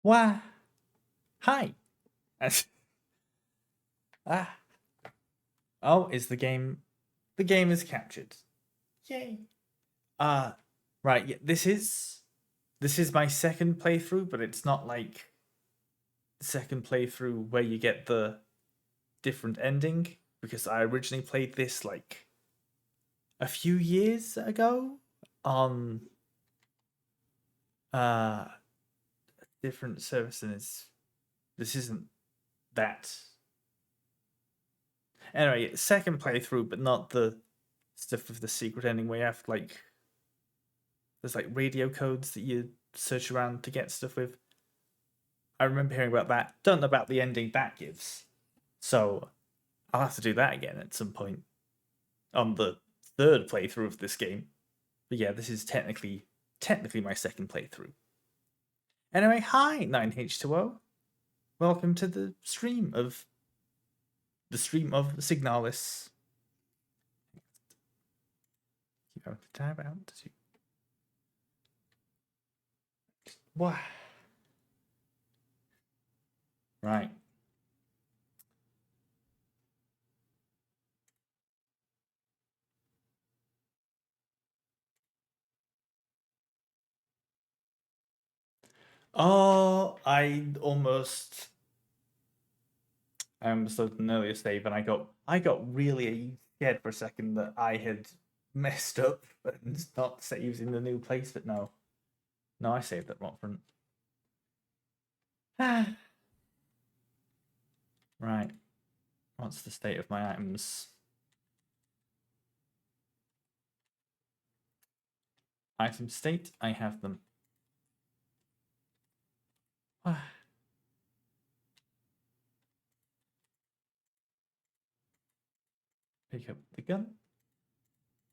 Why? Hi. ah. Oh, is the game? The game is captured. Yay. Right. Yeah, this is my second playthrough, but it's not like the second playthrough where you get the different ending because I originally played this like a few years ago on uh different service, and this isn't that. Anyway, second playthrough, but not the stuff with the secret ending where you have like there's like radio codes that you search around to get stuff with. I remember hearing about that. Don't know about the ending that gives. So I'll have to do that again at some point on the third playthrough of this game. But yeah, this is technically my second playthrough. Anyway, hi 9H2O. Welcome to the stream of Signalis. You have to tab out. What? Right. Oh, I almost loaded an earlier save, and I got really scared for a second that I had messed up and not saved in the new place, but no. No, I saved at Rotfront. Right. What's the state of my items? Item state, I have them. Pick up the gun.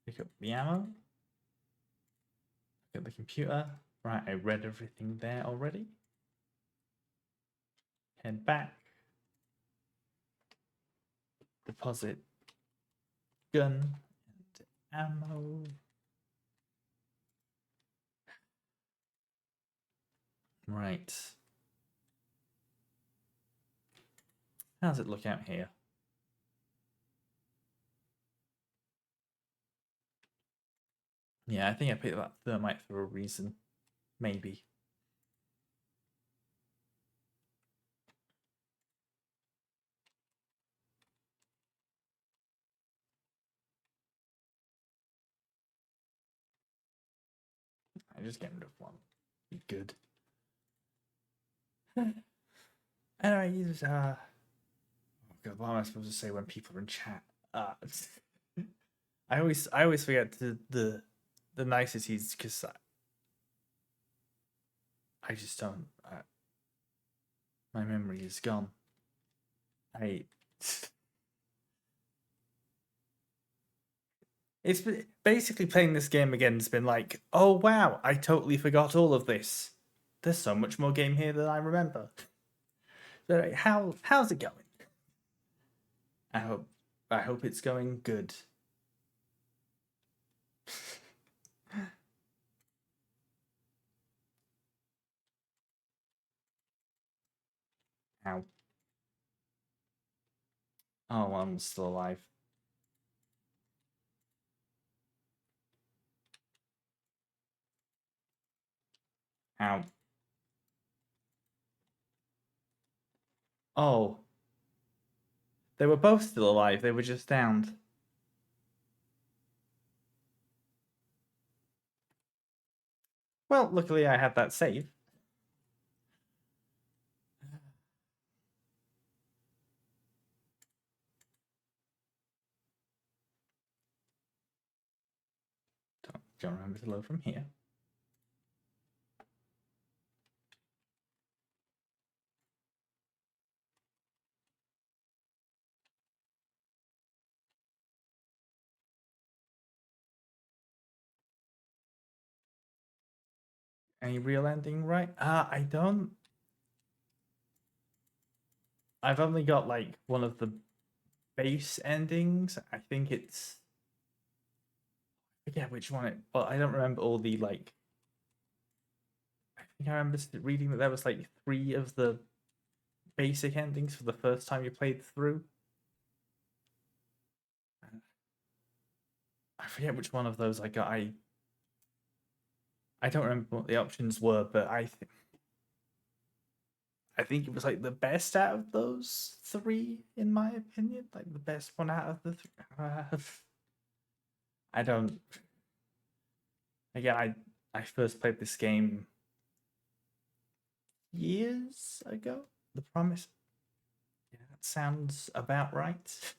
Pick up the ammo. Pick up the computer. Right, I read everything there already. Head back. Deposit gun and ammo. Right. How's it look out here? Yeah, I think I picked that thermite for a reason. Maybe. I just get rid of one. Be good. Anyway, oh God, what am I supposed to say when people are in chat? I always forget the niceties because I just don't. My memory is gone. I. It's basically playing this game again has been like, oh wow, I totally forgot all of this. There's so much more game here than I remember. So how's it going? I hope it's going good. Ow. Oh, I'm still alive. Ow. Oh. They were both still alive, they were just downed. Well, luckily I had that save. Don't remember to load from here. Any real ending, right? I don't. I've only got like one of the base endings. I think it's. I forget which one it. But I don't remember all the like. I think I remember reading that there was like 3 of the basic endings for the first time you played through. I forget which one of those I got. I don't remember what the options were, but I think it was like the best out of those 3, in my opinion. Like the best one out of the 3. I don't. Again, I first played this game years ago. The Promise. Yeah, that sounds about right.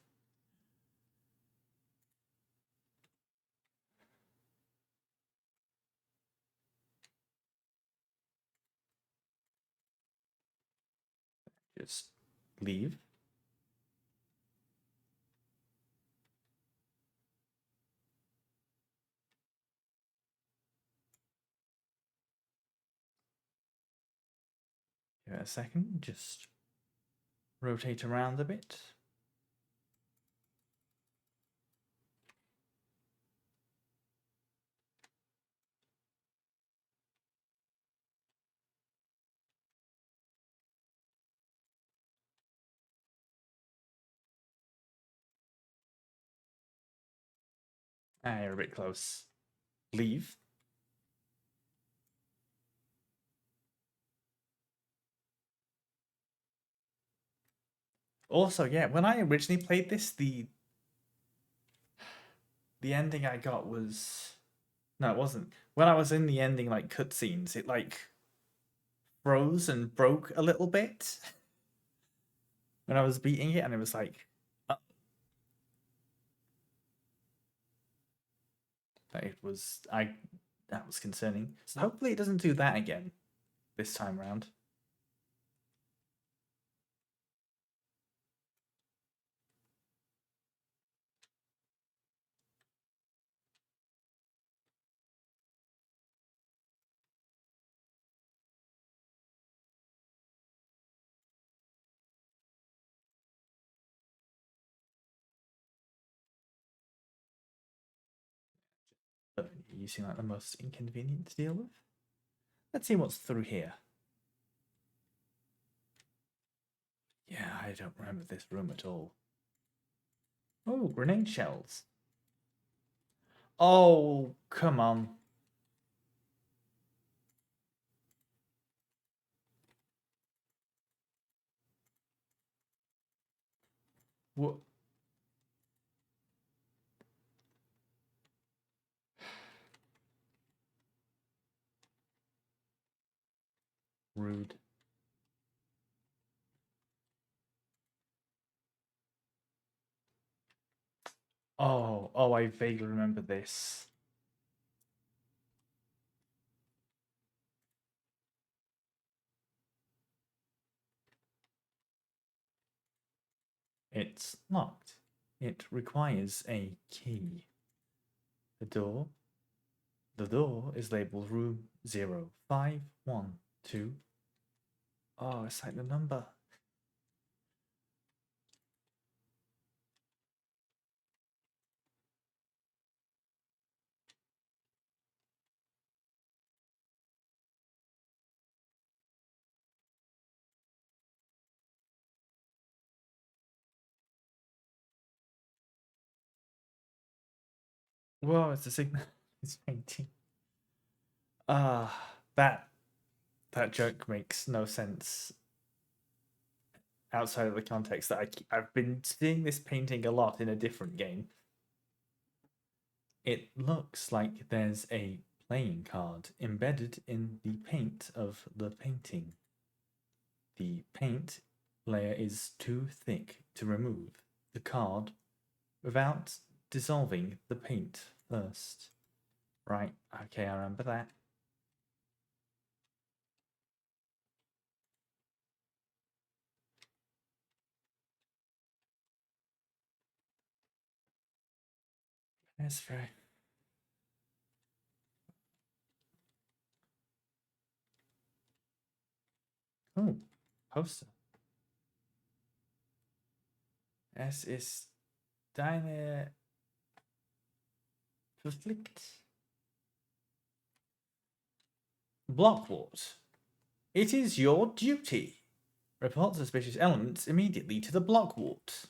Just leave. Give it a second. Just rotate around a bit. Ah, you're a bit close. Leave. Also, yeah, when I originally played this, the ending I got was no, it wasn't. When I was in the ending like cutscenes, it like froze and broke a little bit when I was beating it, and it was like it was that was concerning. So hopefully it doesn't do that again this time round. But you seem like the most inconvenient to deal with. Let's see what's through here. Yeah, I don't remember this room at all. Oh, grenade shells. Oh, come on. What? Rude. Oh, I vaguely remember this. It's locked. It requires a key. The door. The door is labeled room 0512. Oh, it's like the number. Whoa, it's a signal. It's painting. That joke makes no sense outside of the context that I've been seeing this painting a lot in a different game. It looks like there's a playing card embedded in the paint of the painting. The paint layer is too thick to remove the card without dissolving the paint first. Right, okay, I remember that. That's fair. Oh, poster. Es ist deine Verpflicht. Blockwart. It is your duty. Report suspicious elements immediately to the block wart.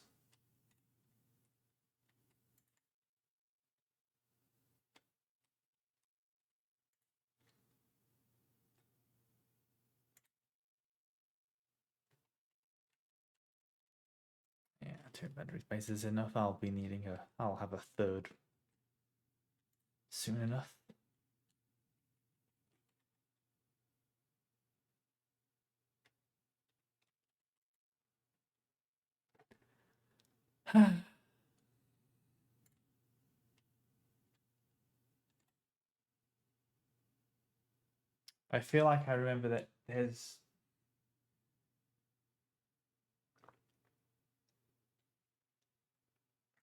Yeah, 2 inventory spaces is enough. I'll be needing a. I'll have a third soon enough. I feel like I remember that there's.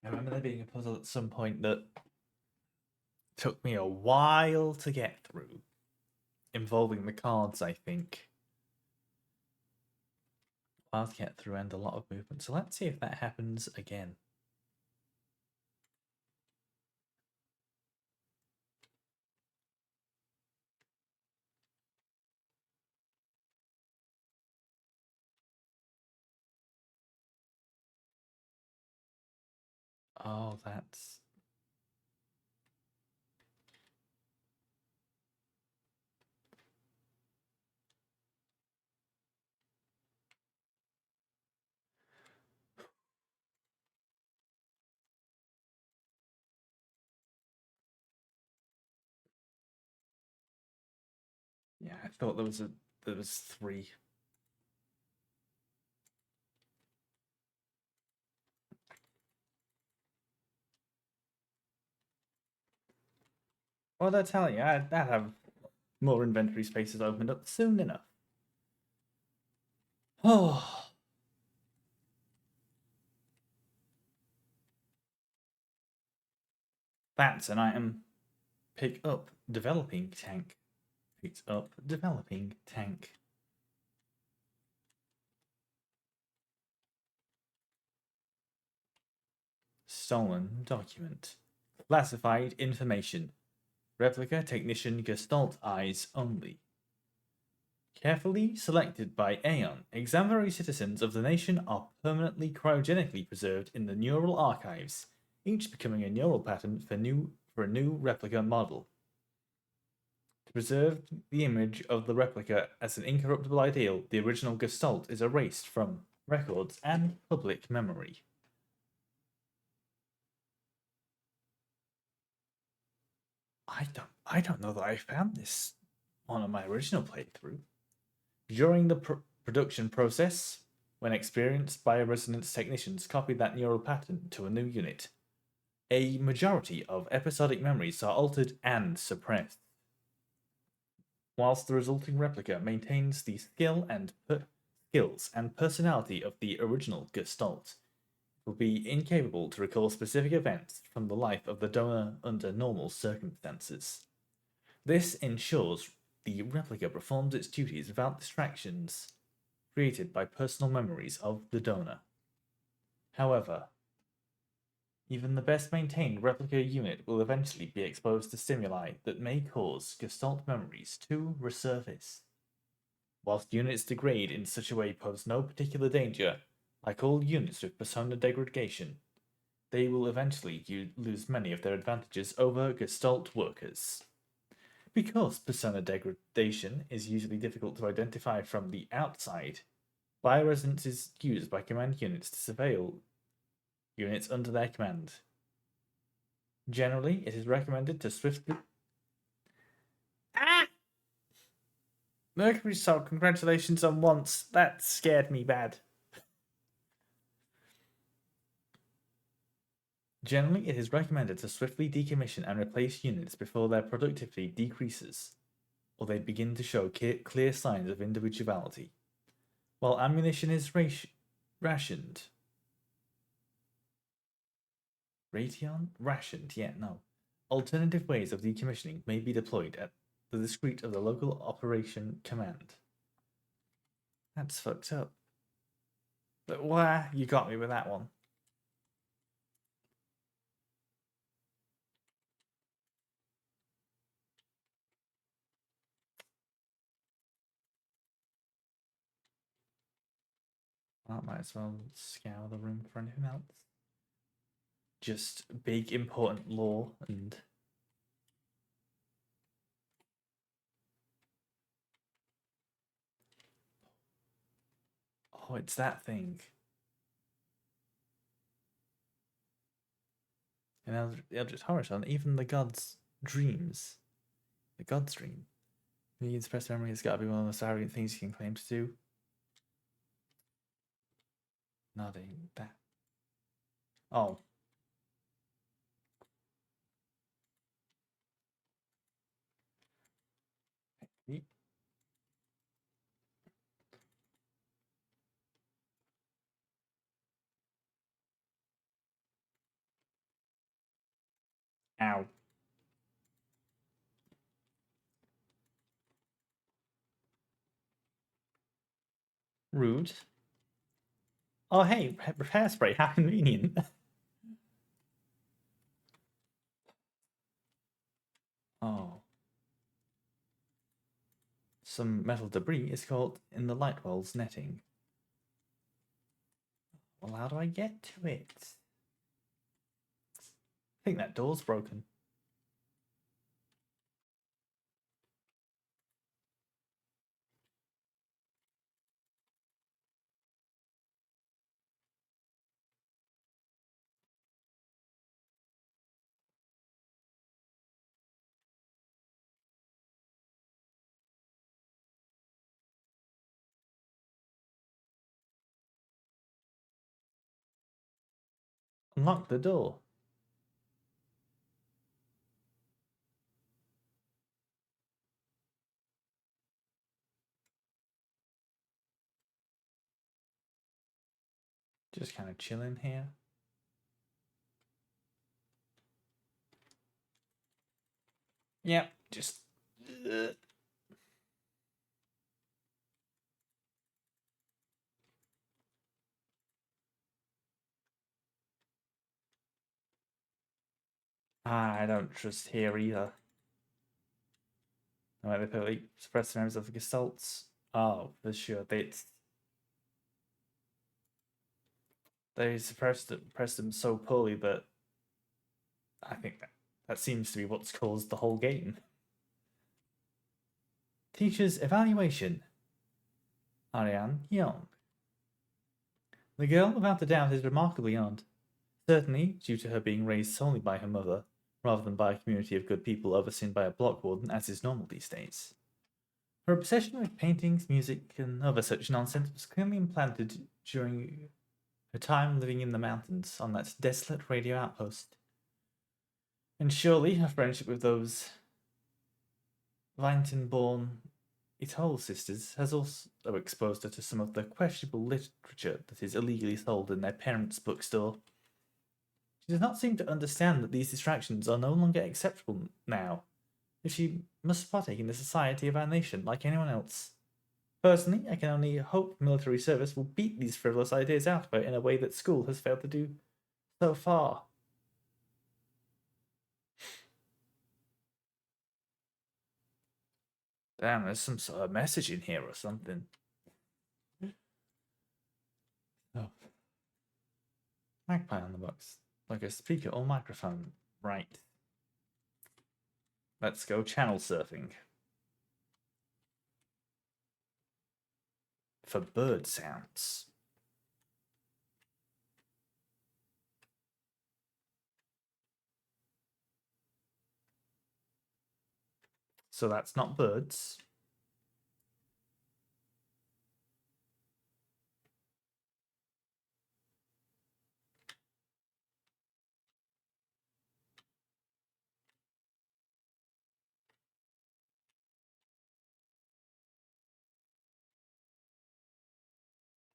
I remember there being a puzzle at some point that took me a while to get through, involving the cards, I think. A while to get through and a lot of movement. So let's see if that happens again. Oh, that's. Yeah, I thought there was 3. Well, I tell you, I'd have more inventory spaces opened up soon enough. Oh, that's an item. Pick up developing tank. Picked up developing tank. Stolen document. Classified information. Replica technician Gestalt eyes only. Carefully selected by Aeon, exemplary citizens of the nation are permanently cryogenically preserved in the neural archives, each becoming a neural pattern for a new replica model. To preserve the image of the replica as an incorruptible ideal, the original Gestalt is erased from records and public memory. I don't know that I found this on my original playthrough. During the production process, when experienced bioresonance technicians copy that neural pattern to a new unit, a majority of episodic memories are altered and suppressed, whilst the resulting replica maintains the skills and personality of the original Gestalt. It will be incapable to recall specific events from the life of the donor under normal circumstances. This ensures the replica performs its duties without distractions created by personal memories of the donor. However, even the best maintained replica unit will eventually be exposed to stimuli that may cause Gestalt memories to resurface. Whilst units degrade in such a way pose no particular danger, like all units with persona degradation, they will eventually lose many of their advantages over Gestalt workers. Because persona degradation is usually difficult to identify from the outside, bioresonance is used by command units to surveil units under their command. Generally, it is recommended to swiftly. Ah! Mercury Soul, congratulations on once. That scared me bad. Generally, it is recommended to swiftly decommission and replace units before their productivity decreases, or they begin to show clear signs of individuality. While ammunition is rationed. Rationed, yeah, no. Alternative ways of decommissioning may be deployed at the discretion of the local operation command. That's fucked up. But wah, you got me with that one. I might as well scour the room for anything else. Just big important lore and oh, it's that thing. And Eldritch Horror, even the gods' dreams. The god's dream. The suppressed memory has got to be one of the most arrogant things you can claim to do. Nodding that. Oh. Ow. Rude. Oh, hey, repair spray. How convenient. Oh. Some metal debris is caught in the light wall's netting. Well, how do I get to it? I think that door's broken. Unlock the door. Just kind of chilling here. Yep, just. I don't trust here either. No, they totally suppress the members of the Gestalts. Oh, for sure. They suppressed them so poorly that I think that seems to be what's caused the whole game. Teacher's evaluation. Ariane Young. The girl, without a doubt, is remarkably odd. Certainly, due to her being raised solely by her mother, rather than by a community of good people overseen by a block warden, as is normal these days. Her obsession with paintings, music, and other such nonsense was clearly implanted during her time living in the mountains on that desolate radio outpost. And surely her friendship with those Vinton-born Etoll sisters has also exposed her to some of the questionable literature that is illegally sold in their parents' bookstore. She does not seem to understand that these distractions are no longer acceptable now, if she must partake in the society of our nation like anyone else. Personally, I can only hope military service will beat these frivolous ideas out of her in a way that school has failed to do so far. Damn, there's some sort of message in here or something. Oh. Magpie on the box. Like a speaker or microphone. Right. Let's go channel surfing. For bird sounds. So that's not birds.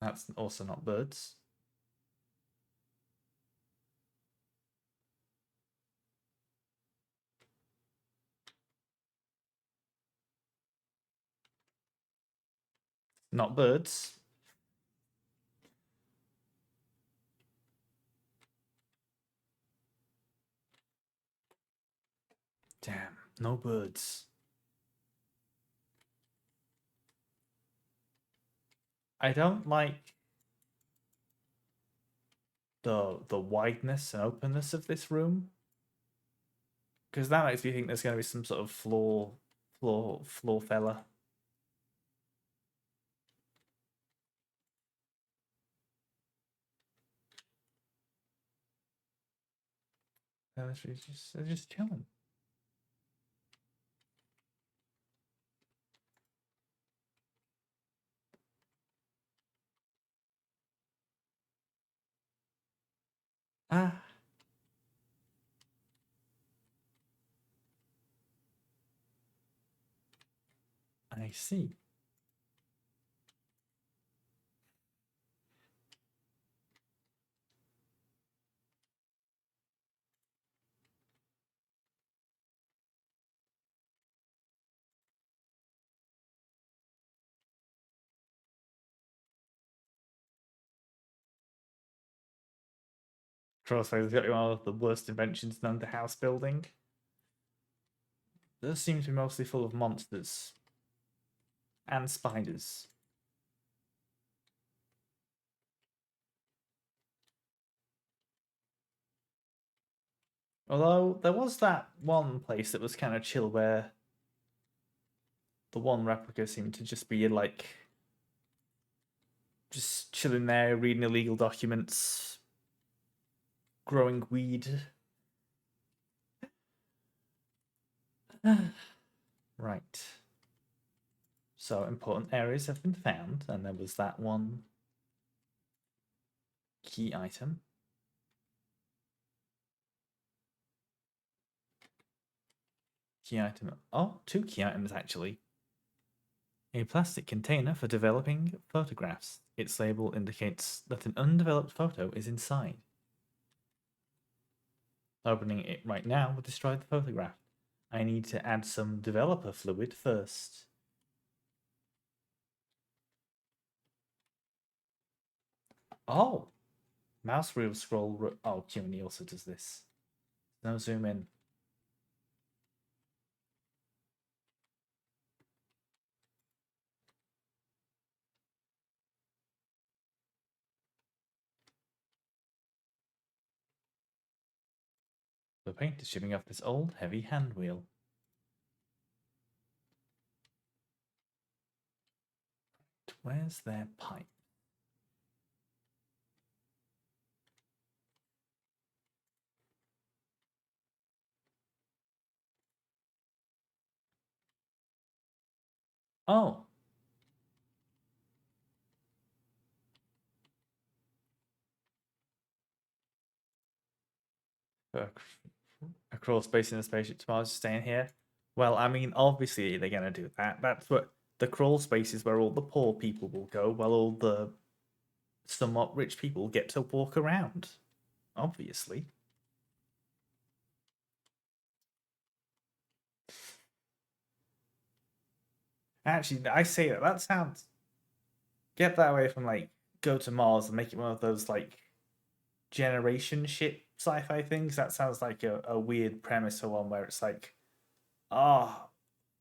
That's also not birds. Not birds. Damn, no birds. I don't like the wideness and openness of this room, because that makes me think there's going to be some sort of floor fella. They're just chilling. Ah, I see. Crossfire has got one of the worst inventions known to house building. Those seem to be mostly full of monsters and spiders. Although there was that one place that was kind of chill where the one replica seemed to just be like just chilling there, reading illegal documents, growing weed. Right. So important areas have been found, and there was that one key item. Key item. Oh, two key items actually. A plastic container for developing photographs. Its label indicates that an undeveloped photo is inside. Opening it right now will destroy the photograph. I need to add some developer fluid first. Oh! Mouse wheel scroll. Oh, Q&E also does this. No zoom in. The paint is shipping off this old, heavy hand wheel. Where's their pipe? Oh! A crawl space in the spaceship tomorrow's staying here. Well, I mean, obviously they're gonna do that. That's what the crawl space is, where all the poor people will go, while all the somewhat rich people get to walk around. Obviously. Actually, I say that. That sounds. Get that away from like go to Mars and make it one of those like generation ship sci-fi things. That sounds like a weird premise for one where it's like, ah,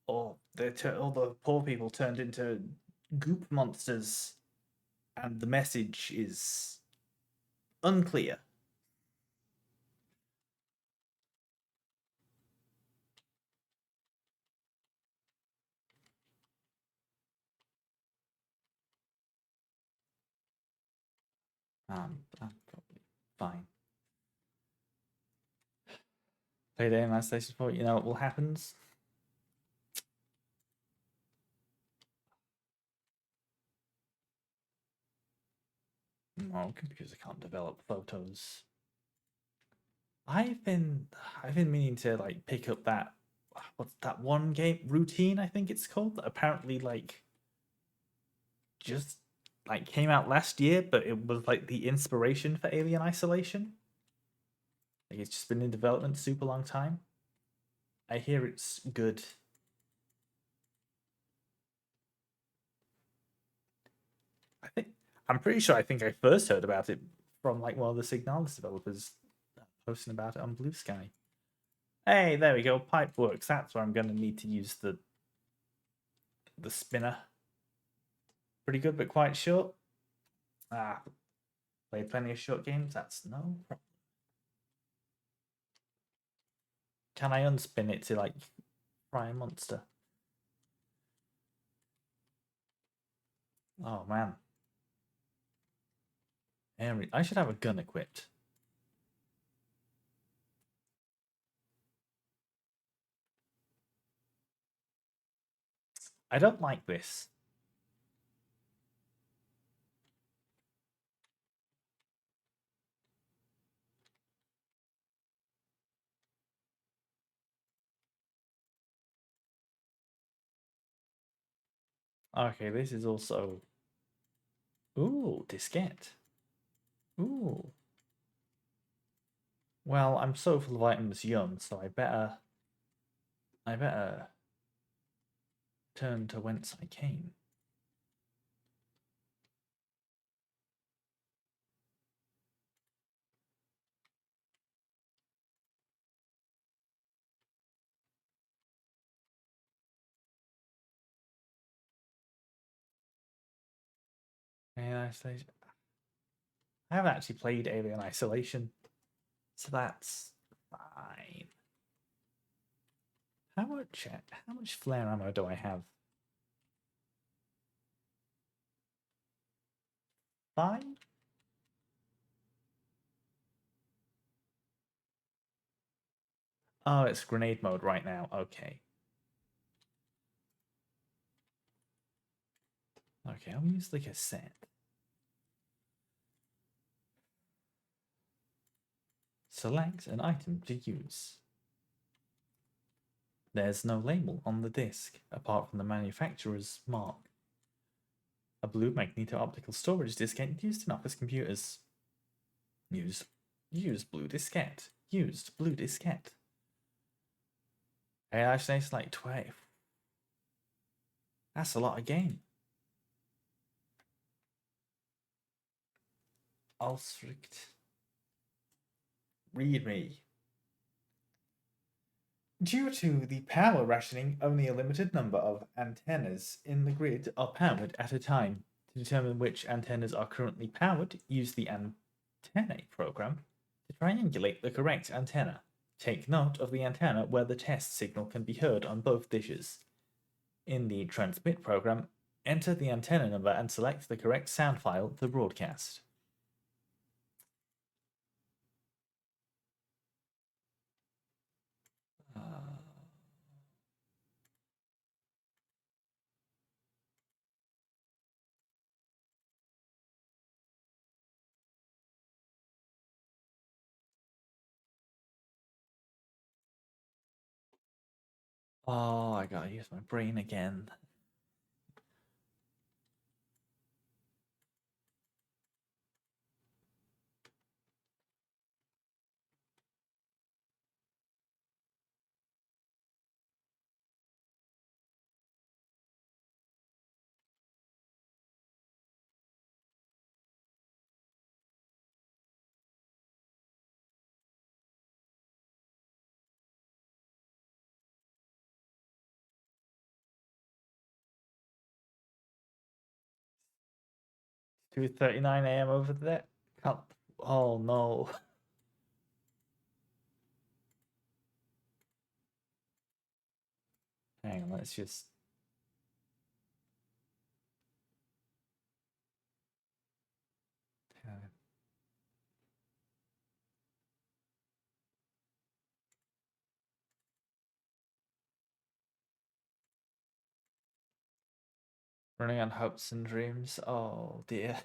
oh, all the poor people turned into goop monsters, and the message is unclear. I'm probably fine. Payday and Last Station Support, you know what will happens? No, because I can't develop photos. I've been I've been meaning to like pick up that what's that one game routine I think it's called that apparently like just like came out last year, but it was like the inspiration for Alien Isolation. Like it's just been in development super long time. I hear it's good. I think I'm pretty sure I think I first heard about it from like one of the Signalis developers posting about it on Blue Sky. Hey, there we go. Pipe works. That's where I'm going to need to use the spinner. Pretty good, but quite short. Ah, Played plenty of short games, that's no problem. Can I unspin it to like fry a monster? Oh man. I should have a gun equipped. I don't like this. Okay, this is also... Ooh, diskette. Ooh. Well, I'm so full of items young, so I better turn to whence I came. And I haven't actually played Alien Isolation, so that's fine. How much flare ammo do I have? 5? Oh, it's grenade mode right now. Okay. Okay, I'll use the cassette. Select an item to use. There's no label on the disc, apart from the manufacturer's mark. A blue magneto-optical storage diskette used in office computers. Use blue diskette. Used blue diskette. Hey, actually, it's like 12. That's a lot of game. Alstrict. Read me. Due to the power rationing, only a limited number of antennas in the grid are powered at a time. To determine which antennas are currently powered, use the antennae program to triangulate the correct antenna. Take note of the antenna where the test signal can be heard on both dishes. In the transmit program, enter the antenna number and select the correct sound file to broadcast. Oh, I gotta use my brain again. It's 2:39 a.m. over there. Can't... Oh no. Hang on, let's just... Running on hopes and dreams. Oh dear.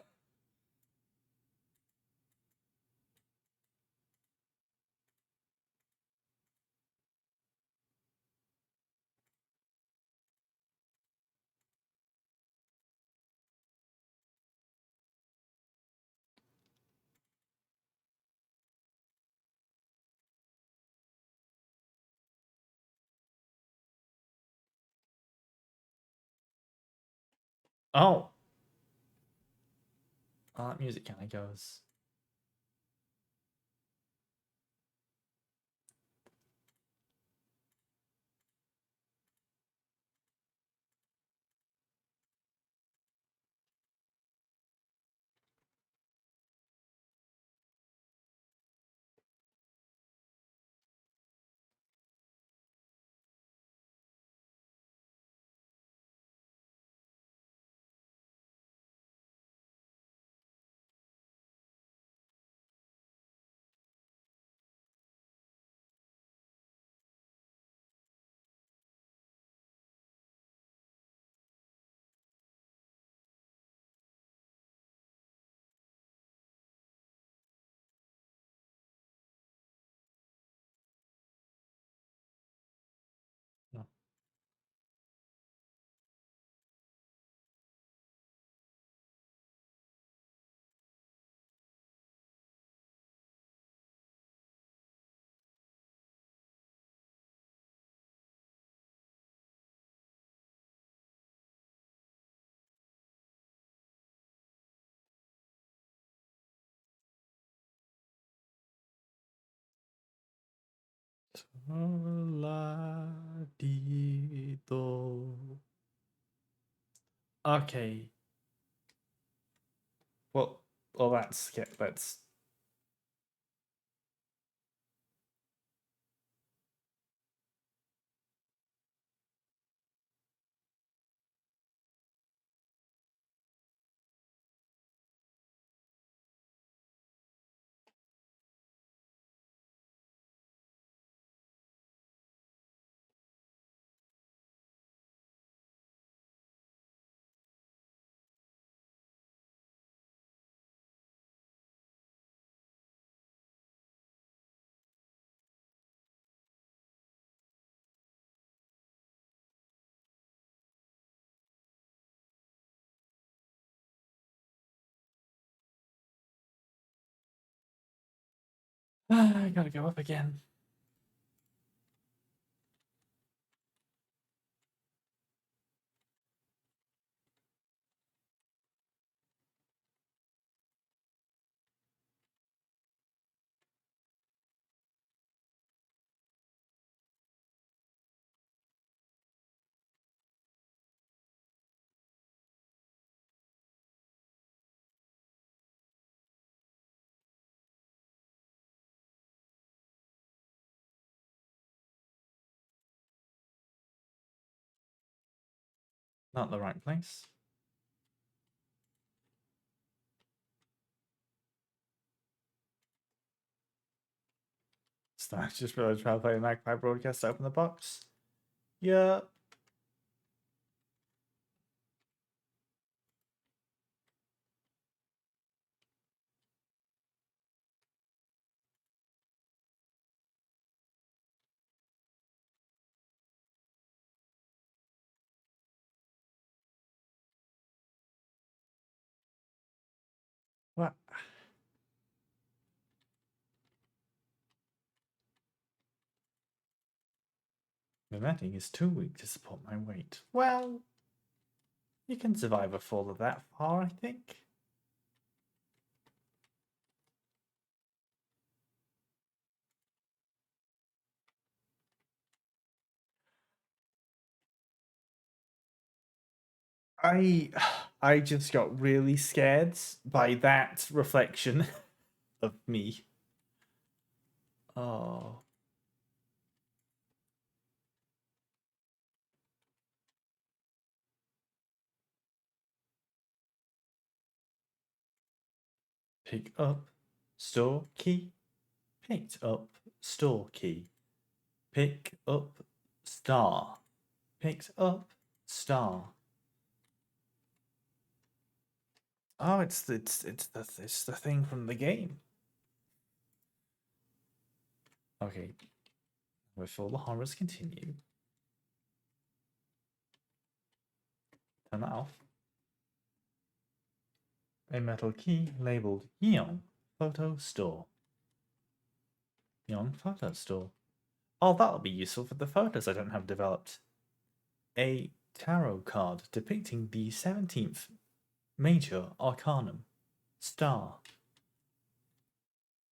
Oh! Oh, that music kind of goes. Troladito. Okay. Well, let's. I gotta go up again. Not the right place. So I just realized trying to play Magpie broadcast to open the box. Yeah. What? The netting is too weak to support my weight. Well, you can survive a fall of that far, I think. I I just got really scared by that reflection of me. Oh. Pick up, store key. Picked up, store key. Pick up, star. Picked up, star. Oh, it's the thing from the game. Okay. Before the horrors continue, turn that off. A metal key labeled Young Photo Store. Young Photo Store. Oh, that'll be useful for the photos I don't have developed. A tarot card depicting the 17th major arcanum. Star.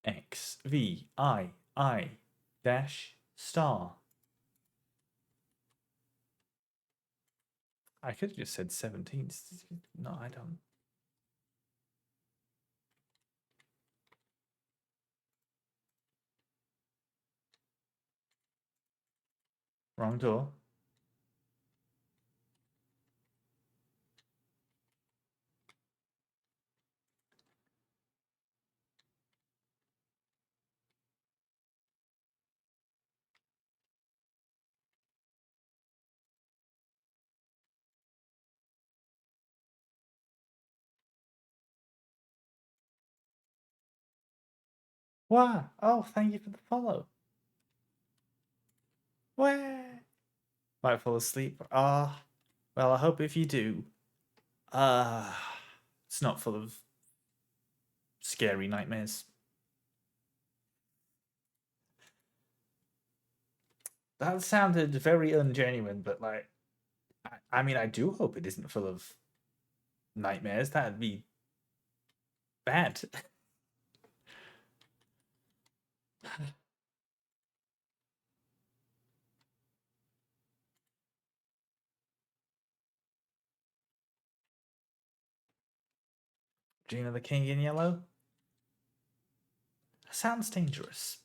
X V I dash star. I could have just said 17. No, I don't. Wrong door. What? Oh, thank you for the follow. Where? Might fall asleep. Ah, well, I hope if you do, it's not full of scary nightmares. That sounded very ungenuine, but like, I mean, I do hope it isn't full of nightmares. That'd be bad. Gina the King in yellow. Sounds dangerous.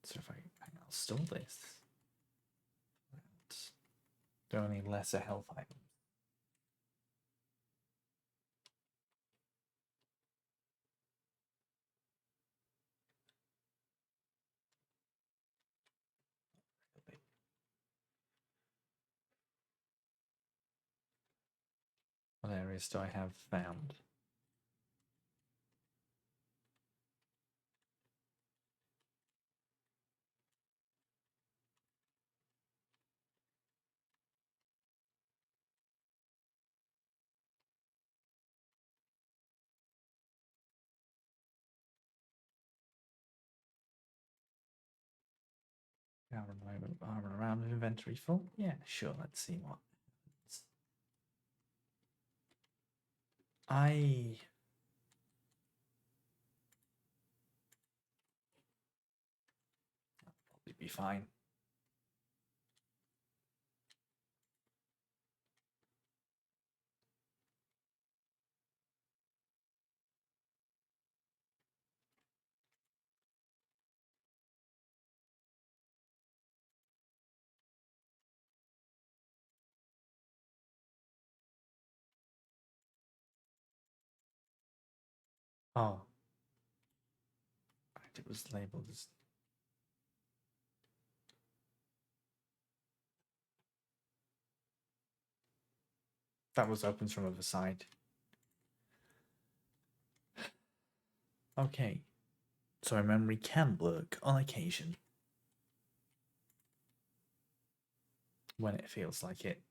So if I'll store this. Don't need lesser health items. What areas do I have found? Armor around with inventory full? Yeah, sure, let's see what. I'll probably be fine. Oh. It was labeled as. That was open from other side. Okay. So my memory can work on occasion. When it feels like it.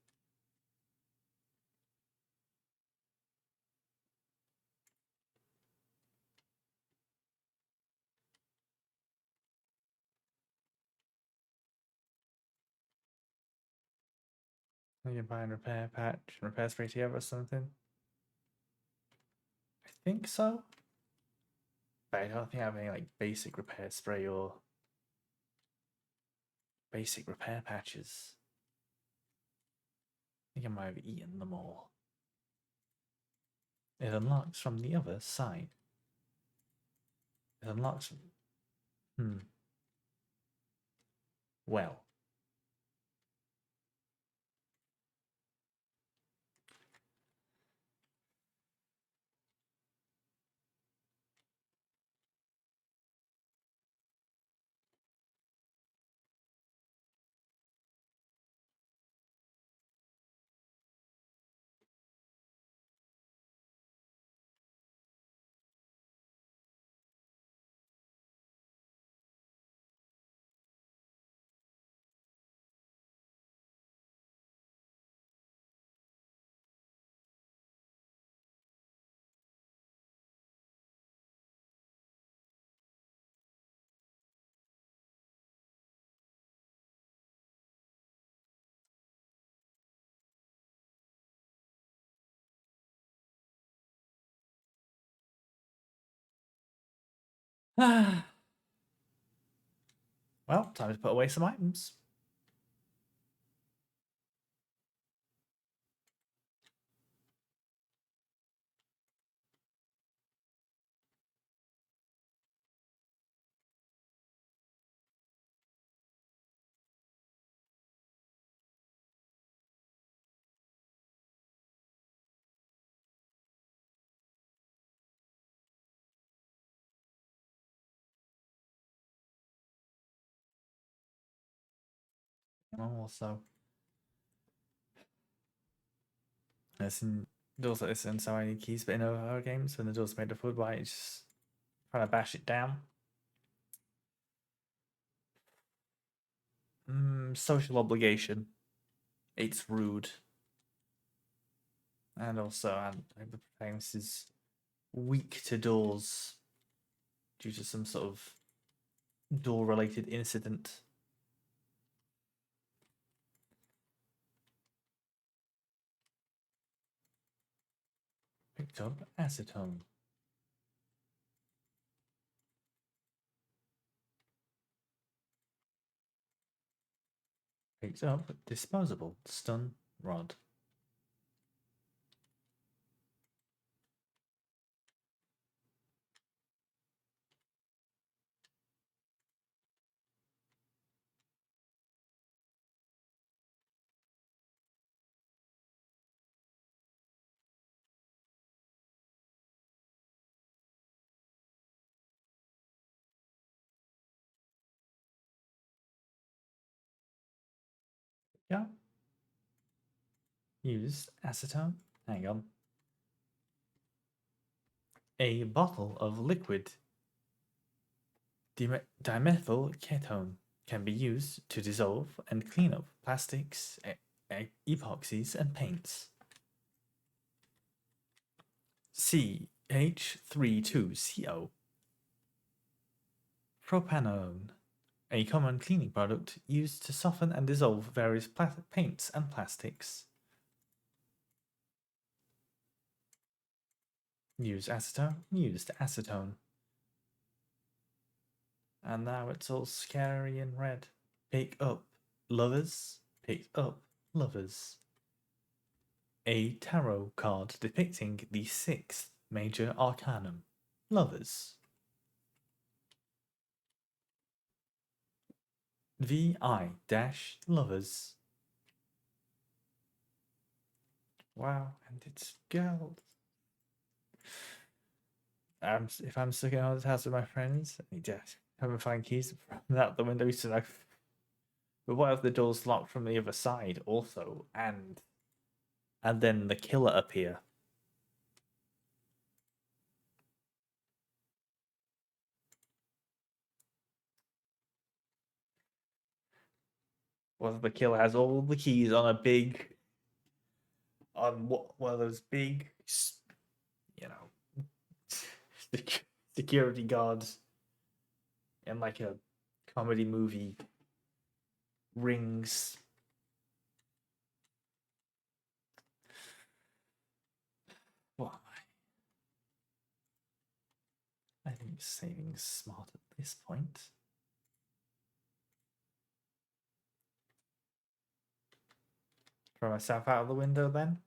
You can buy a repair patch, repair spray together or something. I think so. But I don't think I have any like basic repair spray or basic repair patches. I think I might have eaten them all. It unlocks from the other side. It unlocks from. Well. Well, time to put away some items. And also, there's some doors like this and so I need keys, but in other games, when the door's made of wood, why it's just trying to bash it down. Social obligation. It's rude. And also, the protagonist is weak to doors due to some sort of door-related incident. Picked up acetone. Picked up disposable stun rod. Yeah. Use acetone. Hang on. A bottle of liquid dimethyl ketone can be used to dissolve and clean up plastics, epoxies, and paints. CH32CO. Propanone. A common cleaning product used to soften and dissolve various paints and plastics. Use acetone. Used acetone. And now it's all scary and red. Pick up lovers. Pick up lovers. A tarot card depicting the sixth major arcanum. Lovers. VI-lovers. Wow, and it's girls. If I'm stuck in this house with my friends, I need to have a find keys from out the window to know. But what if the door's locked from the other side also, and then the killer appear? What if the killer has all the keys on a big, on one of those big, you know, security guards in like a comedy movie rings. What am I? I think saving's smart at this point. Throw myself out of the window then.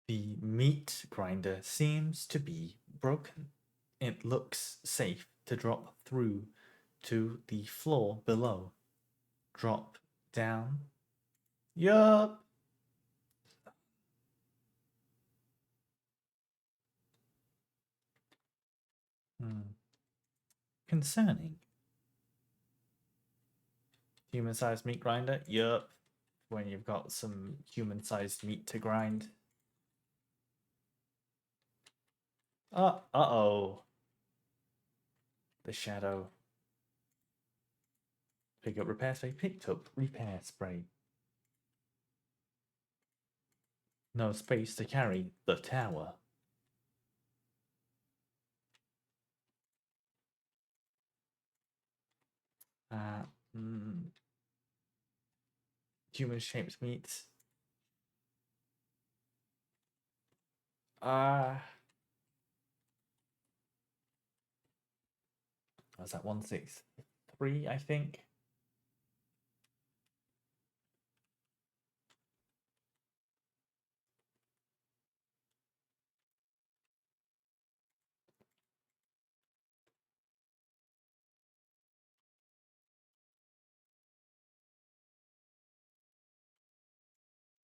The meat grinder seems to be broken. It looks safe to drop through to the floor below. Drop down. Yup. Concerning. Human-sized meat grinder? Yup. When you've got some human-sized meat to grind. Uh-oh. The shadow. Pick up repair spray. Picked up repair spray. No space to carry the tower. Uh, Human-shaped meat. Was that 163, I think?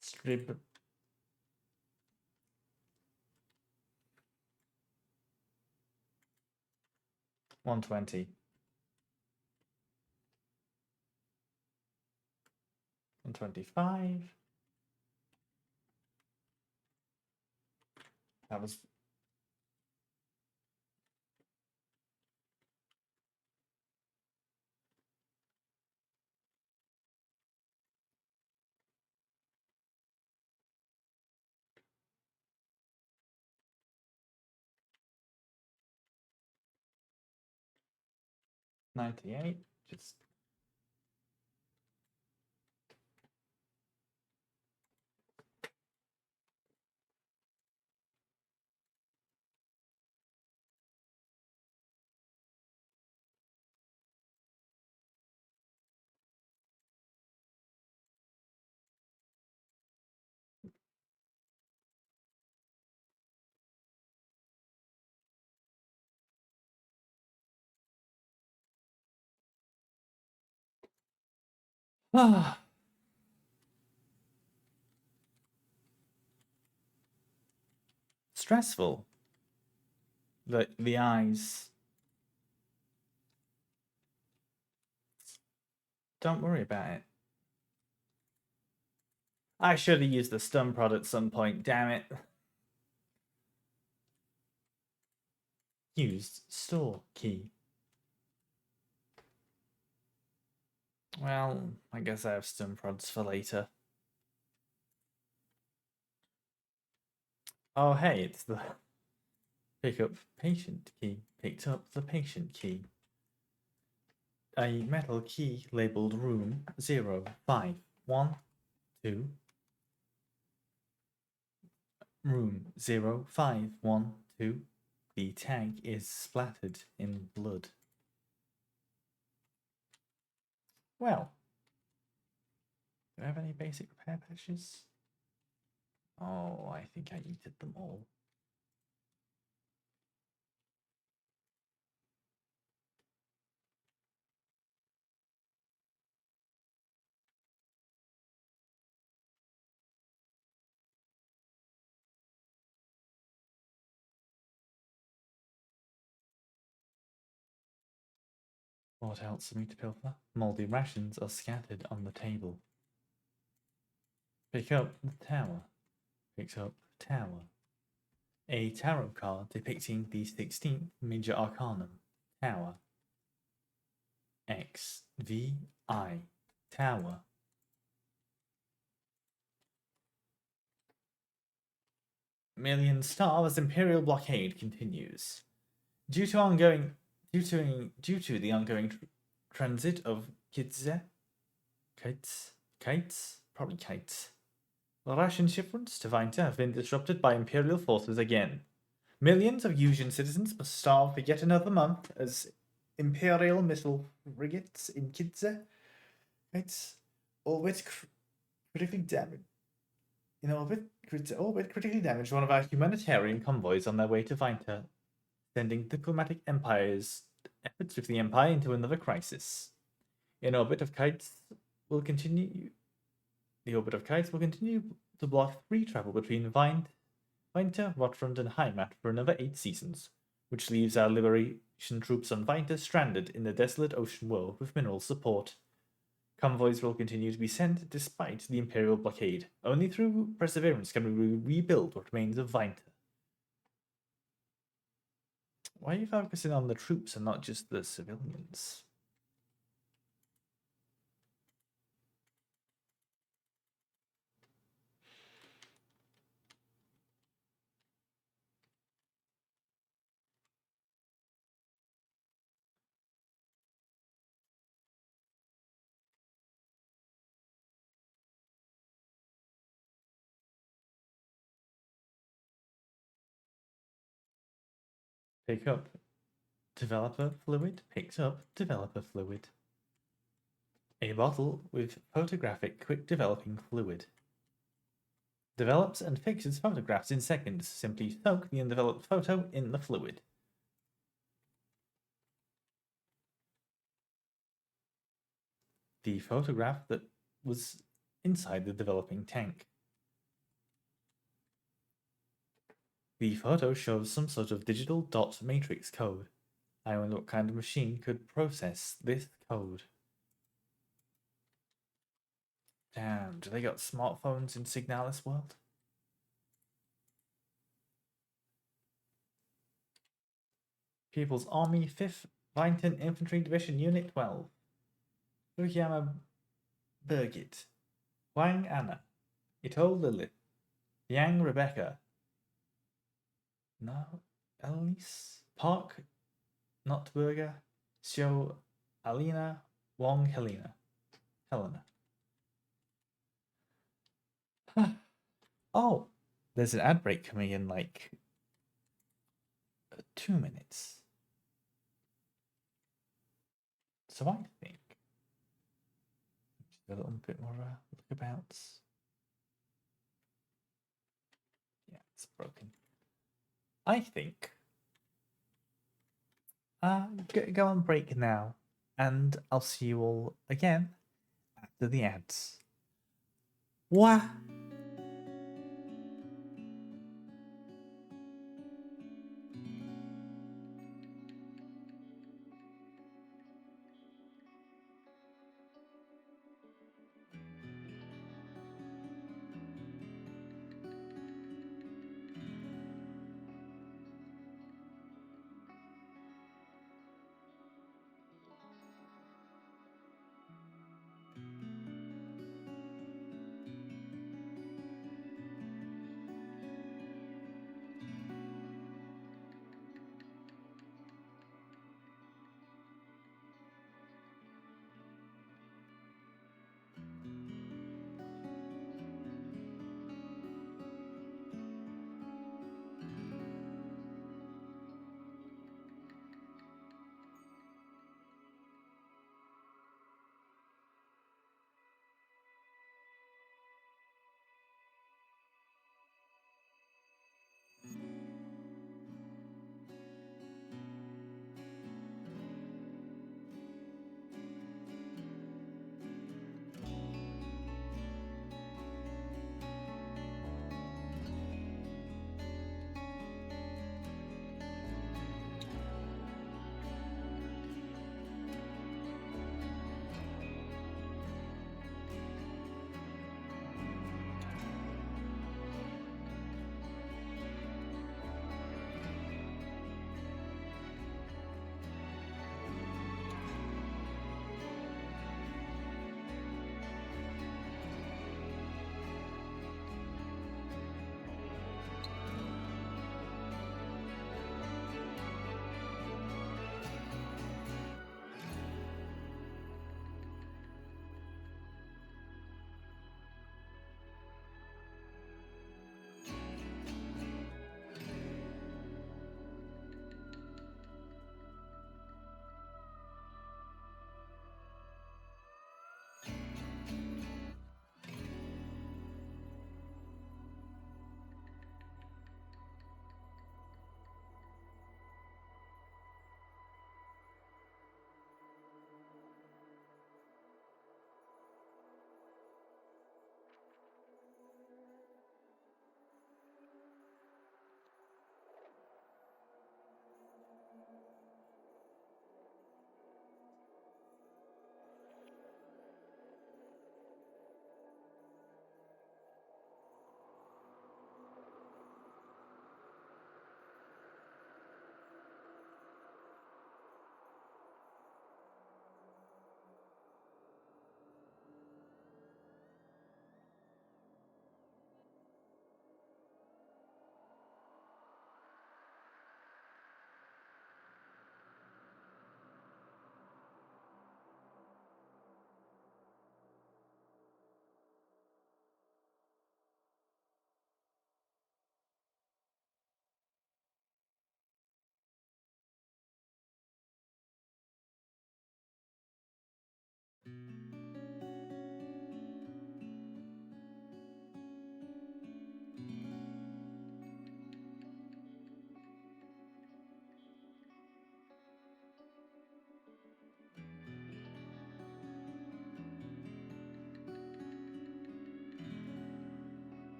Strib. 120. 125. That was 98. Just Ah. Stressful. The eyes. Don't worry about it. I should have used the stun prod at some point, damn it. Used store key. Well, I guess I have stun prods for later. Oh, hey, it's the pick up patient key. Picked up the patient key. A metal key labeled room 0512. Room 0512. The tag is splattered in blood. Well, do I have any basic repair patches? Oh, I think I needed them all. What else for me to pilfer? Mouldy rations are scattered on the table. Pick up the tower. Picked up tower. A tarot card depicting the 16th Major Arcanum. Tower. XVI. Tower. Million star as Imperial blockade continues. Due to the ongoing transit of kites, probably kites. Ration shipments to Vinta have been disrupted by Imperial forces again. Millions of Usian citizens must starve for yet another month as Imperial missile frigates in Kidze, orbit critically damaged. Orbit critically damaged one of our humanitarian convoys on their way to Vinta, sending diplomatic efforts of the Empire into another crisis. The orbit of kites will continue to block free travel between Vinta, Rotfront, and Heimat for another 8 seasons, which leaves our liberation troops on Vinta stranded in the desolate ocean world with minimal support. Convoys will continue to be sent despite the Imperial blockade. Only through perseverance can we rebuild what remains of Vinta. Why are you focusing on the troops and not just the civilians? Pick up developer fluid. Picks up developer fluid. A bottle with photographic quick developing fluid. Develops and fixes photographs in seconds. Simply soak the undeveloped photo in the fluid. The photograph that was inside the developing tank. The photo shows some sort of digital dot matrix code. I wonder what kind of machine could process this code. Damn, do they got smartphones in Signalis world? People's Army 5th Vinton Infantry Division Unit 12. Fukuyama Birgit. Wang Anna. Ito Lilith. Yang Rebecca. No, Elise. Park Notburger. Xiao Alina. Wong Helena. Oh, there's an ad break coming in like 2 minutes. So I think just a little bit more look about. Yeah, it's broken. I think go on break now, and I'll see you all again at to the ads. What?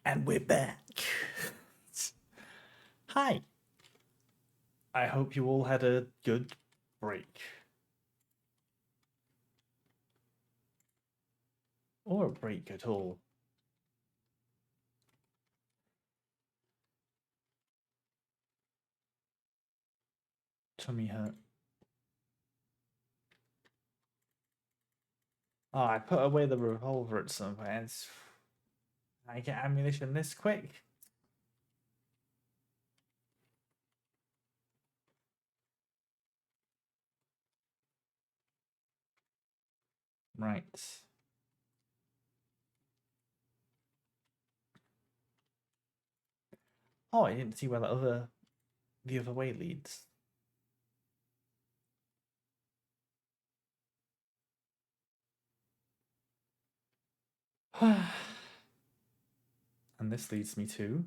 And we're back. Hi. I hope you all had a good break. Or a break at all. Tummy hurt. Oh, I put away the revolver at some point. I get ammunition this quick. Right. Oh, I didn't see where the other way leads. And this leads me to...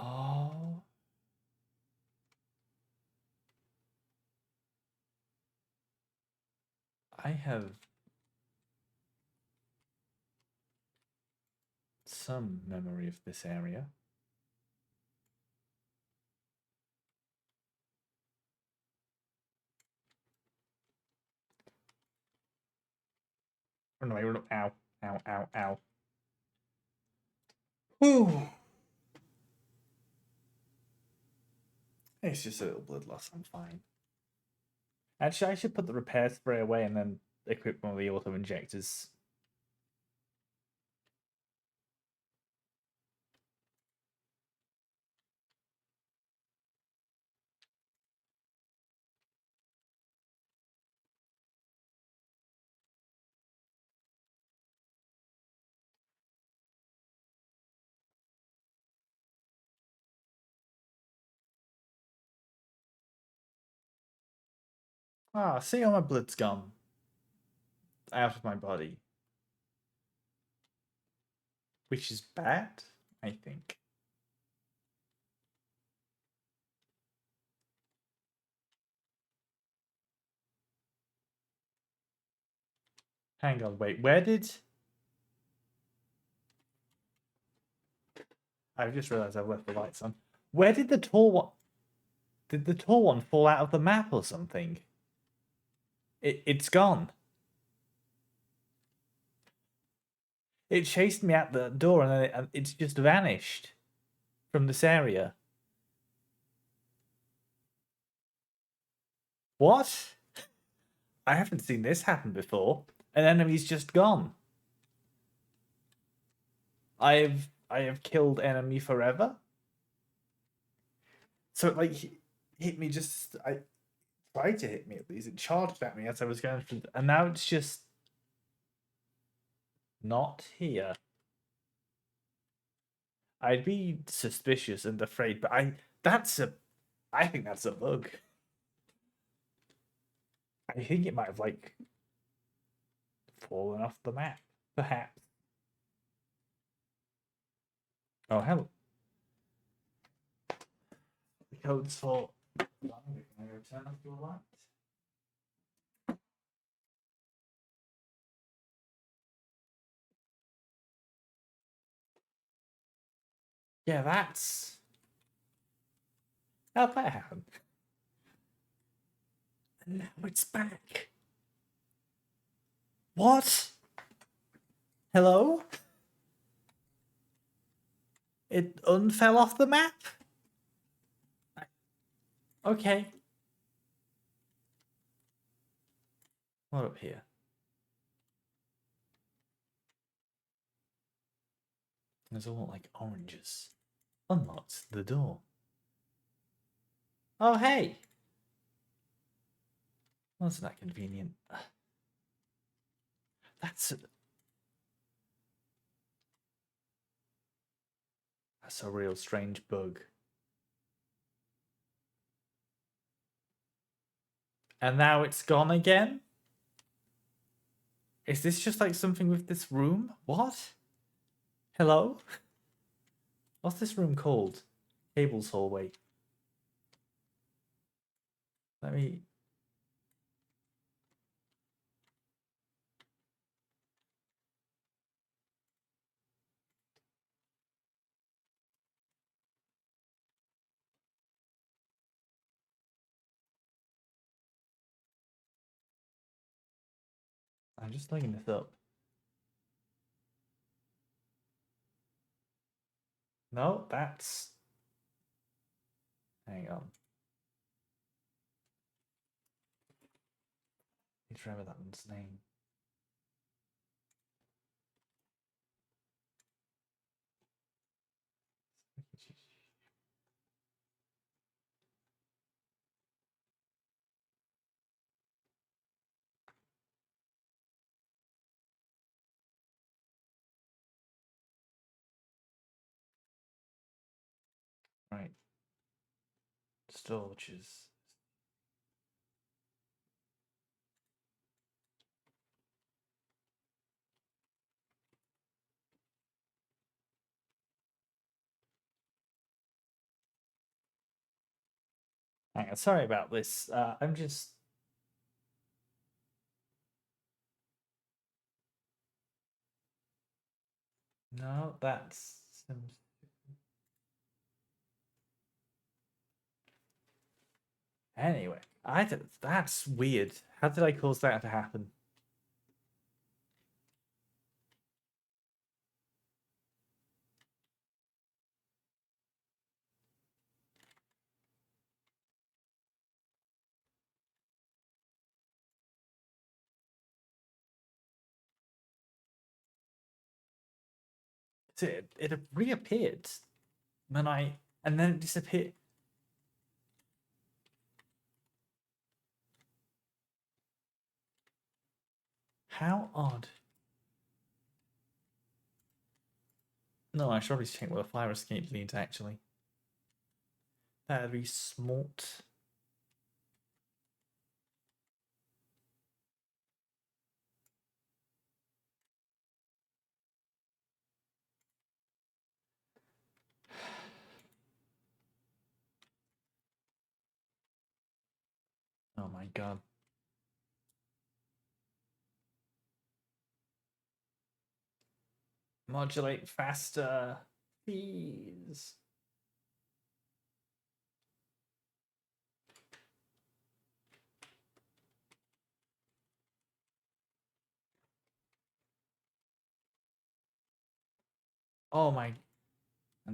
Oh. I have some memory of this area. Run away, run away. Ow, ow, ow, ow. Ooh. It's just a little blood loss, I'm fine. Actually, I should put the repair spray away and then equip one of the auto injectors. Ah, see, all my blood's gone out of my body, which is bad, I think. Hang on, wait, where did... I've just realised I've left the lights on. Where did the tall one... Did the tall one fall out of the map or something? It's gone. It chased me out the door and then it's just vanished from this area. What? I haven't seen this happen before. An enemy's just gone. I have killed enemy forever. So it like hit me just... I tried to hit me at least. It charged at me as I was going through, and now it's just not here. I'd be suspicious and afraid, but I think that's a bug. I think it might have like fallen off the map, perhaps. Oh hell! The code's for... Can I go turn off your light? Yeah, that's... How'd that happen? And now it's back. What? Hello? It unfell off the map? Okay. What up here? There's all like oranges. Unlocked the door. Oh, hey! Wasn't that convenient? That's a real strange bug. And now it's gone again? Is this just like something with this room? What? Hello? What's this room called? Cable's hallway. Let me. I'm just looking this up. No, that's. Hang on. I need to remember that one's name. Right. Storages. Hang on, sorry about this. I'm just. No, that's. Anyway, that's weird. How did I cause that to happen? It reappeared when and then it disappeared. How odd. No, I should probably check what a fire escape needs actually. That'd be smart. Oh my god. Modulate faster, please. Oh my. Oh.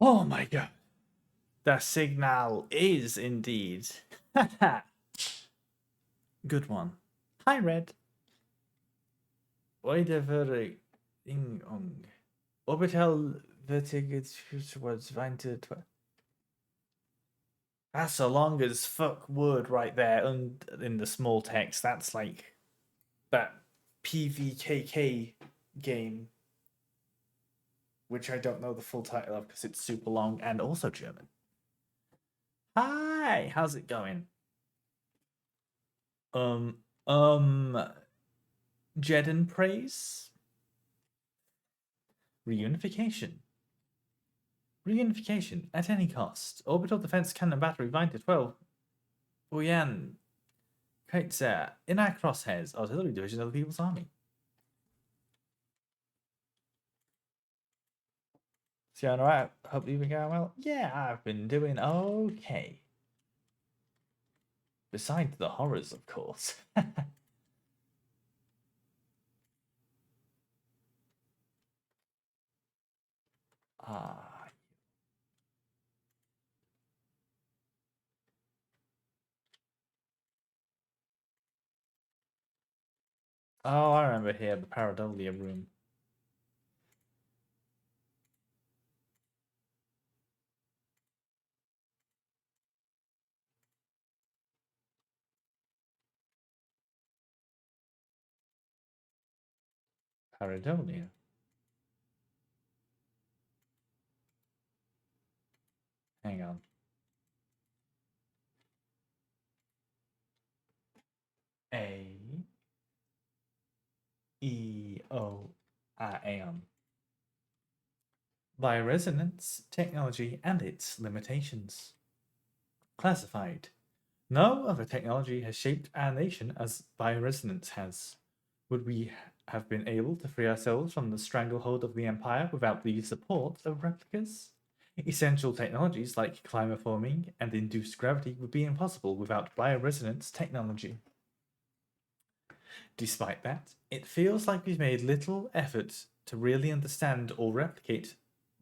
Oh my god. The signal is indeed. Good one. Hi, Red. Oidevere Ingong. Orbital vertiges towards Vinted. That's a long as fuck word right there and in the small text. That's like that PVKK game, which I don't know the full title of because it's super long and also German. Hi, how's it going? Um, Jeden praise? Reunification. Reunification at any cost. Orbital defense cannon battery Vinted 12. Buyan. Kaitzer. In our crosshairs. Artillery division of the People's Army. So, alright. Hope you've been going well. Yeah, I've been doing okay. Besides the horrors, of course. Oh, I remember here, the Paradolia room. Paradolia. Hang on. A-E-O-I-A-M. Bioresonance technology and its limitations. Classified. No other technology has shaped our nation as bioresonance has. Would we have been able to free ourselves from the stranglehold of the Empire without the support of replicas? Essential technologies like climaforming and induced gravity would be impossible without bioresonance technology. Despite that, it feels like we've made little effort to really understand or replicate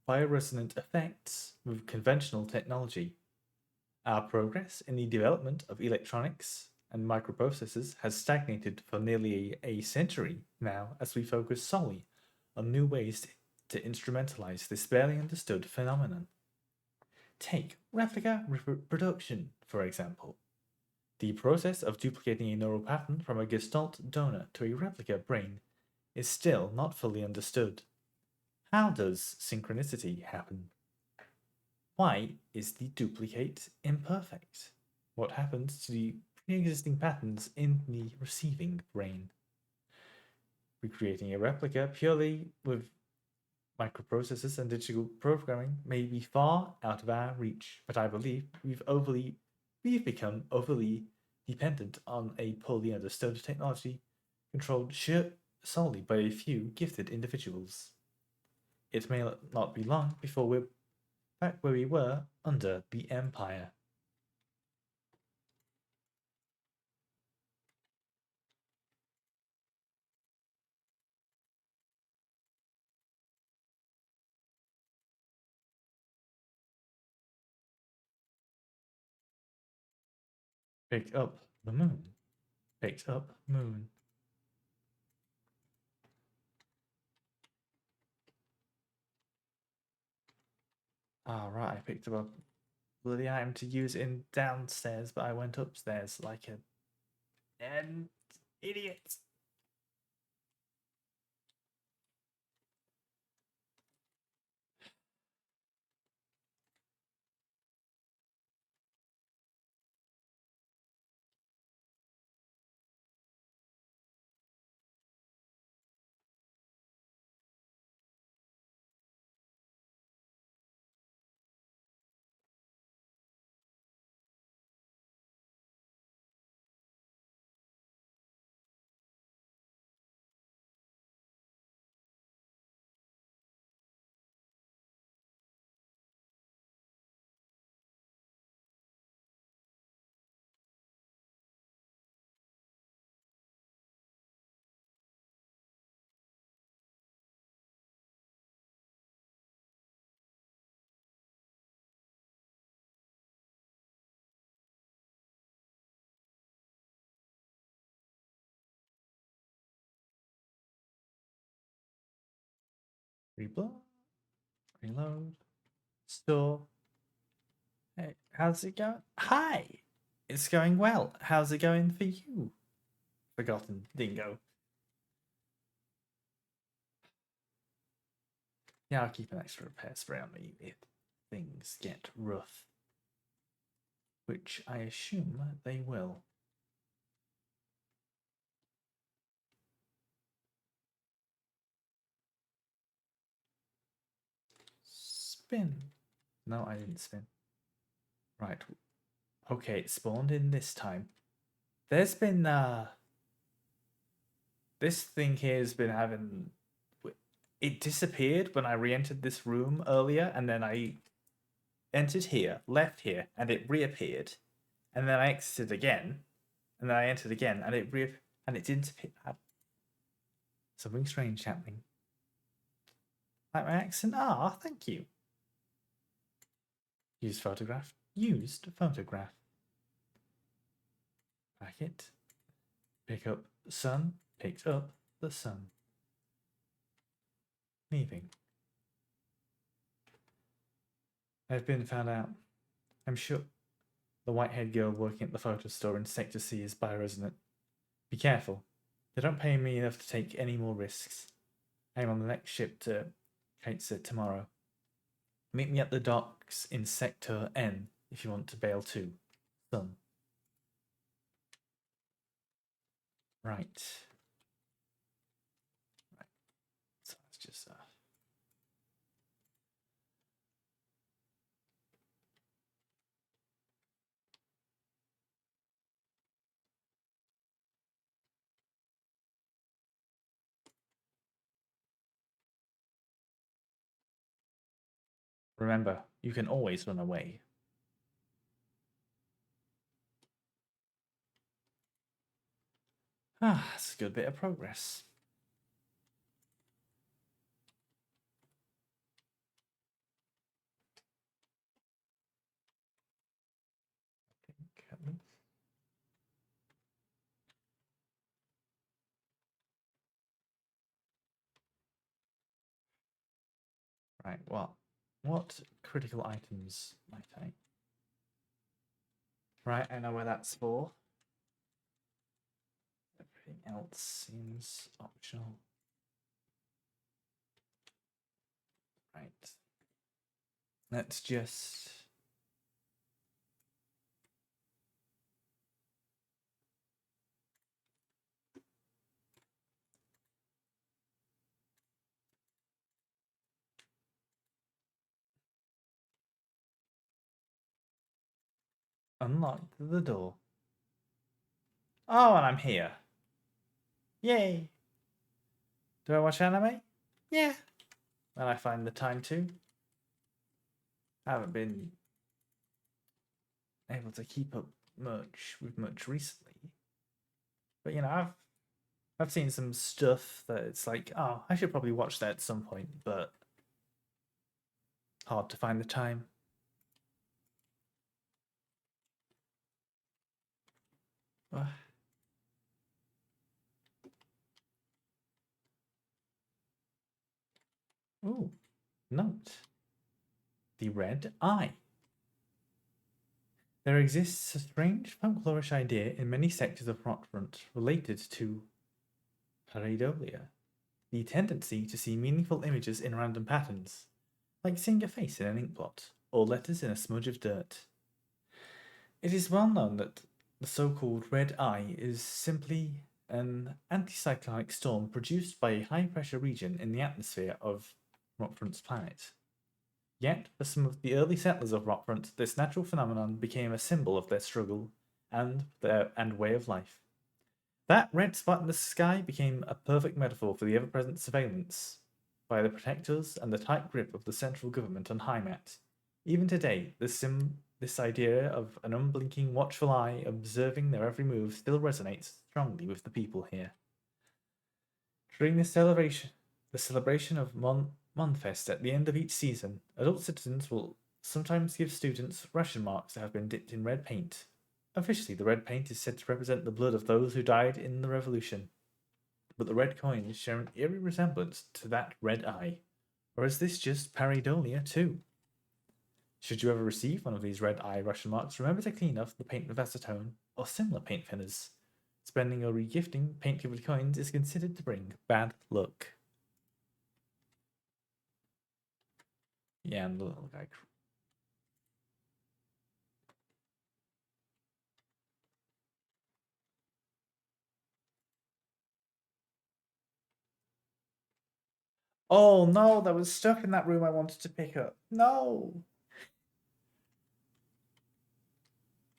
bioresonant effects with conventional technology. Our progress in the development of electronics and microprocessors has stagnated for nearly a century now as we focus solely on new ways to instrumentalize this barely understood phenomenon. Take replica reproduction, for example. The process of duplicating a neural pattern from a Gestalt donor to a replica brain is still not fully understood. How does synchronicity happen? Why is the duplicate imperfect? What happens to the pre-existing patterns in the receiving brain? Recreating a replica purely with microprocessors and digital programming may be far out of our reach, but I believe we've become overly dependent on a poorly understood technology controlled solely by a few gifted individuals. It may not be long before we're back where we were under the Empire. Picked up the moon. Picked up moon. Right, I picked up a bloody item to use in downstairs, but I went upstairs like an idiot. Reload, store. Hey, how's it going? Hi! It's going well. How's it going for you? Forgotten dingo. Yeah, I'll keep an extra repair spray on me if things get rough. Which I assume they will. Spin. No, I didn't spin. Right. Okay, it spawned in this time. There's been this thing here has been having it disappeared when I re-entered this room earlier, and then I entered here, left here, and it reappeared, and then I exited again, and then I entered again, and it didn't appear. Something strange happening. Like my accent? Thank you. Used photograph. Used photograph. Packet. Pick up sun. picked up the sun, leaving. I've been found out. I'm sure the white-haired girl working at the photo store in Sector C is bioresonant. Be careful. They don't pay me enough to take any more risks. I'm on the next ship to Kaitsa tomorrow. Meet me at the docks in Sector N if you want to bail too. Sun. Right. So let's just remember, you can always run away. Ah, that's a good bit of progress. Right, well, what critical items might I? Right, I know where that's for. Everything else seems optional. Right. Let's just... unlock the door. Oh, and I'm here. Yay! Do I watch anime? Yeah. When I find the time to. I haven't been able to keep up much with much recently. But you know, I've seen some stuff that it's like, oh, I should probably watch that at some point, but hard to find the time. Ooh, note. The red eye. There exists a strange folklorish idea in many sectors of Rotfront related to pareidolia, the tendency to see meaningful images in random patterns, like seeing a face in an inkblot or letters in a smudge of dirt. It is well known that the so-called red eye is simply an anticyclonic storm produced by a high-pressure region in the atmosphere of Rotfront's planet. Yet, for some of the early settlers of Rotfront, this natural phenomenon became a symbol of their struggle and way of life. That red spot in the sky became a perfect metaphor for the ever-present surveillance by the protectors and the tight grip of the central government on Heimat. Even today, this idea of an unblinking, watchful eye observing their every move still resonates strongly with the people here. During this celebration, the celebration of Monfest at the end of each season, adult citizens will sometimes give students ration marks that have been dipped in red paint. Officially, the red paint is said to represent the blood of those who died in the revolution. But the red coins share an eerie resemblance to that red eye. Or is this just pareidolia too? Should you ever receive one of these red eye ration marks, remember to clean off the paint with acetone or similar paint thinners. Spending or regifting paint-covered coins is considered to bring bad luck. Yeah, and the little guy. Oh no, that was stuck in that room I wanted to pick up. No!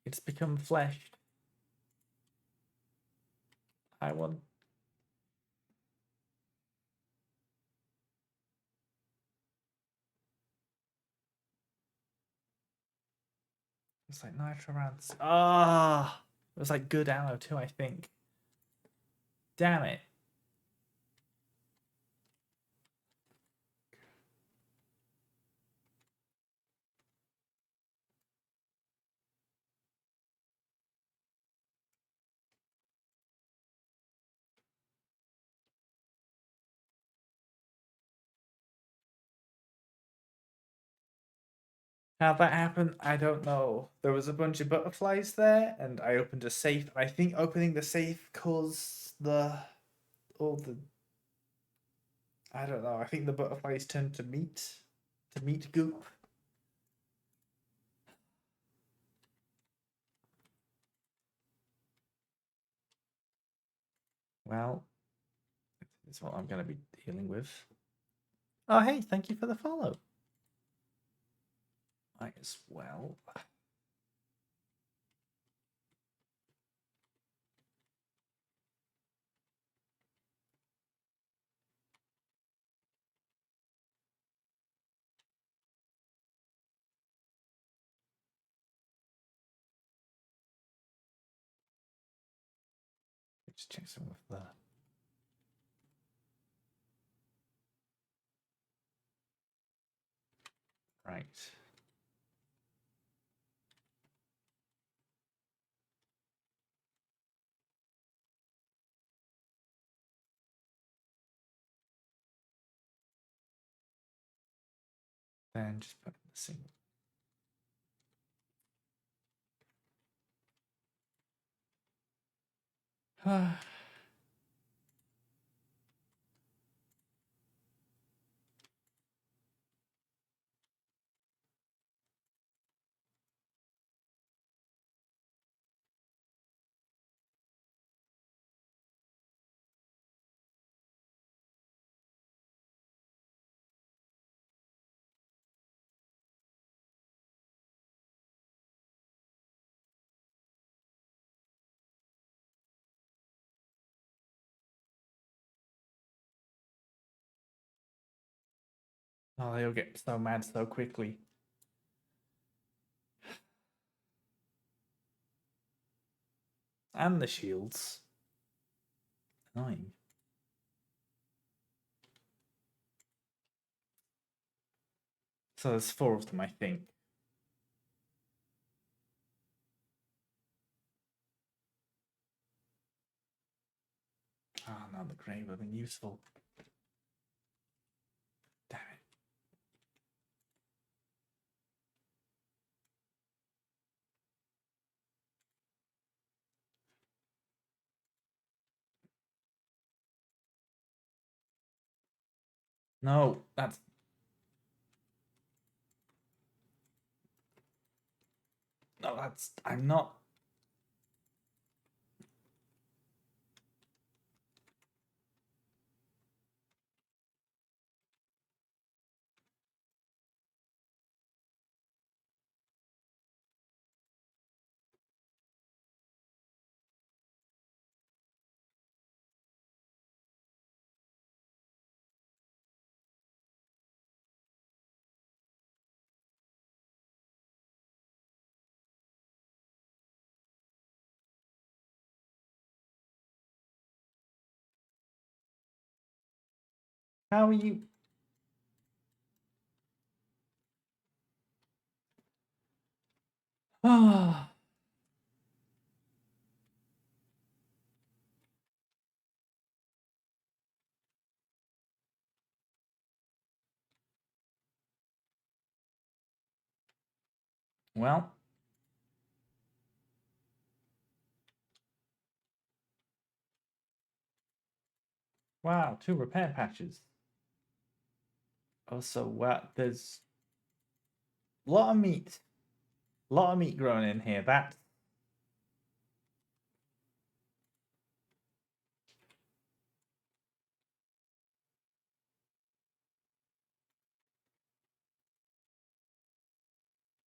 It's become flesh. I want... It's like nitro rounds. Ah! It was like good ammo too, I think. Damn it. How that happened, I don't know. There was a bunch of butterflies there, and I opened a safe. I think opening the safe caused all the I don't know. I think the butterflies turned to meat goop. Well, it's what I'm going to be dealing with. Oh, hey, thank you for the follow. Might as well. Just check some of the. Right. Then just put the single. Oh, they'll get so mad so quickly. And the shields. Annoying. So there's 4 of them, I think. Oh, no, the grave would have been useful. Damn it. No, that's. No, that's. I'm not. How are you? Ah. Well. Wow, 2 repair patches. Also, wow, there's a lot of meat. A lot of meat growing in here. That.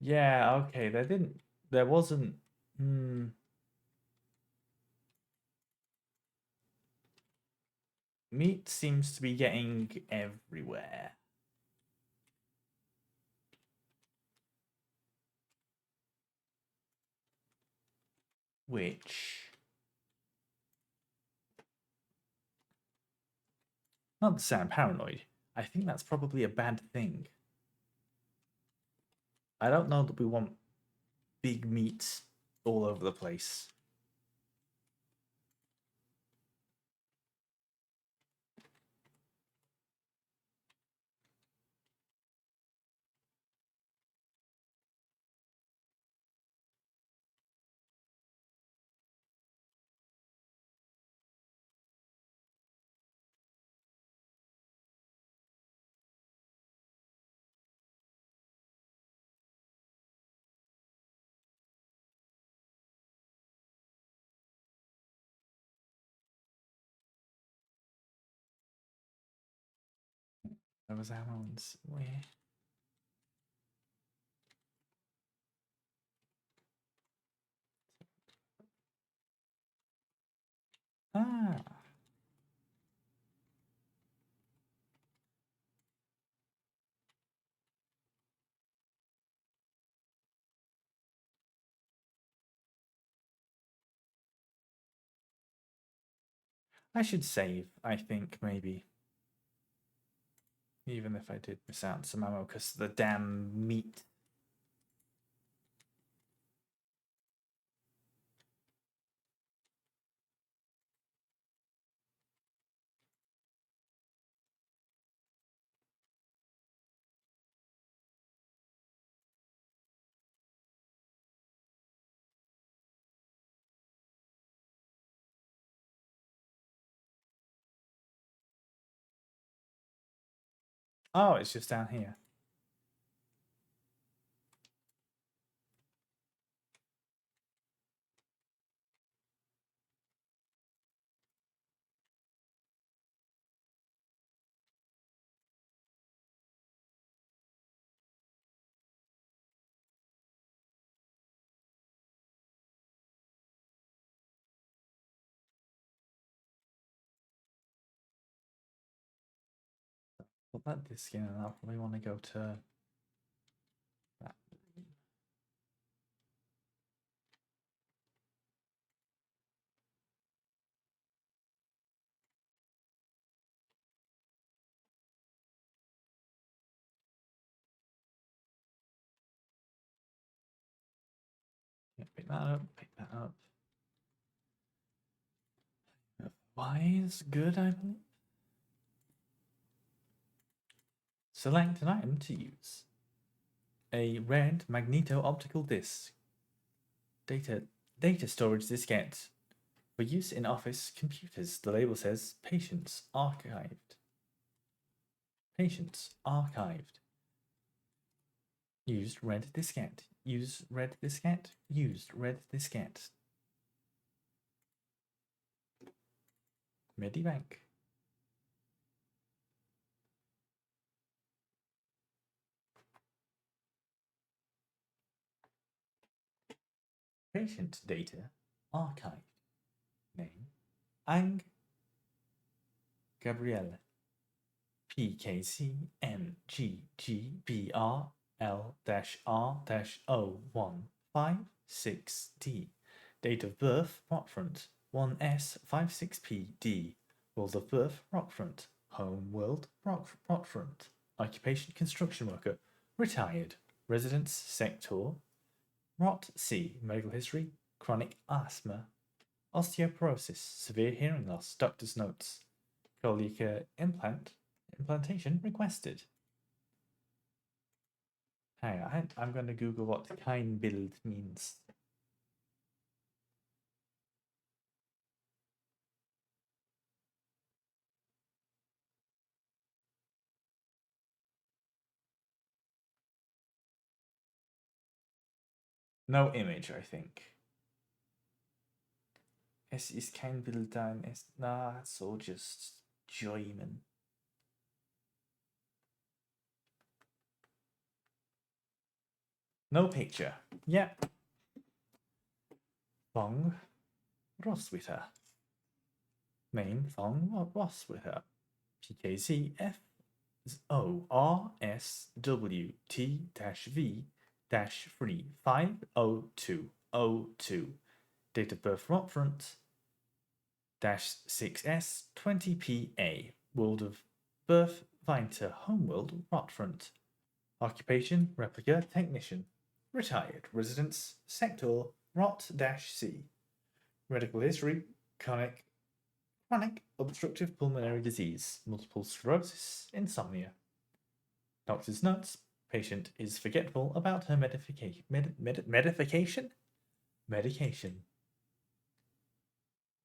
Yeah, okay. There didn't. There wasn't. Hmm. Meat seems to be getting everywhere. Which. Not to sound paranoid. I think that's probably a bad thing. I don't know that we want big meat all over the place. There was hormones. Where? Ah. I should save, I think, maybe. Even if I did miss out some ammo, because the damn meat. Oh, it's just down here. Put that disc in, and I'll probably want to go to that. Yeah, pick that up, pick that up. Why is good, I believe? Select an item to use. A red magneto-optical disc. Data storage diskette. For use in office computers, the label says Patients Archived. Patients Archived. Used red diskette. Use red diskette. Used red diskette. Medibank. Patient data archived. Name Ang Gabrielle. PKCNGGBRL-R-01556D. Date of birth Rotfront 1S56PD. World of birth Rotfront. Home world Rotfront. Occupation construction worker. Retired. Residence sector. Rot C. Medical history chronic asthma. Osteoporosis. Severe hearing loss. Doctor's notes. Colica implantation requested. Hang on, I'm going to Google what kind build means. No image, I think. Es ist kein Bild ein. Nah, it's all just German. No picture. Yep. Von Rosswitter. Name Von Rosswitter. PKZF ORSWT-V-3500202. Date of birth Rotfront -6S 20PA. World of birth Veinter. Homeworld Rotfront. Occupation replica technician. Retired. Residence sector Rot-C. Medical history chronic obstructive pulmonary disease, multiple sclerosis, insomnia. Doctor's notes. Patient is forgetful about her medication.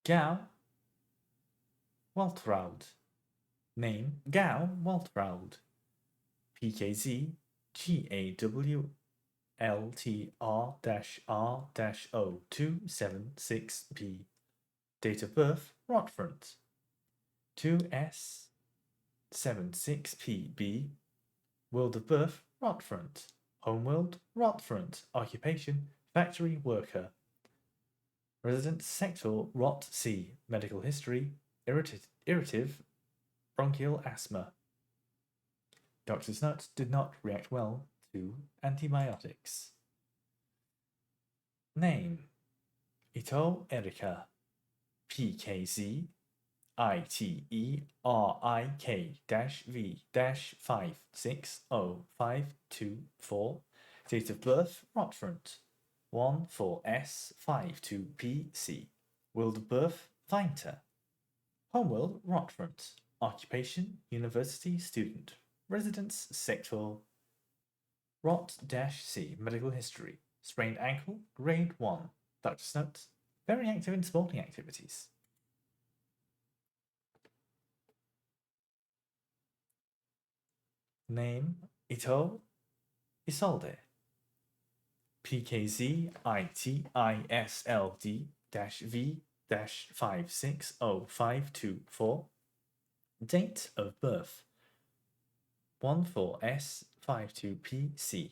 Gao Waltraud. Name Gao Waltraud. PKZ GAWLTR-R-0-276P. Date of birth Rotfront 2S 76PB. World of birth, Rotfront. Homeworld, Rotfront. Occupation, factory worker. Residence sector, Rot C. Medical history, irritative bronchial asthma. Doctor's notes did not react well to antibiotics. Name: Ito Erika. PKZ ITERIK-V-560-524. Date of birth, Rotfront. 14S52PC. World of birth, Vinter. Homeworld, Rotfront. Occupation, university student. Residence, sector, Rot-C. Medical history. Sprained ankle, grade 1. Doctor's notes: very active in sporting activities. Name: Ito Isolde. PKZ ITISLD-V-560524. Date of birth: 14S52PC.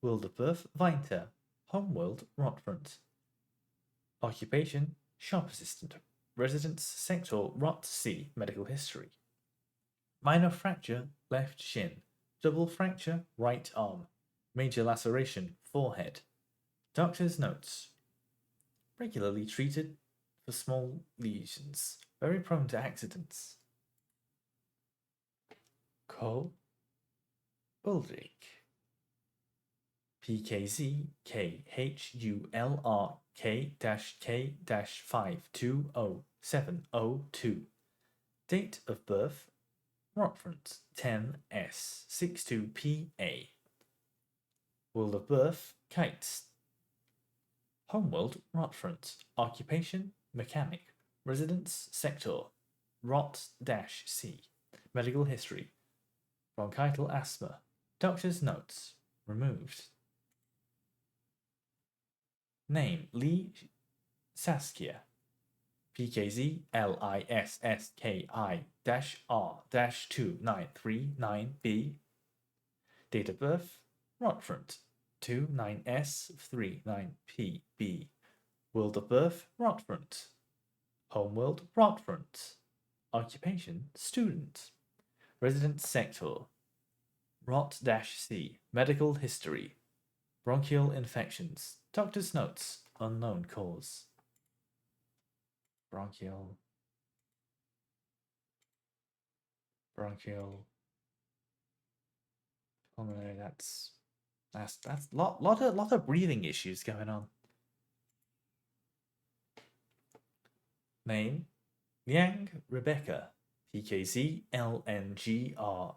World of birth, Vinter. Homeworld, Rotfront. Occupation, shop assistant. Residence, sector, Rot C. Medical history. Minor fracture, left shin. Double fracture, right arm. Major laceration, forehead. Doctor's notes: regularly treated for small lesions. Very prone to accidents. Co. Ulrich. PKZ KHULRK-K-520702. Date of birth, Rotfront. 10S62PA. World of birth, Kites. Homeworld, Rotfront. Occupation, mechanic. Residence, sector, Rot-C. Medical history, bronchial asthma. Doctor's notes removed. Name: Lee Saskia. PKZ LISSKI-R-29339B. Date of birth, Rotfront. 29S39PB. World of birth, Rotfront. Homeworld, Rotfront. Occupation, student. Residence sector, Rot-C. Medical history, bronchial infections. Doctor's notes, unknown cause. Bronchial, pulmonary. That's lot of breathing issues going on. Name: Liang Rebecca. PKZ LNGR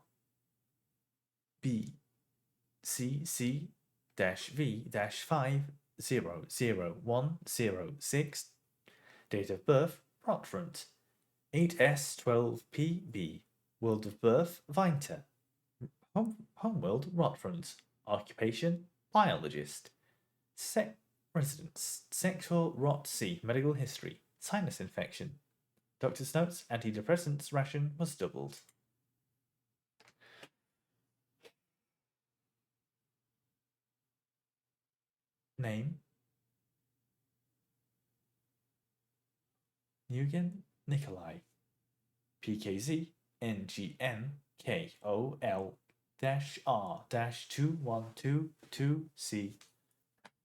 BCC-V-5000106. Date of birth, Rotfront. 8S12PB. World of birth, Vinter. Homeworld, Rotfront. Occupation, biologist. Residence, sector, Rot-C. Medical history, sinus infection. Doctor's notes: antidepressants ration was doubled. Name: Nugent Nikolai. PKZ NGN-KOL-R-2122C.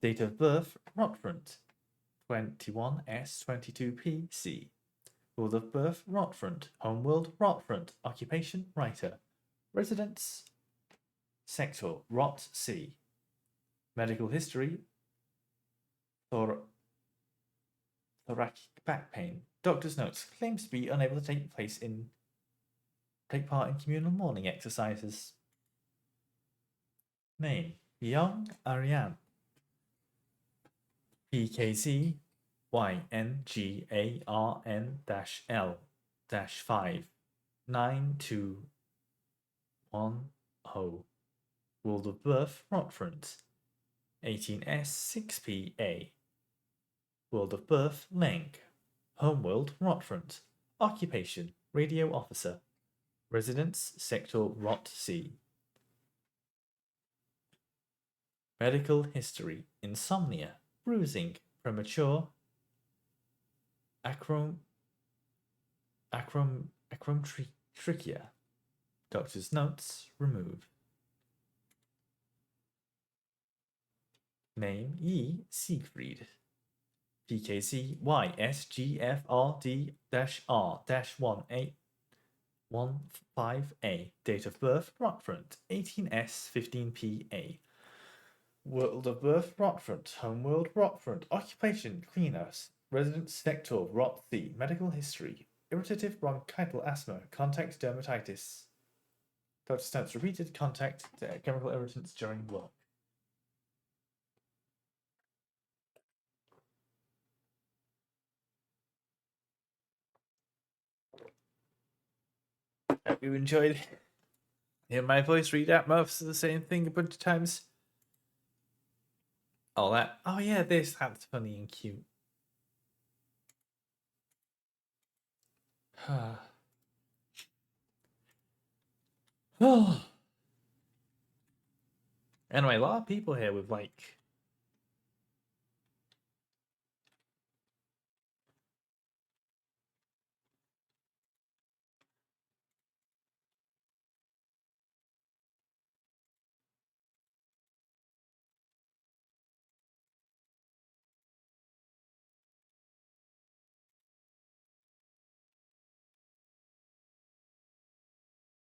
Date of birth, Rotfront. 21S22PC. World of birth, Rotfront. Homeworld, Rotfront. Occupation, writer. Residence, sector, Rot-C. Medical history, thoracic back pain. Doctor's notes: claims to be unable to take part in communal morning exercises. Name: Young Ariane. PKZ YNGARN-L-59210. World of birth, Rotfront. 18S6PA. World of birth, Leng. Homeworld, Rotfront. Occupation, radio officer. Residence Sector Rot C. Medical history: insomnia, bruising, premature, acrom, acrometrichia. Doctor's notes: remove. Name: E. Siegfried. PKC YSGFRD-R-1815A. Date of birth: Rotfront, 18S15PA. World of birth: Rotfront. Homeworld: Rotfront. Occupation: cleaners. Residence sector: Rot C. Medical history: irritative bronchial asthma. Contact dermatitis. Doctor's notes: repeated contact chemical irritants during work. Hope you enjoyed hearing my voice read out most of the same thing a bunch of times. Oh, that. Oh, yeah, that's funny and cute. Oh. Anyway, a lot of people here with like.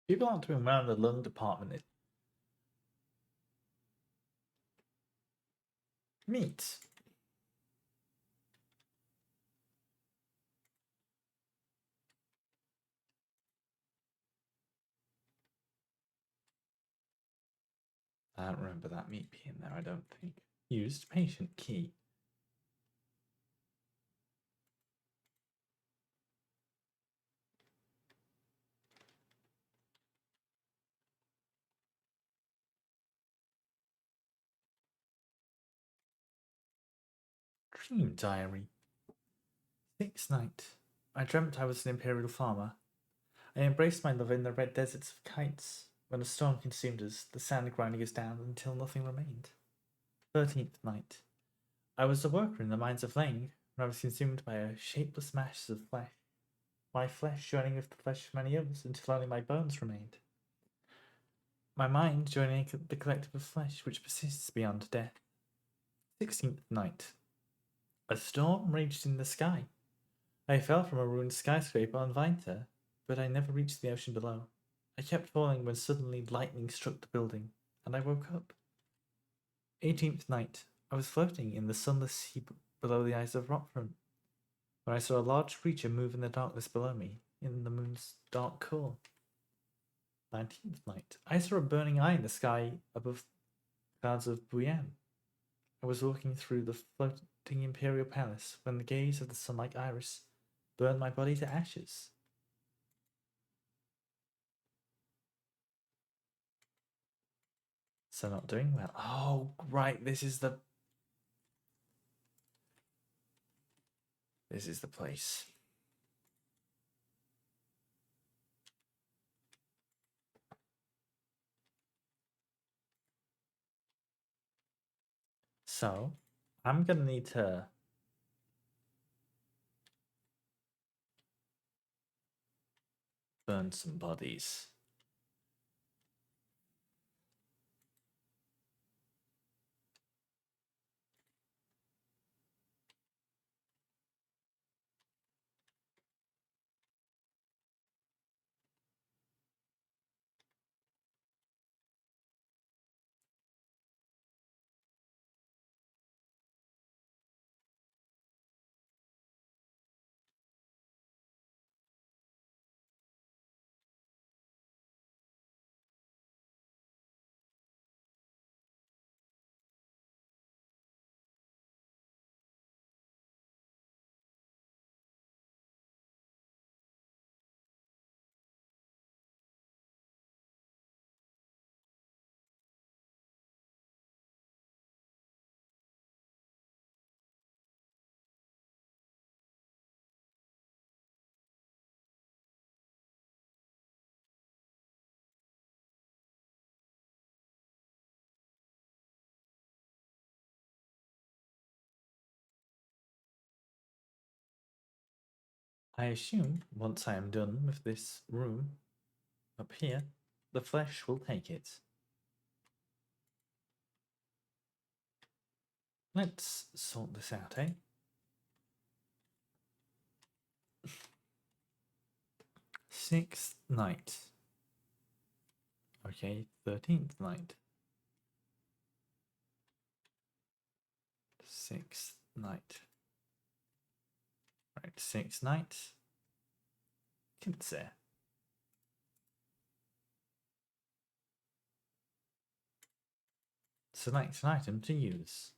People aren't doing well in the lung department. Meat. I don't remember that meat being there, I don't think. Used patient key. Dream diary. 6th night. I dreamt I was an imperial farmer. I embraced my love in the red deserts of kites. When a storm consumed us, the sand grinding us down until nothing remained. 13th night. I was a worker in the mines of Lang, when I was consumed by a shapeless mass of flesh. My flesh joining with the flesh of many others until only my bones remained. My mind joining the collective of flesh which persists beyond death. 16th night. A storm raged in the sky. I fell from a ruined skyscraper on Vinter, but I never reached the ocean below. I kept falling when suddenly lightning struck the building, and I woke up. 18th night. I was floating in the sunless sea below the eyes of Rotfront, when I saw a large creature move in the darkness below me, in the moon's dark core. 19th night. I saw a burning eye in the sky above clouds of Buyan. I was walking through the floating imperial palace when the gaze of the sun-like iris burned my body to ashes. So not doing well. Oh, right. This is the place. So I'm gonna need to burn some bodies. I assume once I am done with this room up here, the flesh will take it. Let's sort this out, eh? Sixth night. Okay, 13th night. Sixth night. Right, sixth night. Kinse. Select an item to use.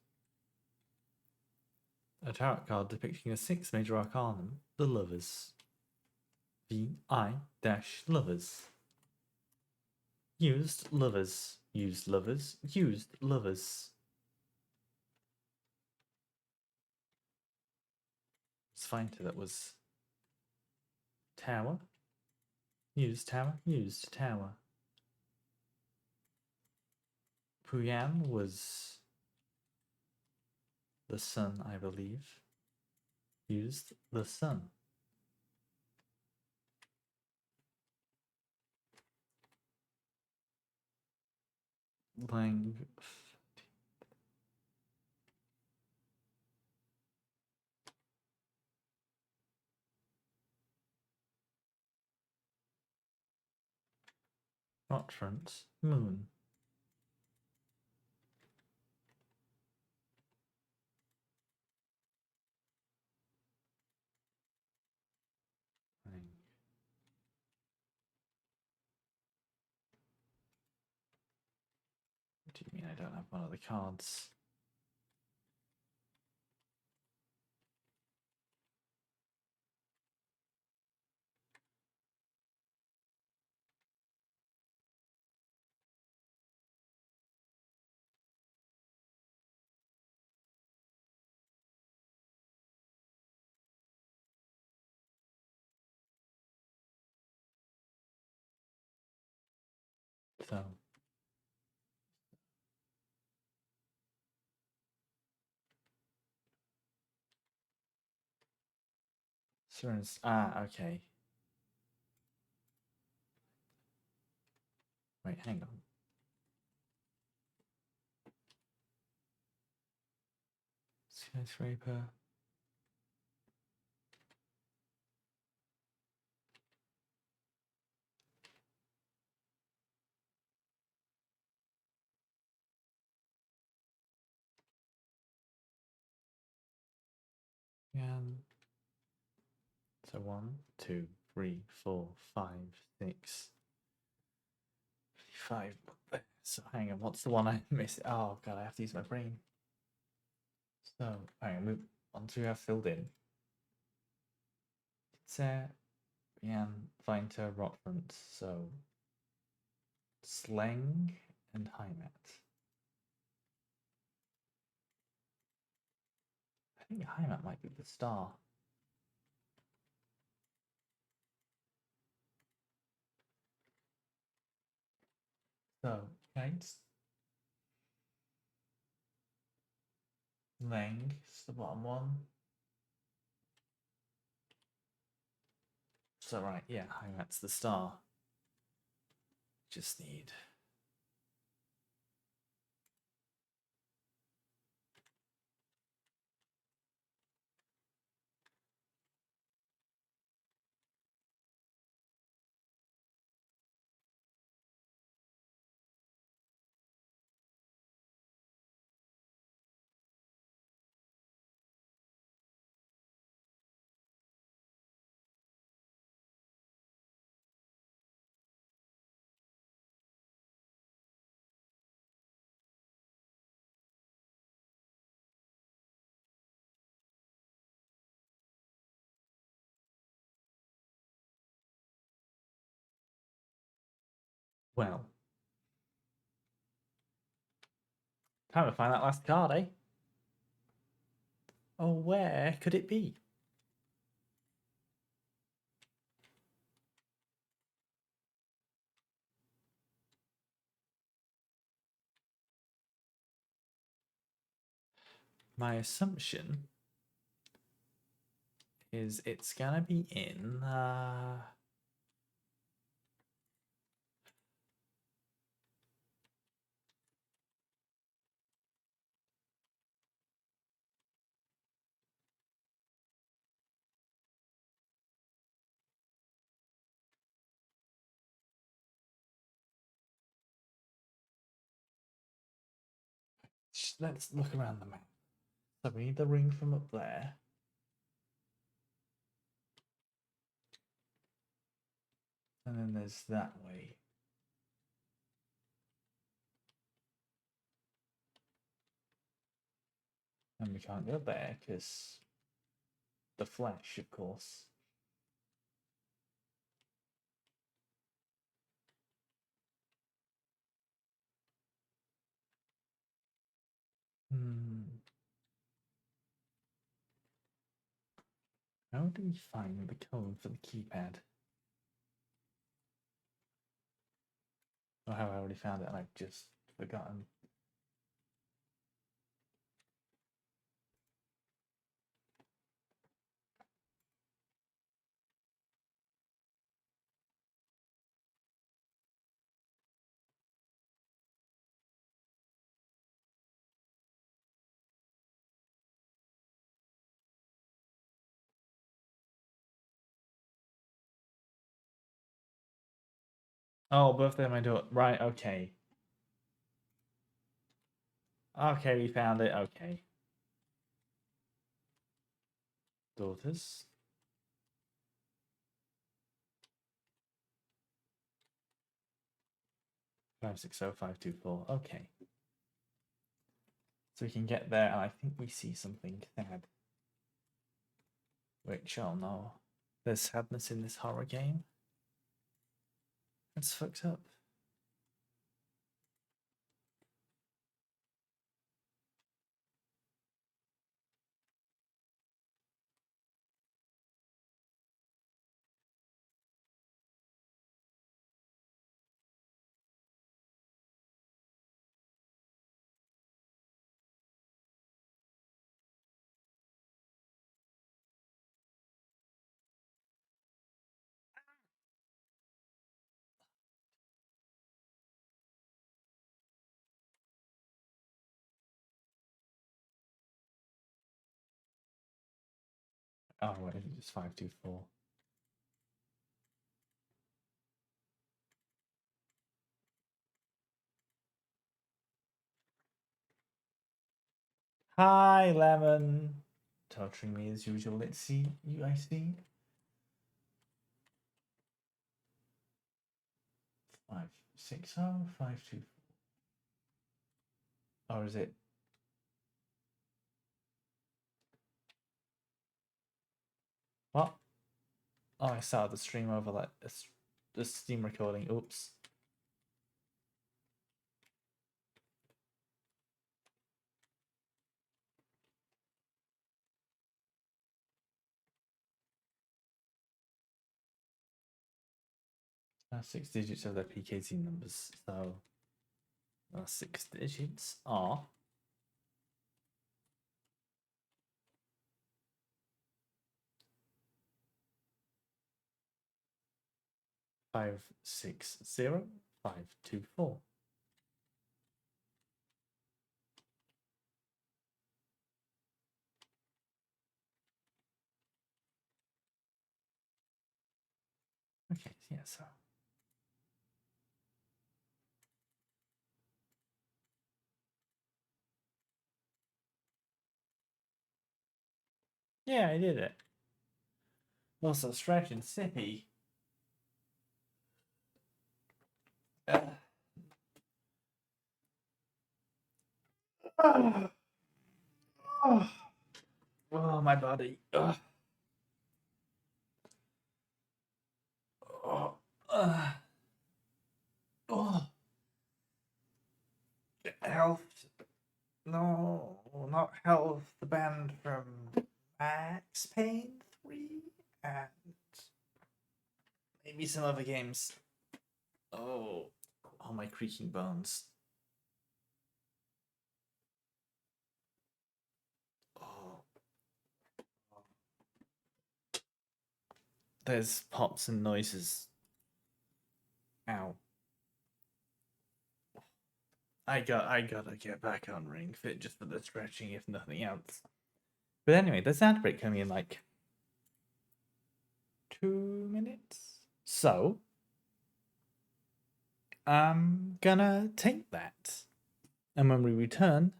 A tarot card depicting a sixth major arcanum, the Lovers. VI-Lovers. Used Lovers. Used Lovers. Used Lovers. Let's find who that was. Tower. Used tower. Used tower. Puyan was the sun, I believe. Used the sun. Lang. Rotfront. Moon. Lang. What do you mean I don't have one of the cards? So. Okay. Wait, hang on. Skyscraper. And so 1, 2, 3, 4, 5, 6, 5. So hang on, what's the one I missed? Oh god, I have to use my brain. So hang on, once we have filled in. Yan, Veinter, Rotfront. So Sleng and Heimat. I think Heimat might be the star. So Gates. Leng is the bottom one. So right, yeah, Heimat's the star. Just need. Well, time to find that last card, eh? Oh, where could it be? My assumption is it's gonna be in let's look around the map. So we need the ring from up there. And then there's that way. And we can't go there because the flesh, of course. How do we find the code for the keypad? Or have I already found it and I've just forgotten? Oh, birthday of my daughter. Right, okay. Okay, we found it. Okay. Daughters. 560524. Okay. So we can get there, and I think we see something sad. Which, oh no. There's sadness in this horror game. That's fucked up. Oh, wait, it's just 524. Hi, Lemon. Torturing me as usual. Let's see. I see. 560 524. Or is it? What? Oh, I started the stream over like the Steam recording. Oops. That's 6 digits of their PKT numbers. So 6 digits are 560524. Okay, yeah, so. Yeah, I did it. Also, stretch and sippy. Oh, my body. Oh, oh. Health. No, not Health. The band from Max Payne 3 and maybe some other games. Oh, my creaking bones. Oh. there's pops and noises. Ow. I gotta get back on Ring Fit just for the stretching, if nothing else. But anyway, there's an ad break coming in like 2 minutes. So I'm gonna take that. And when we return,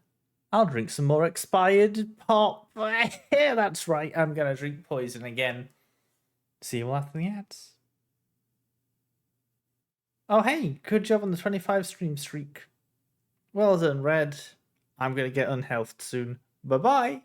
I'll drink some more expired pop. Yeah, that's right. I'm gonna drink poison again. See you all after the ads. Oh hey, good job on the 25 stream streak. Well done, Red. I'm gonna get unhealthed soon. Bye bye.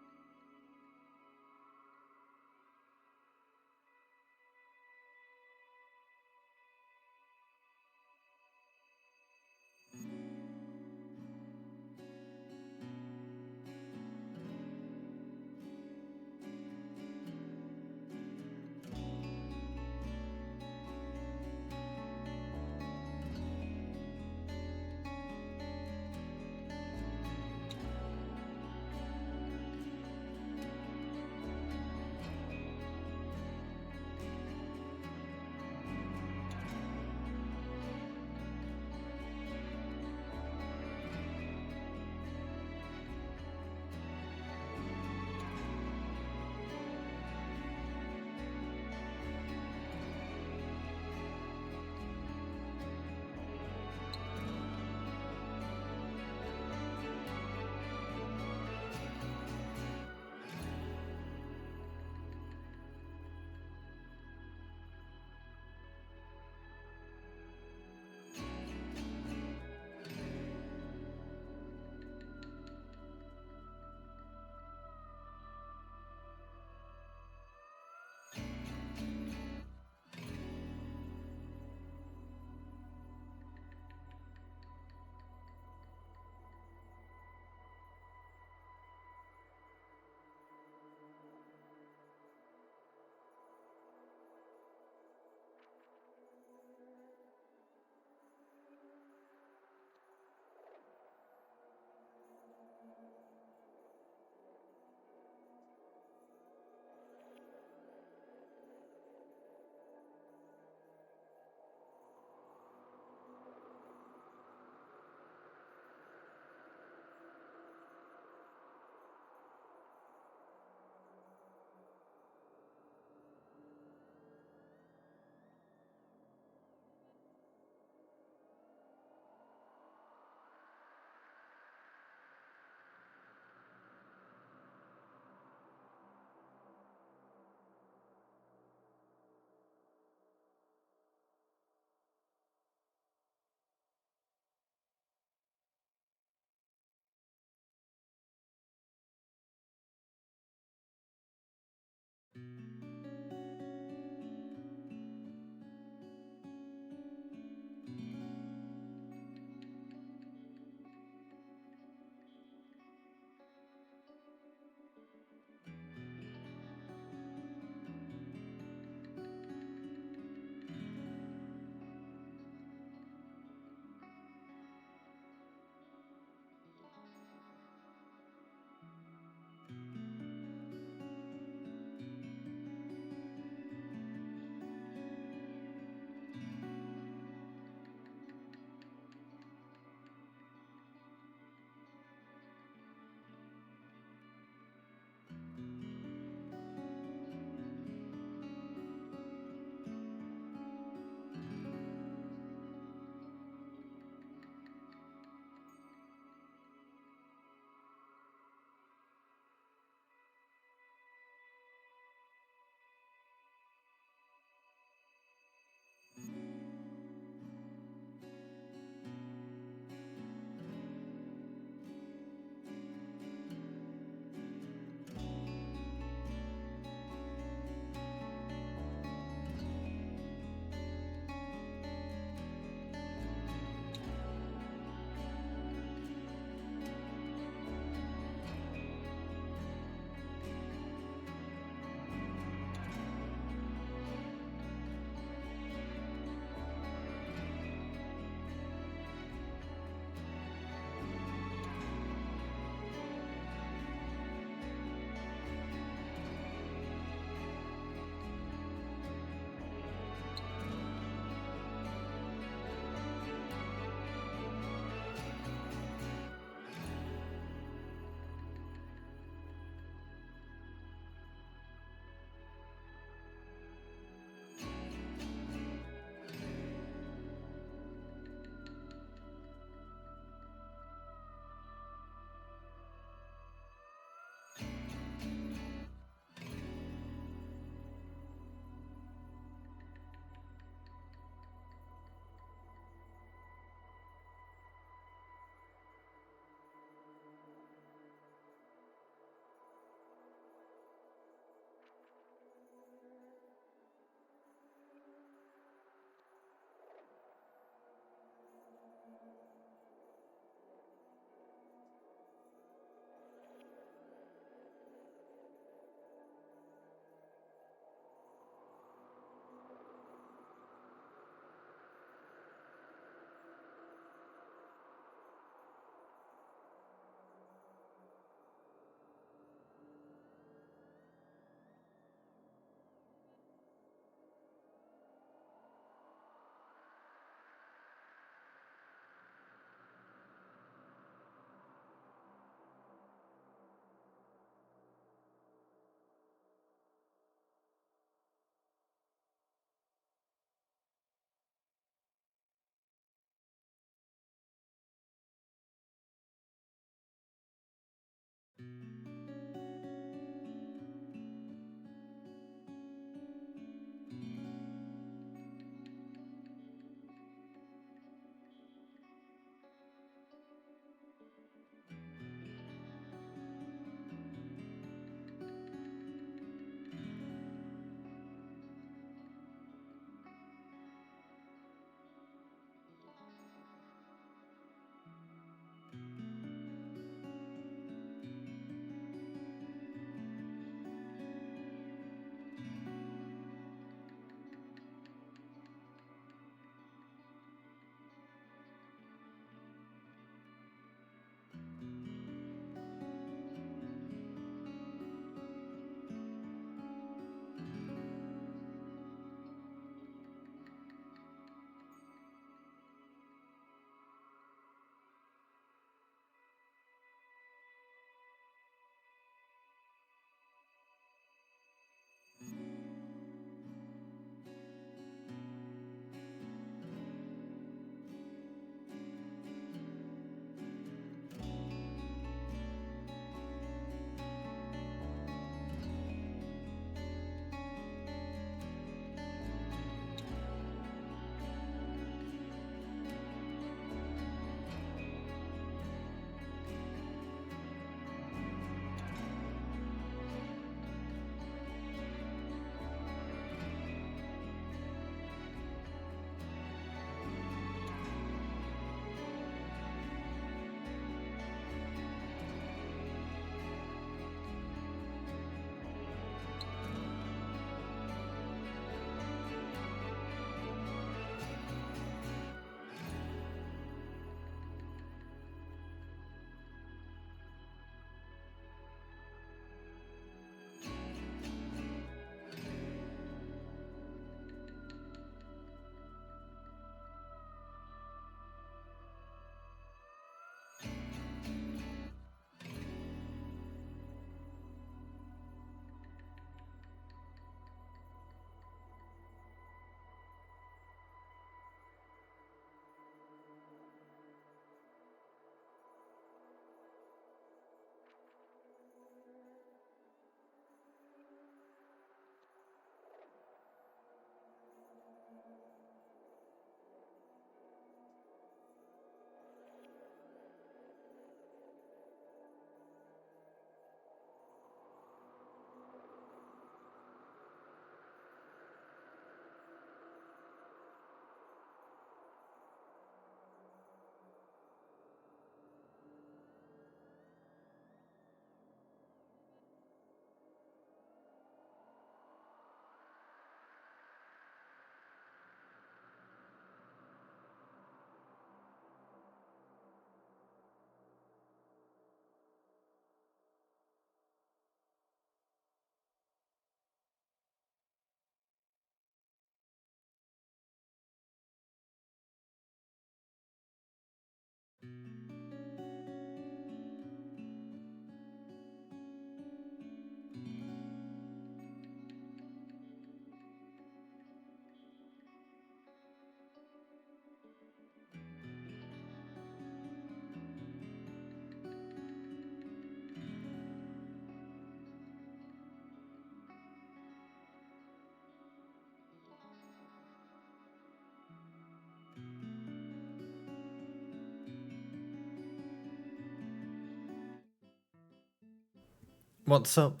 What's up,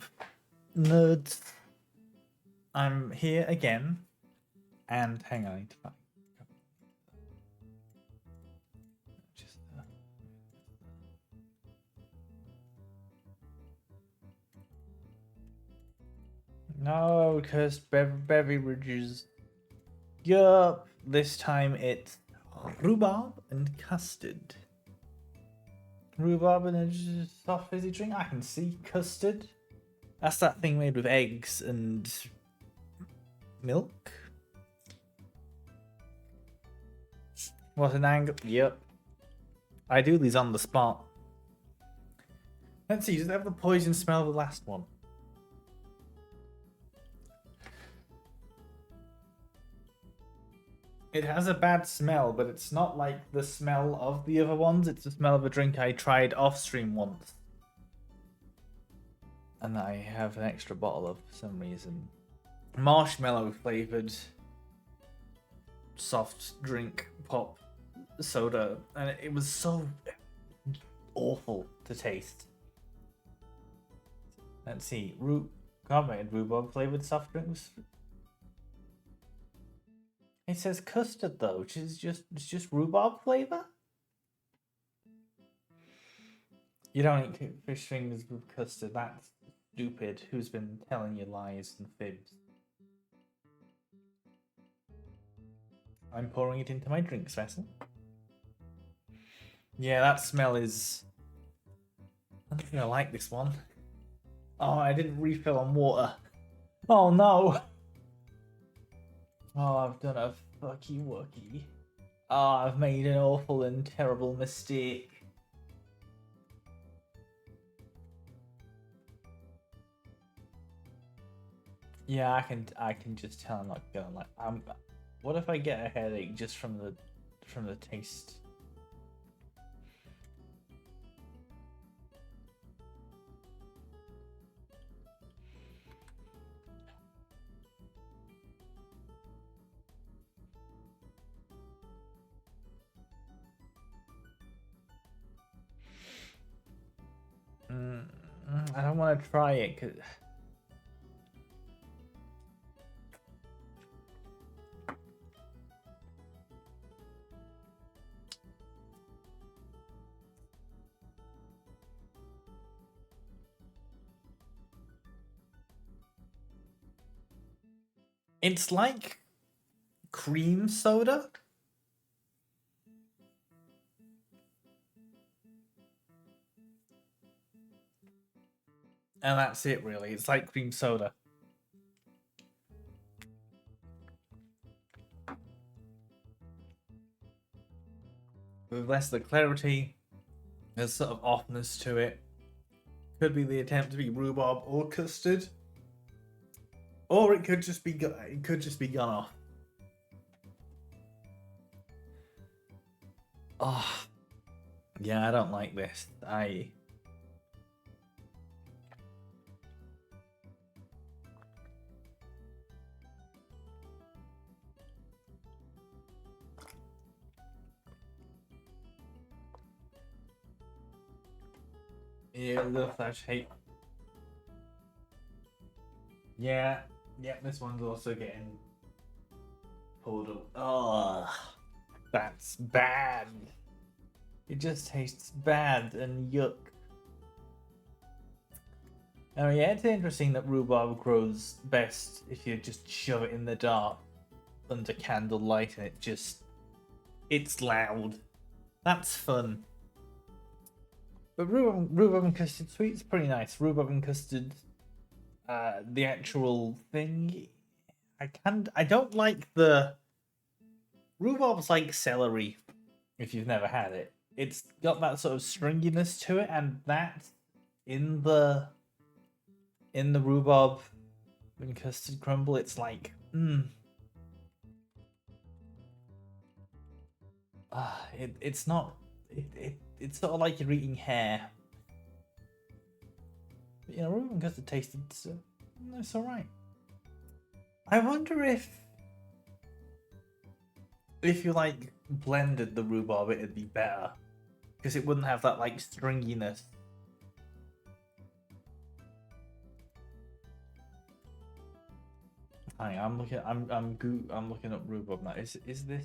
nerds? I'm here again, and hang on, I need to find. Just, no, cursed beverages. Yup, this time it's rhubarb and custard. Rhubarb and a soft fizzy drink. I can see custard. That's that thing made with eggs and milk. What an angle. Yep. I do these on the spot. Let's see, does it have the poison smell of the last one? It has a bad smell, but it's not like the smell of the other ones. It's the smell of a drink I tried off stream once. And I have an extra bottle of for some reason. Marshmallow flavored soft drink pop soda. And it was so awful to taste. Let's see. Carbonated rhubarb flavored soft drinks. It says custard though, which is just rhubarb flavor. You don't eat fish fingers with custard. That's stupid. Who's been telling you lies and fibs? I'm pouring it into my drinks vessel. Yeah, that smell is. I don't think I like this one. Oh, I didn't refill on water. Oh no. Oh, I've done a fucky wucky. Oh, I've made an awful and terrible mistake. Yeah, I can just tell I'm not going like what if I get a headache just from the taste? I don't want to try it because it's like cream soda. And that's it, really. It's like cream soda. With less of the clarity, there's sort of offness to it. Could be the attempt to be rhubarb or custard, or it could just be gone off. Oh, yeah, I don't like this. Yeah, the flash hate. Yeah, this one's also getting pulled up. Oh, that's bad. It just tastes bad and yuck. Oh yeah, it's interesting that rhubarb grows best if you just shove it in the dark under candlelight and it's loud. That's fun. But rhubarb and custard sweet's pretty nice. Rhubarb and custard, the actual thing, I don't like the rhubarb's like celery. If you've never had it, it's got that sort of stringiness to it, and that in the rhubarb and custard crumble, it's like it's not. It's sort of like you're eating hair. But, rhubarb and custard tasted. It's alright. I wonder if you like blended the rhubarb, it'd be better because it wouldn't have that like stringiness. Hang on, I'm looking up rhubarb now. Is this?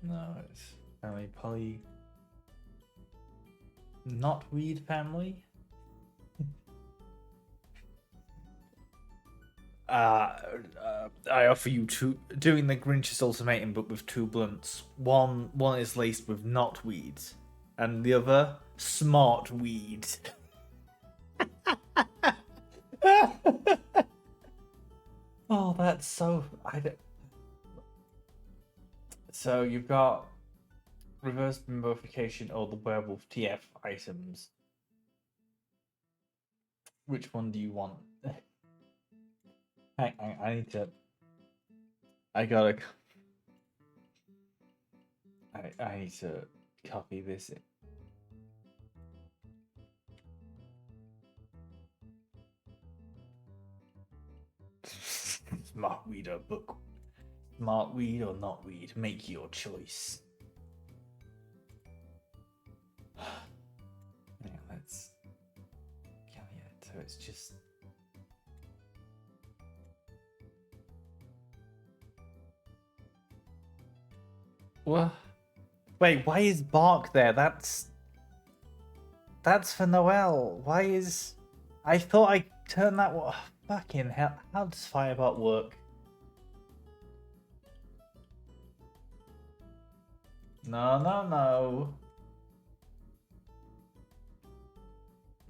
No, it's family poly. Not weed family. I offer you doing the Grinch's ultimatum, but with two blunts. One is laced with not weeds, and the other smart weed. Oh, that's so. So you've got reverse mummification or the werewolf TF items. Which one do you want? I need to. I gotta. I need to copy this. Smart weed or book. Smart weed or not weed. Make your choice. Yeah, let's. Yeah, so it's just. What? Wait, why is Bark there? That's for Noel. Why is? I thought I turned that one. Fucking hell! How does Firebot work? No. No,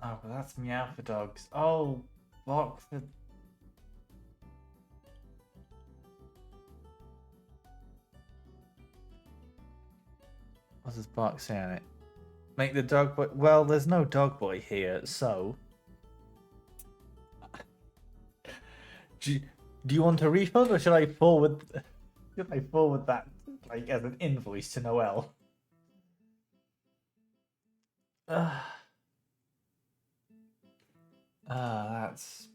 but that's Meow for dogs. Oh, Bark for. What does Bark say on it? Make the dog boy. Well, there's no dog boy here, so. Do you want a refund, or should I forward? Should I forward that like as an invoice to Noel? That's.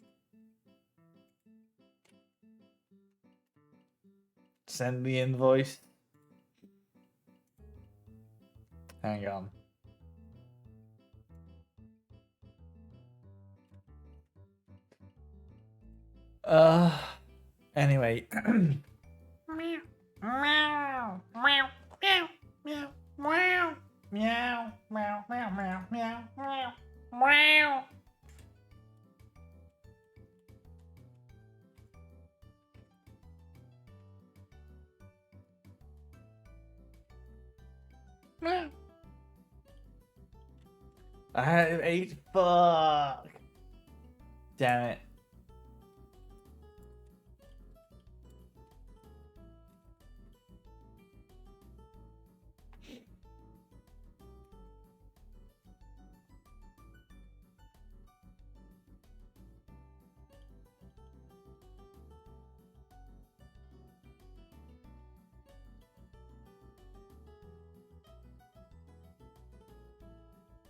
Send the invoice. Hang on. Anyway. Meow, meow, meow, meow, meow, meow, meow, meow, meow, meow, meow, meow. Meow. I have 8. Fuck. Damn it.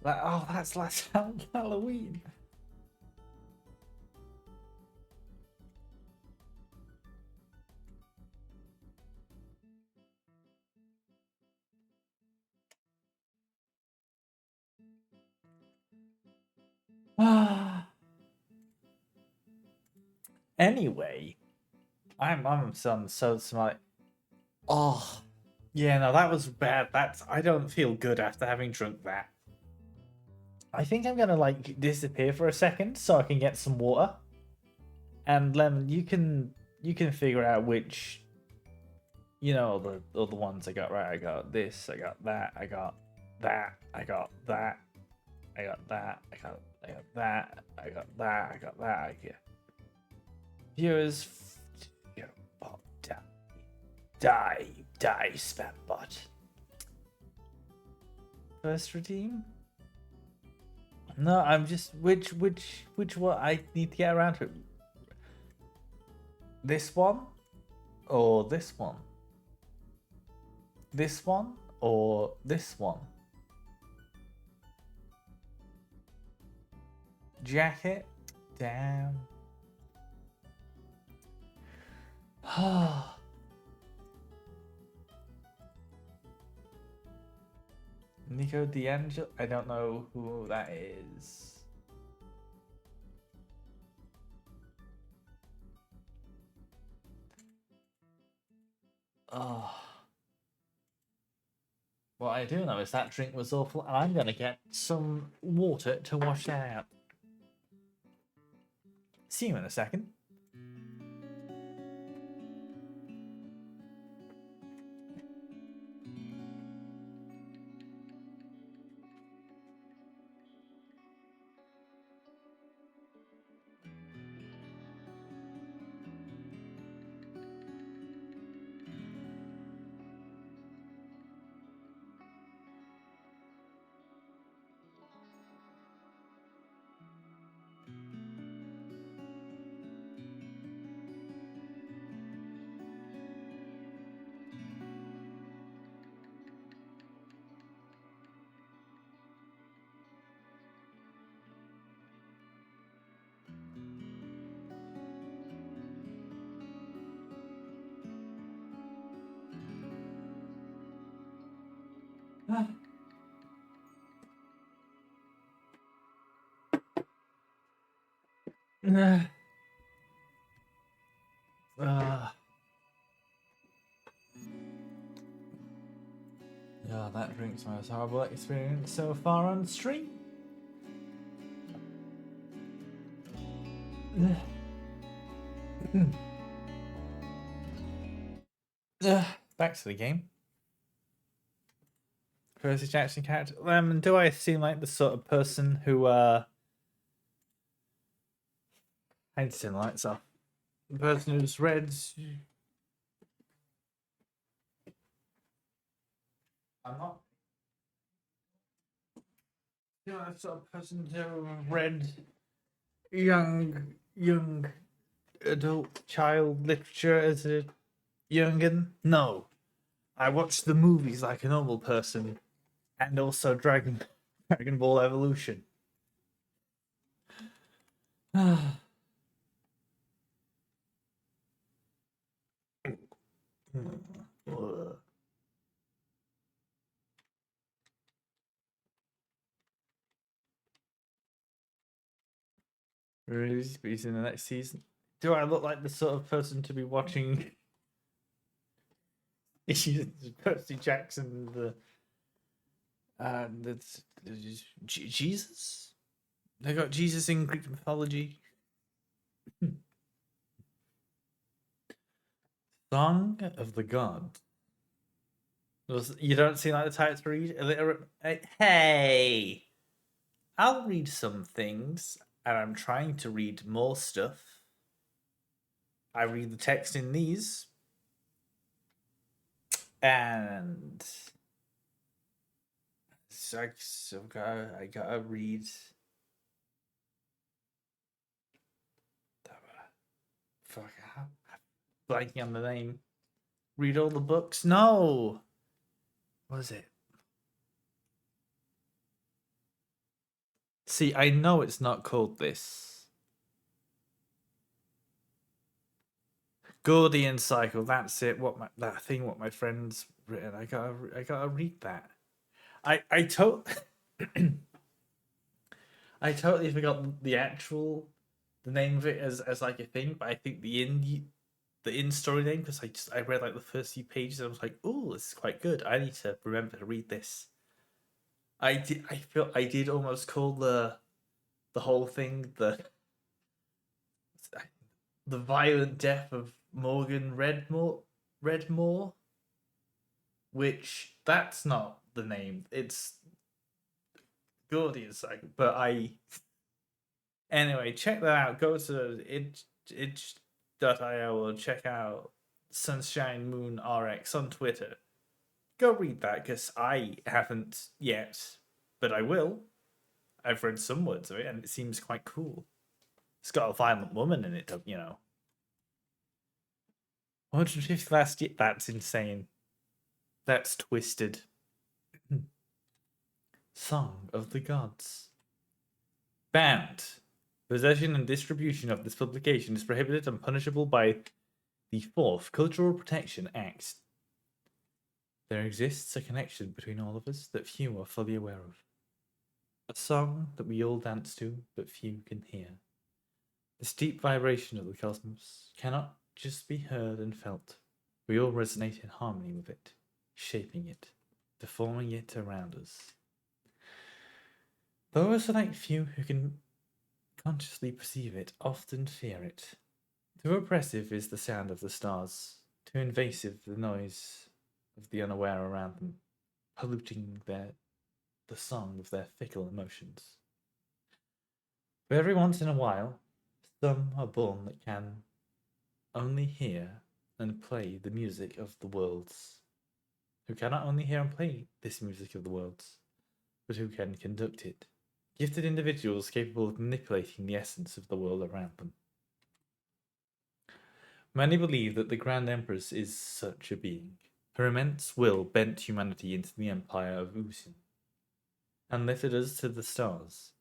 Oh, that's last Halloween. Anyway, I'm so smart. Oh, yeah, no, that was bad. I don't feel good after having drunk that. I think I'm gonna like disappear for a second so I can get some water. And Lemon, you can figure out which, the other ones I got right. I got this. I got that. I got that. I got that. I got that. I got that. I got that. I got that. Yeah. Viewers, die, spam bot. First redeem. No, I'm just which one I need to get around to. This one, or this one. This one or this one. Jacket. Damn. Nico D'Angelo. I don't know who that is. What I do know is that drink was awful, and I'm gonna get some water to wash that out. See you in a second. Yeah, that drink's my most horrible experience so far on stream. Back to the game. Percy Jackson character. Do I seem like the sort of person who I need to turn the lights off? The person who's read. I'm not. You know, the sort of person who read young adult child literature as a youngin. No, I watched the movies like a normal person, and also Dragon Ball Evolution. Release but he's in the next season. Do I look like the sort of person to be watching Percy Jackson Jesus? They got Jesus in Greek mythology. Song of the Gods. You don't seem like the type to read illiterate. Hey, I'll read some things, and I'm trying to read more stuff. I read the text in these, and so I gotta read. Fuck, I'm blanking on the name. Read all the books? No. What is it? See, I know it's not called this. Gordian Cycle. That's it. What my friend's written. I gotta read that. I I totally forgot the name of it as like a thing, but I think the in story name, because I read like the first few pages and I was like, oh, this is quite good. I need to remember to read this. I did almost call the whole thing the violent death of Morgan Redmore, which that's not the name. It's Gordian Cycle. But anyway, check that out. Go to itch.io or check out Sunshine Moon RX on Twitter. Go read that because I haven't yet, but I will. I've read some words of it and it seems quite cool. It's got a violent woman in it, you know. 150 last year. That's insane. That's twisted. Song of the Gods. Banned. Possession and distribution of this publication is prohibited and punishable by the 4th Cultural Protection Act. There exists a connection between all of us that few are fully aware of. A song that we all dance to, but few can hear. This deep vibration of the cosmos cannot just be heard and felt. We all resonate in harmony with it, shaping it. deforming it around us. Though a select few who can consciously perceive it often fear it. Too oppressive is the sound of the stars, too invasive the noise of the unaware around them, polluting the song of their fickle emotions. But every once in a while, some are born that can only hear and play the music of the worlds, who cannot only hear and play this music of the worlds, but who can conduct it. Gifted individuals capable of manipulating the essence of the world around them. Many believe that the Grand Empress is such a being. Her immense will bent humanity into the empire of Usin, and lifted us to the stars.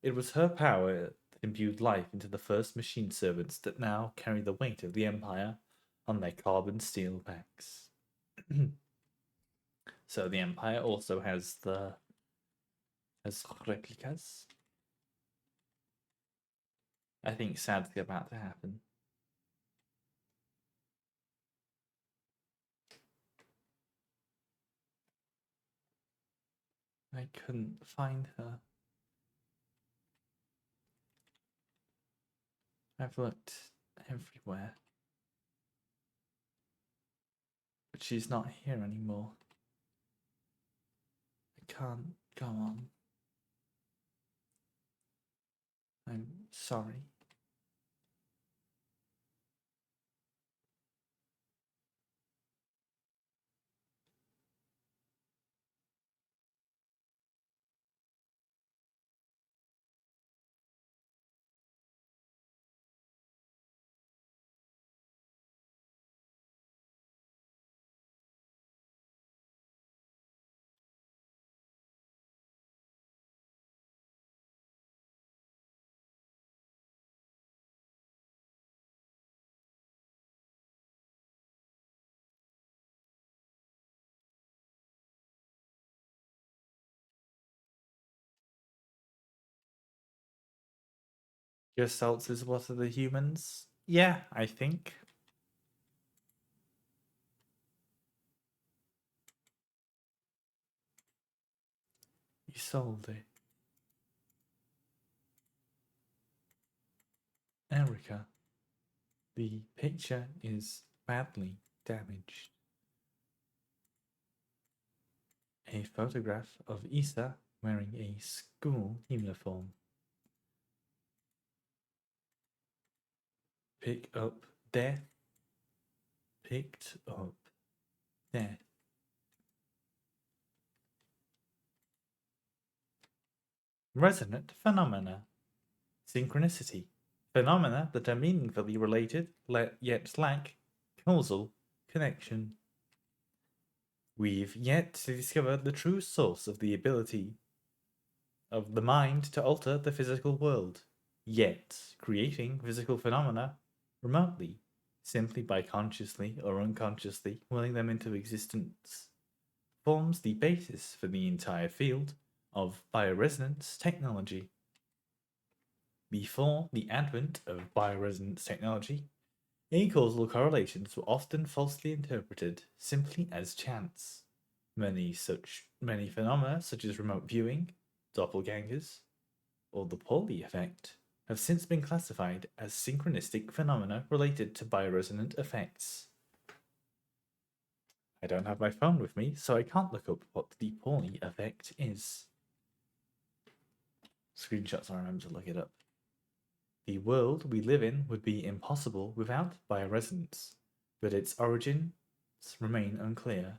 It was her power that imbued life into the first machine servants that now carry the weight of the empire on their carbon steel backs. So the empire also has replicas. I think sad's about to happen. I couldn't find her. I've looked everywhere. But she's not here anymore. I can't go on. I'm sorry. Gestalts is what are the humans? Yeah, I think. Isolde. Erica. The picture is badly damaged. A photograph of Isa wearing a school uniform. Pick up death. Picked up death. Resonant phenomena. Synchronicity. Phenomena that are meaningfully related yet lack causal connection. We've yet to discover the true source of the ability of the mind to alter the physical world, yet creating physical phenomena remotely, simply by consciously or unconsciously willing them into existence, forms the basis for the entire field of bioresonance technology. Before the advent of bioresonance technology, acausal correlations were often falsely interpreted simply as chance. Many phenomena, such as remote viewing, doppelgangers, or the Pauli effect, have since been classified as synchronistic phenomena related to bioresonant effects. I don't have my phone with me, so I can't look up what the Pauli effect is. Screenshots, I remember to look it up. The world we live in would be impossible without bioresonance, but its origins remain unclear.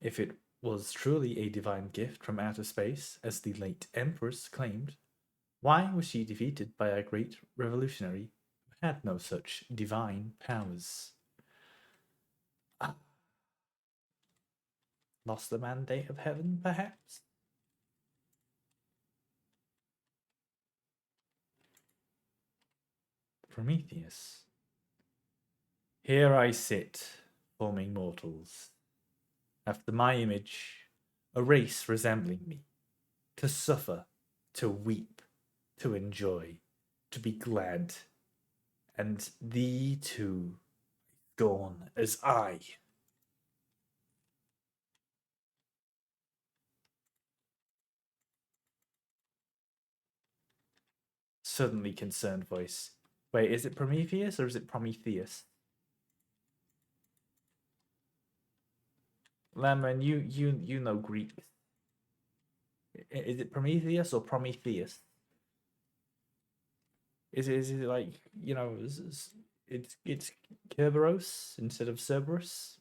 If it was truly a divine gift from outer space, as the late Empress claimed, why was she defeated by a great revolutionary who had no such divine powers? Lost the mandate of heaven, perhaps? Prometheus. Here I sit, forming mortals. After my image, a race resembling me, to suffer, to weep, to enjoy, to be glad, and thee too, gone as I. suddenly concerned voice. Wait, is it Prometheus or is it Prometheus? Lemon, you know Greek. Is it Prometheus or Prometheus? Is it like, you know, it's Kerberos instead of Cerberus?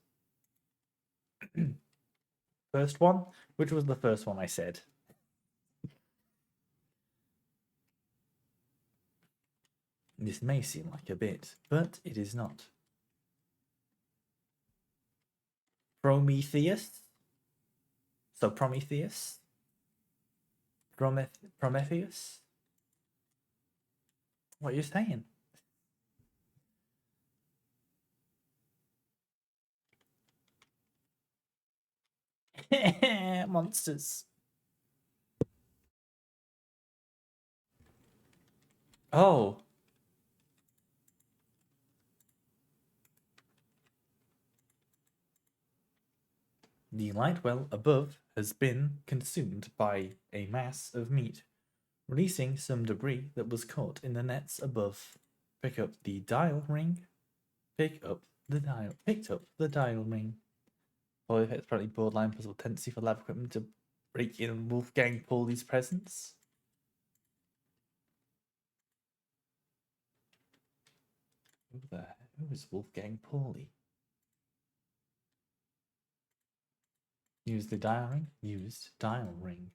First one? Which was the first one I said? This may seem like a bit, but it is not. Prometheus? So Prometheus? Prometheus? What are you saying? Monsters. Oh. The light well above has been consumed by a mass of meat, releasing some debris that was caught in the nets above. Pick up the dial ring. Picked up the dial ring. Well, it's probably borderline puzzle tendency for lab equipment to break in Wolfgang Paulie's presence. Who is Wolfgang Paulie? Use the dial ring. Used dial ring.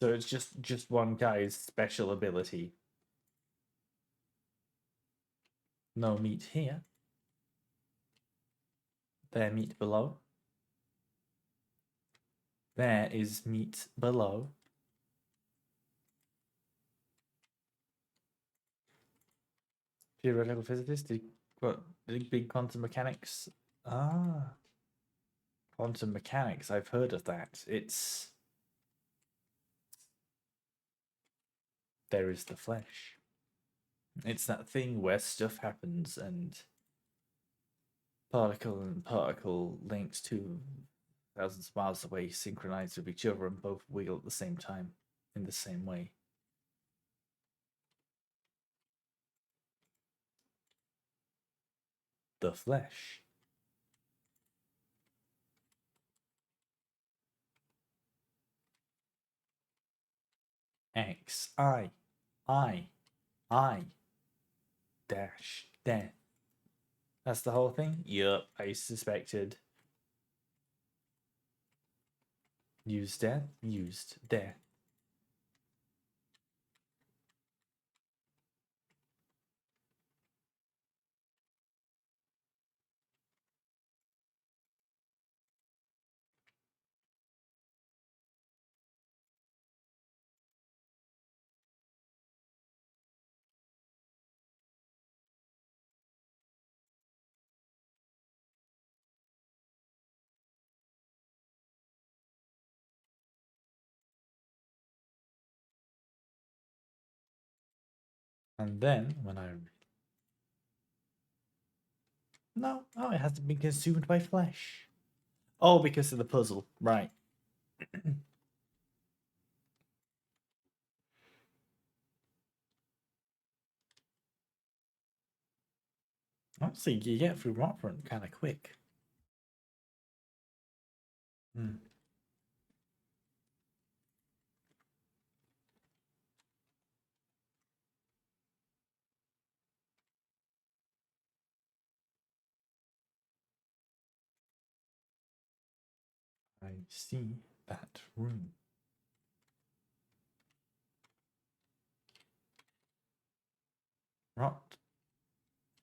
So it's just one guy's special ability. No meat here. There meat below. There is meat below. Theoretical physicist, big quantum mechanics. Ah, quantum mechanics. I've heard of that. There is the flesh. It's that thing where stuff happens and particle and particle links to thousands of miles away synchronize with each other and both wiggle at the same time in the same way. The flesh. X I dash death. That's the whole thing? Yup, I suspected. Used death, used death. And then when I no, oh, it hasn't been consumed by flesh. Oh, because of the puzzle, right? Honestly, you get through Rotfront kind of quick. Hmm. I see that room.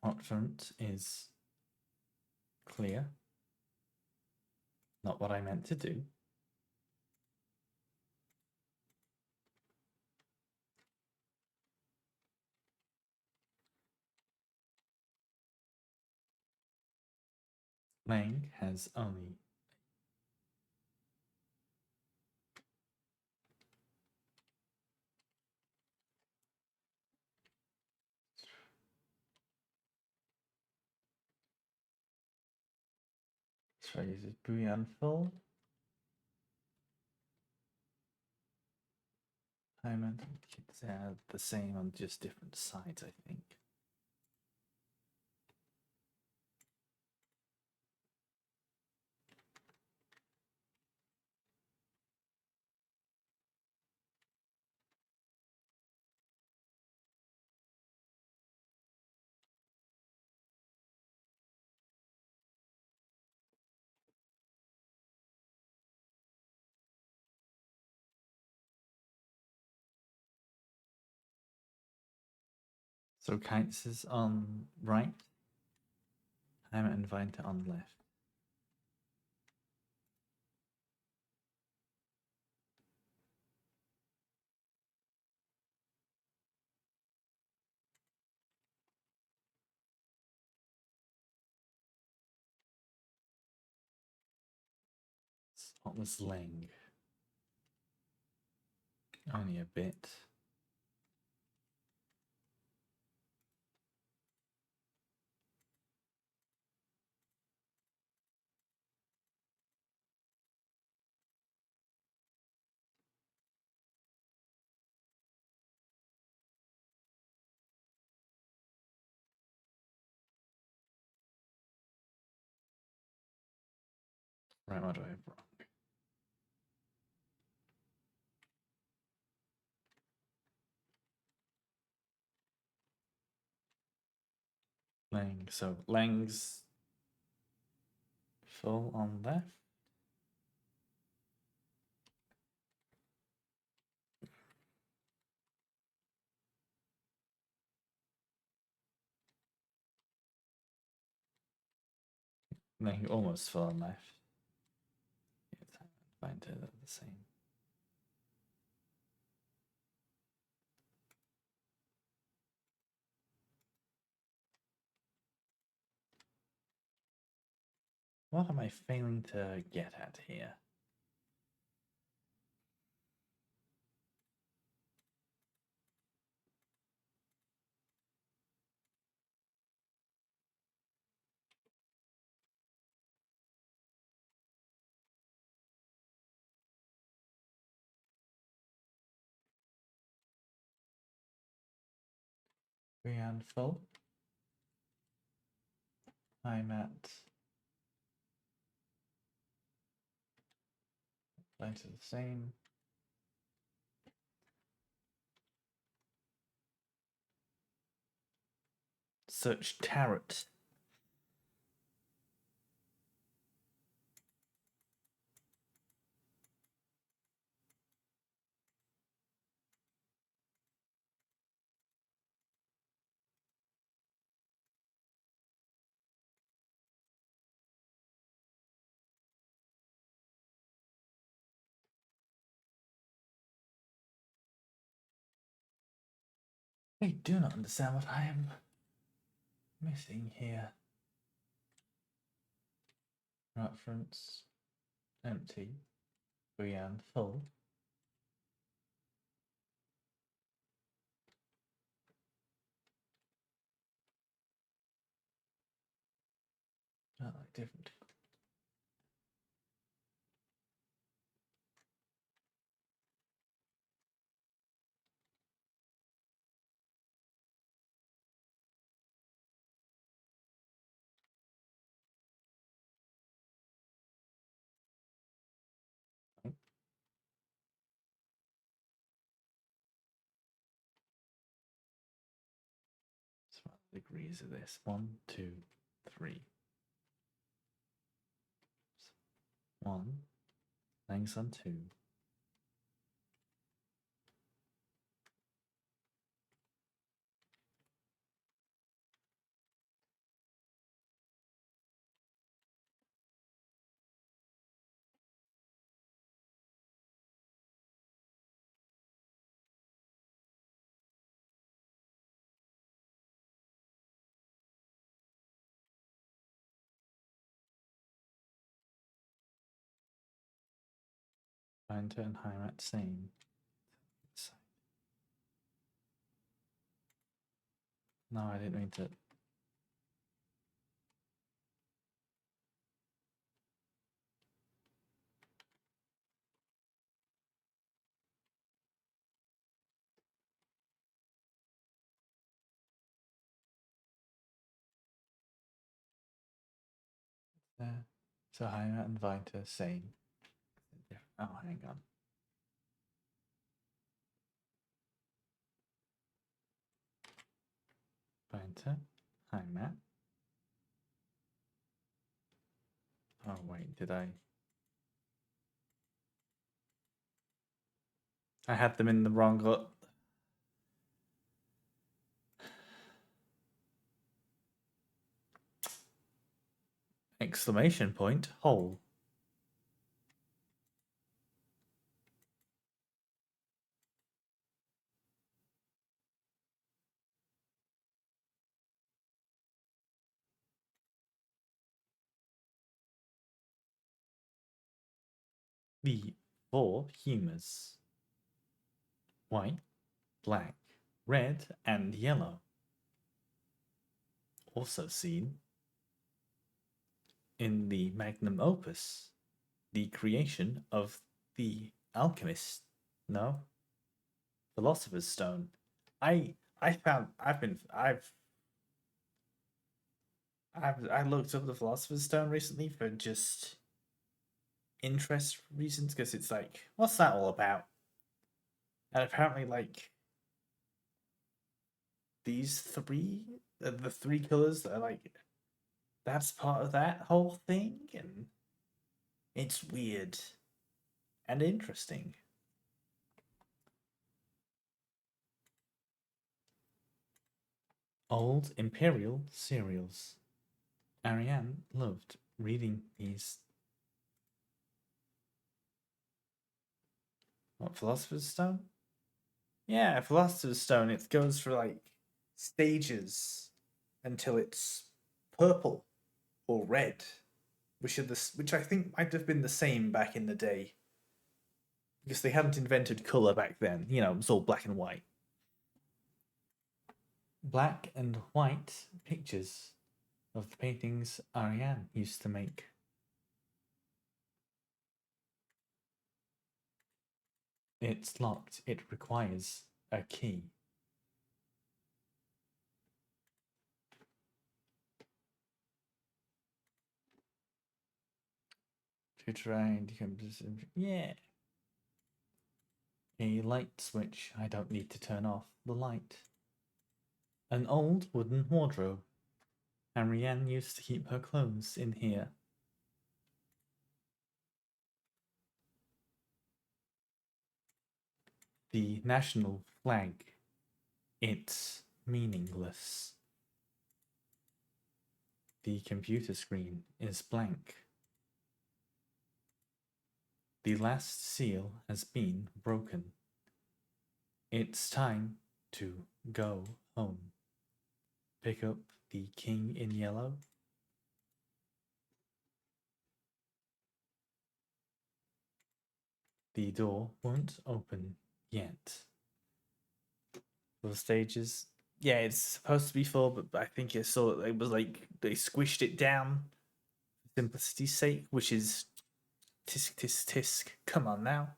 Rotfront is clear. Not what I meant to do. Lang has only try to use it boolean full. Heimat they're the same on just different sides, I think. So Kites is on right, Heimat and Veinter on left. What was Ling? Only a bit. Right, what do I have wrong? Lang. So Lang's full on left. Lang almost full on left. Yeah, Veinter, they're the same. What am I failing to get at here? Brian full. I'm at Veinter the same. Search Tarot. I do not understand what I am missing here. Rotfront's empty. Brian full. Oh, different. So what degrees of this? 1, 2, 3. 1. Lengths on 2. Veinter and Heimat same. No, I didn't mean to. So Heimat and Vita same. Oh, hang on. Vita, Heimat. Oh wait, did I? I had them in the wrong. Exclamation point, hole. The four humours: white, black, red, and yellow. Also seen in the magnum opus, the creation of the alchemist. No, philosopher's stone. I looked up the philosopher's stone recently for just interest reasons because it's like, what's that all about? And apparently, like these three, the three colors that are like, that's part of that whole thing, and it's weird and interesting. Old imperial cereals. Ariane loved reading these. What, Philosopher's Stone? Yeah, Philosopher's Stone. It goes for like stages until it's purple or red, which I think might have been the same back in the day because they hadn't invented color back then. You know, it was all black and white. Black and white pictures of the paintings Ariane used to make. It's locked. It requires a key. To try and yeah. A light switch. I don't need to turn off the light. An old wooden wardrobe. Ariane used to keep her clothes in here. The national flag. It's meaningless. The computer screen is blank. The last seal has been broken. It's time to go home. Pick up the king in yellow. The door won't open yet. For the stages, yeah, it's supposed to be full, but I think it was like they squished it down for simplicity's sake, which is tisk tisk tisk. Come on now.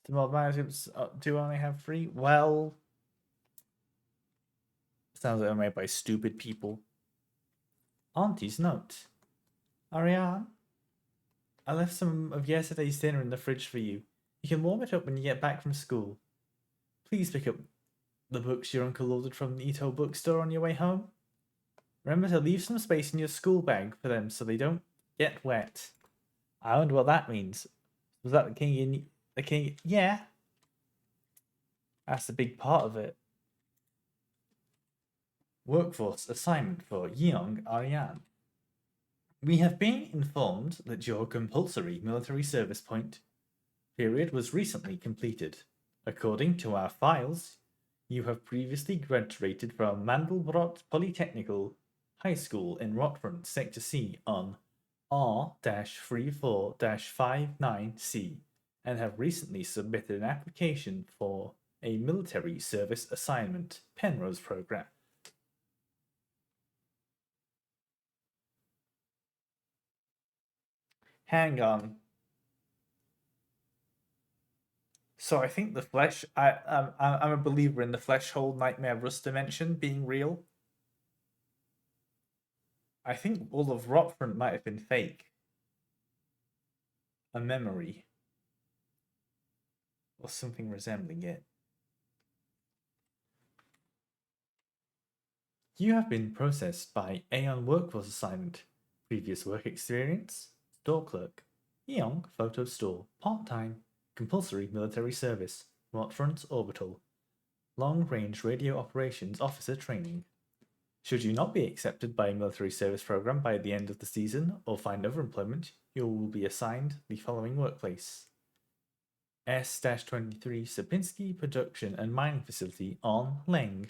The mod manuscripts do only have 3. Well, sounds like they're made by stupid people. Auntie's note. Ariane, I left some of yesterday's dinner in the fridge for you. You can warm it up when you get back from school. Please pick up the books your uncle ordered from the Ito bookstore on your way home. Remember to leave some space in your school bag for them so they don't get wet. I wonder what that means. Was that the king in the king? Yeah. That's a big part of it. Workforce assignment for young Ariane. We have been informed that your compulsory military service point period was recently completed. According to our files, you have previously graduated from Mandelbrot Polytechnical High School in Rotfront, Sector C on R-34-59C and have recently submitted an application for a military service assignment Penrose program. Hang on. So I think the flesh. I'm a believer in the flesh hold nightmare rust dimension being real. I think all of Rotfront might have been fake. A memory. Or something resembling it. You have been processed by Aeon Workforce Assignment. Previous work experience? Store clerk. Eon Photo Store. Part-time. Compulsory military service. Rotfront Orbital. Long-range radio operations officer training. Should you not be accepted by a military service program by the end of the season or find other employment, you will be assigned the following workplace. S-23 Sapinski Production and Mining Facility on Leng.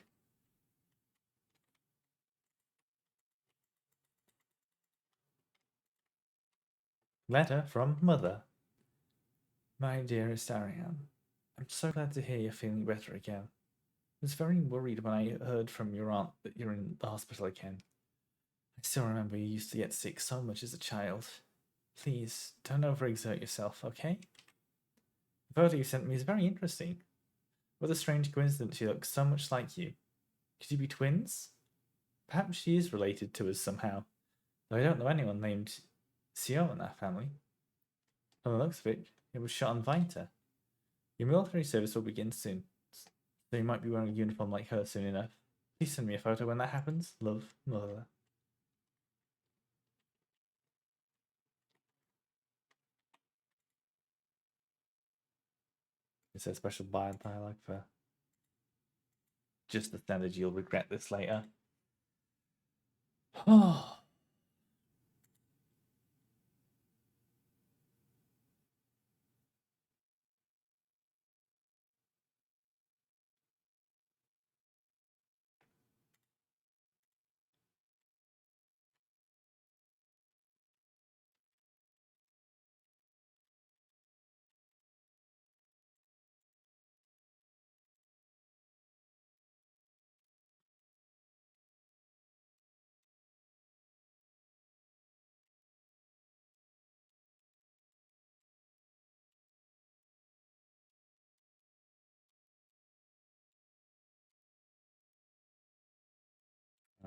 Letter from Mother. My dearest Ariane, I'm so glad to hear you're feeling better again. I was very worried when I heard from your aunt that you're in the hospital again. I still remember you used to get sick so much as a child. Please, don't overexert yourself, okay? The photo you sent me is very interesting. What a strange coincidence she looks so much like you. Could you be twins? Perhaps she is related to us somehow, though I don't know anyone named Sio in that family. From the looks of it, it was shot on Vita. Your military service will begin soon, so you might be wearing a uniform like her soon enough. Please send me a photo when that happens. Love, Mother. It's a special dialogue for just the standard you'll regret this later. Oh.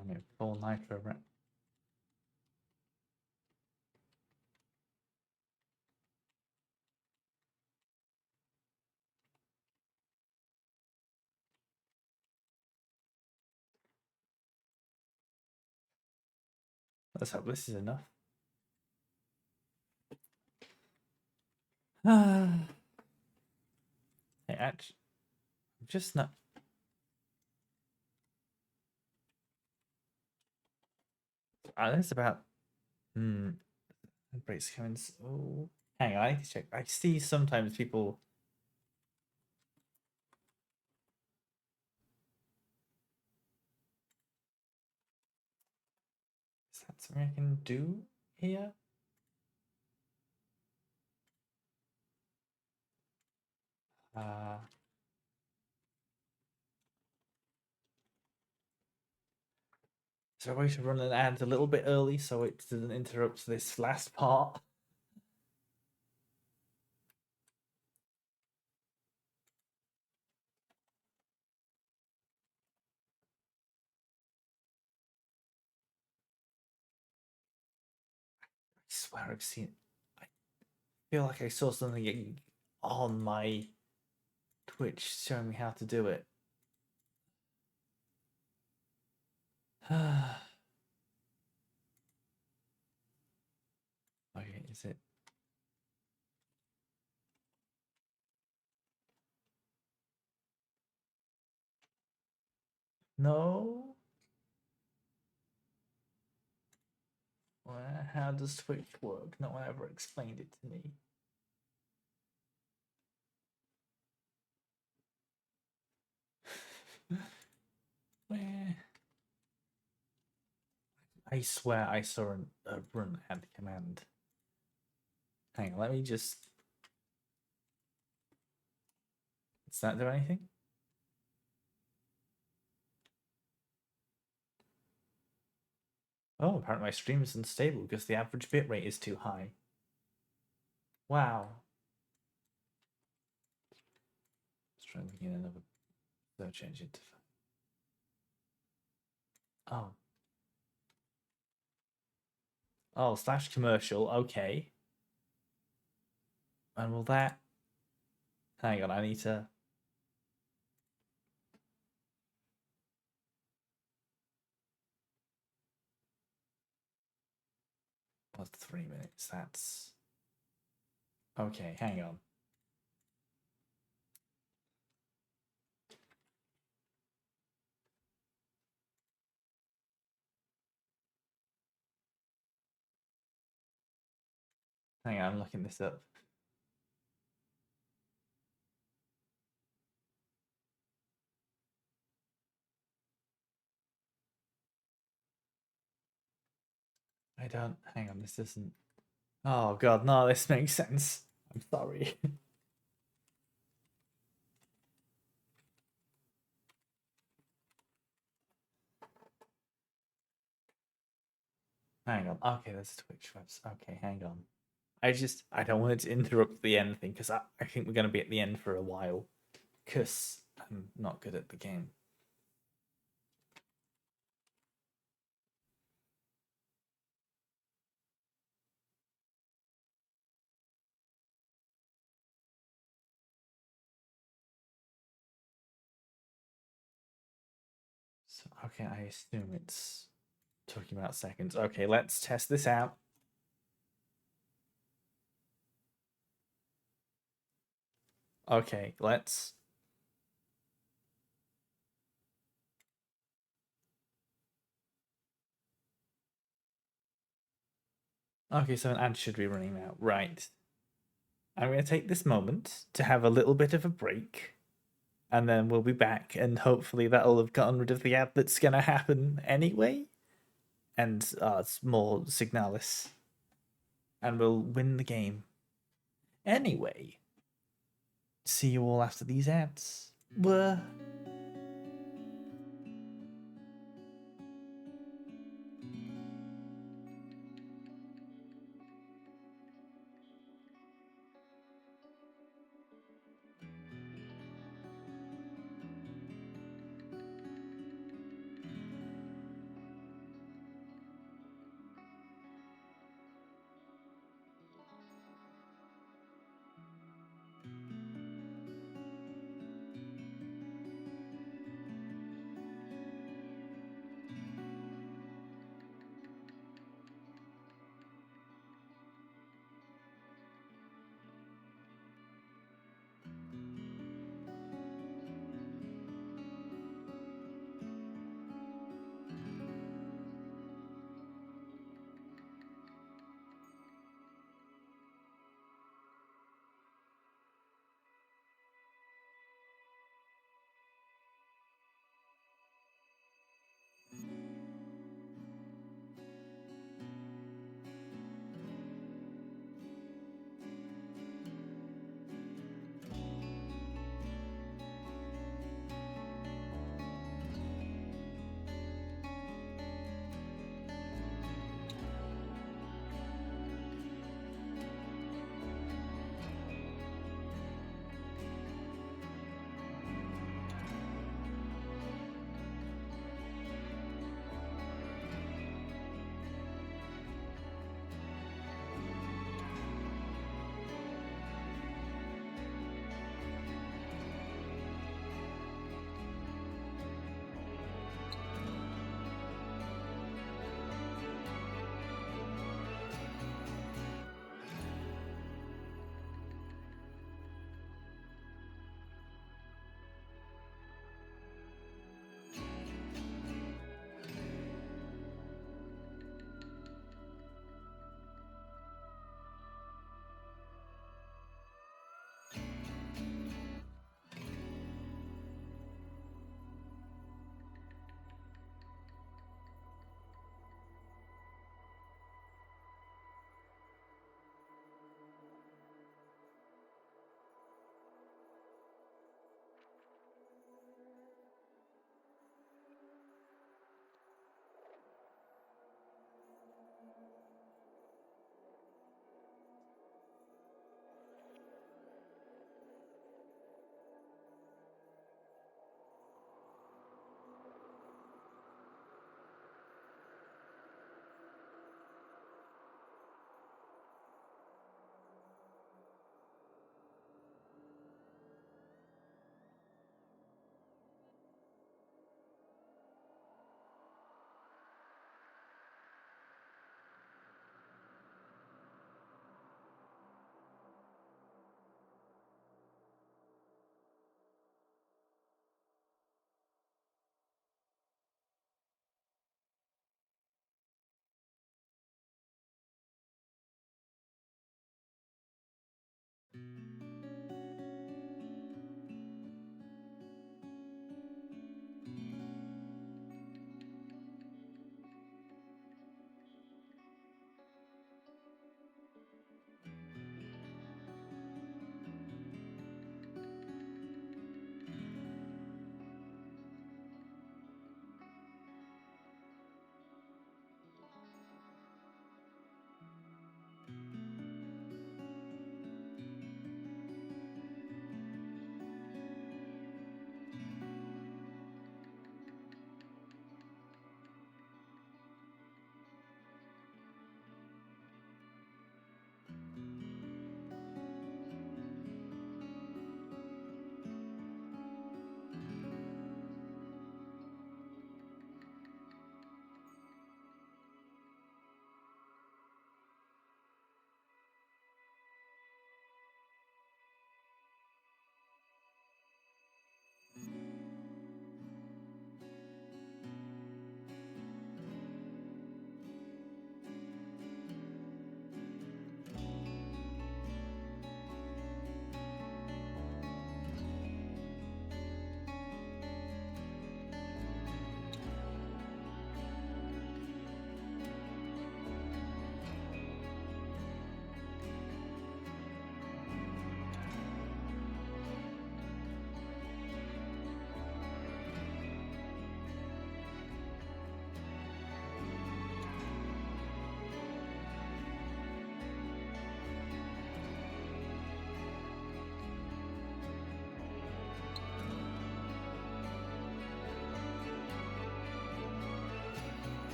I mean, full nitro, right? Let's hope this is enough. Hey, actually, I'm just not. That's about. Breaks comments. Oh, hang on, I need to check. I see sometimes people. Is that something I can do here? So I should run an ad a little bit early so it doesn't interrupt this last part. I swear I've seen. I feel like I saw something on my Twitch showing me how to do it. Okay, is it? No. Well, how does Twitch work? No one ever explained it to me. I swear I saw a run ad command. Hang on, let me just. Does that do anything? Oh, apparently my stream is unstable because the average bitrate is too high. Wow. Let's try looking at another search engine to. Oh. Oh, slash commercial. Okay. And will that. Hang on, I need to. What's 3 minutes? That's. Okay, hang on. Hang on, I'm looking this up. I don't. Hang on, this isn't. Oh, God, no, this makes sense. I'm sorry. Hang on. Okay, there's Twitch webs. Okay, hang on. I don't want it to interrupt the end thing because I think we're going to be at the end for a while because I'm not good at the game. So, okay, I assume it's talking about seconds. Okay, let's test this out. Okay, let's. Okay, so an ad should be running now. Right. I'm going to take this moment to have a little bit of a break, and then we'll be back, and hopefully that'll have gotten rid of the ad that's going to happen anyway. And it's more Signalis. And we'll win the game. Anyway, see you all after these ads. Blah.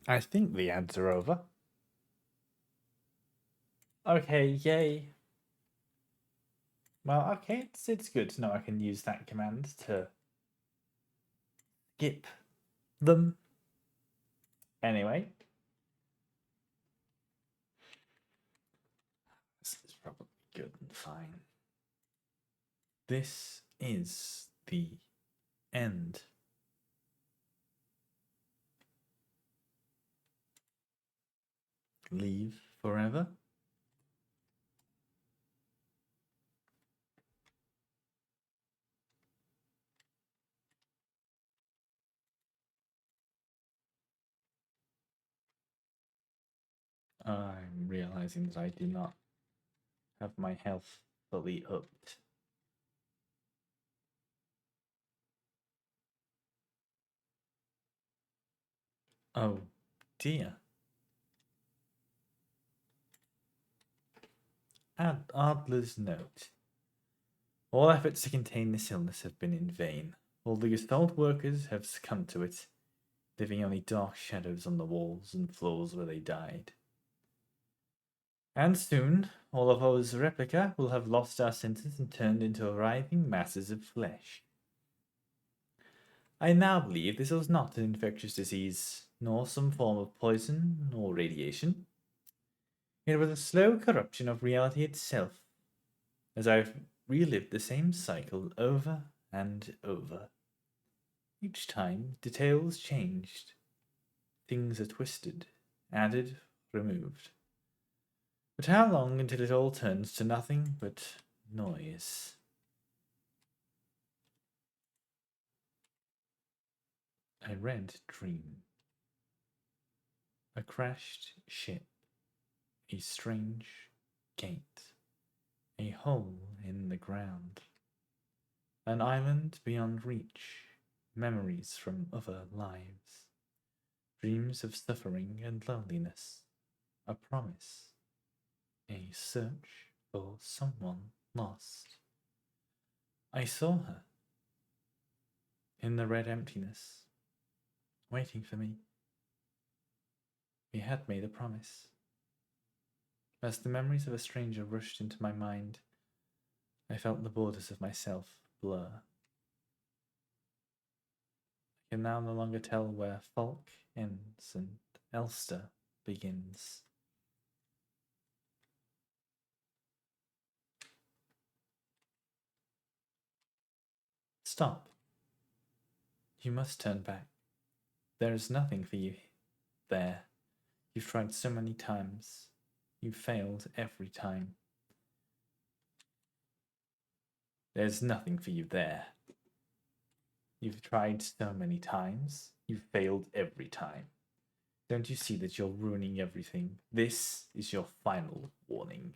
I think the ads are over. Okay, yay. Well, okay, it's good to know I can use that command to skip them. Anyway. This is probably good and fine. This is the end. Leave forever. I'm realizing that I do not have my health fully upped. Oh dear. Add Adler's note. All efforts to contain this illness have been in vain. All the assault workers have succumbed to it, leaving only dark shadows on the walls and floors where they died. And soon, all of us replica will have lost our senses and turned into writhing masses of flesh. I now believe this was not an infectious disease, nor some form of poison or radiation. It was a slow corruption of reality itself, as I've relived the same cycle over and over. Each time, details changed. Things are twisted, added, removed. But how long until it all turns to nothing but noise? A red dream. A crashed ship. A strange gate. A hole in the ground. An island beyond reach. Memories from other lives. Dreams of suffering and loneliness. A promise. A search for someone lost. I saw her. In the red emptiness. Waiting for me. We had made a promise. As the memories of a stranger rushed into my mind, I felt the borders of myself blur. I can now no longer tell where Falk ends and Elster begins. Stop. You must turn back. There is nothing for you there. You've tried so many times. You've failed every time. There's nothing for you there. You've tried so many times. You've failed every time. Don't you see that you're ruining everything? This is your final warning.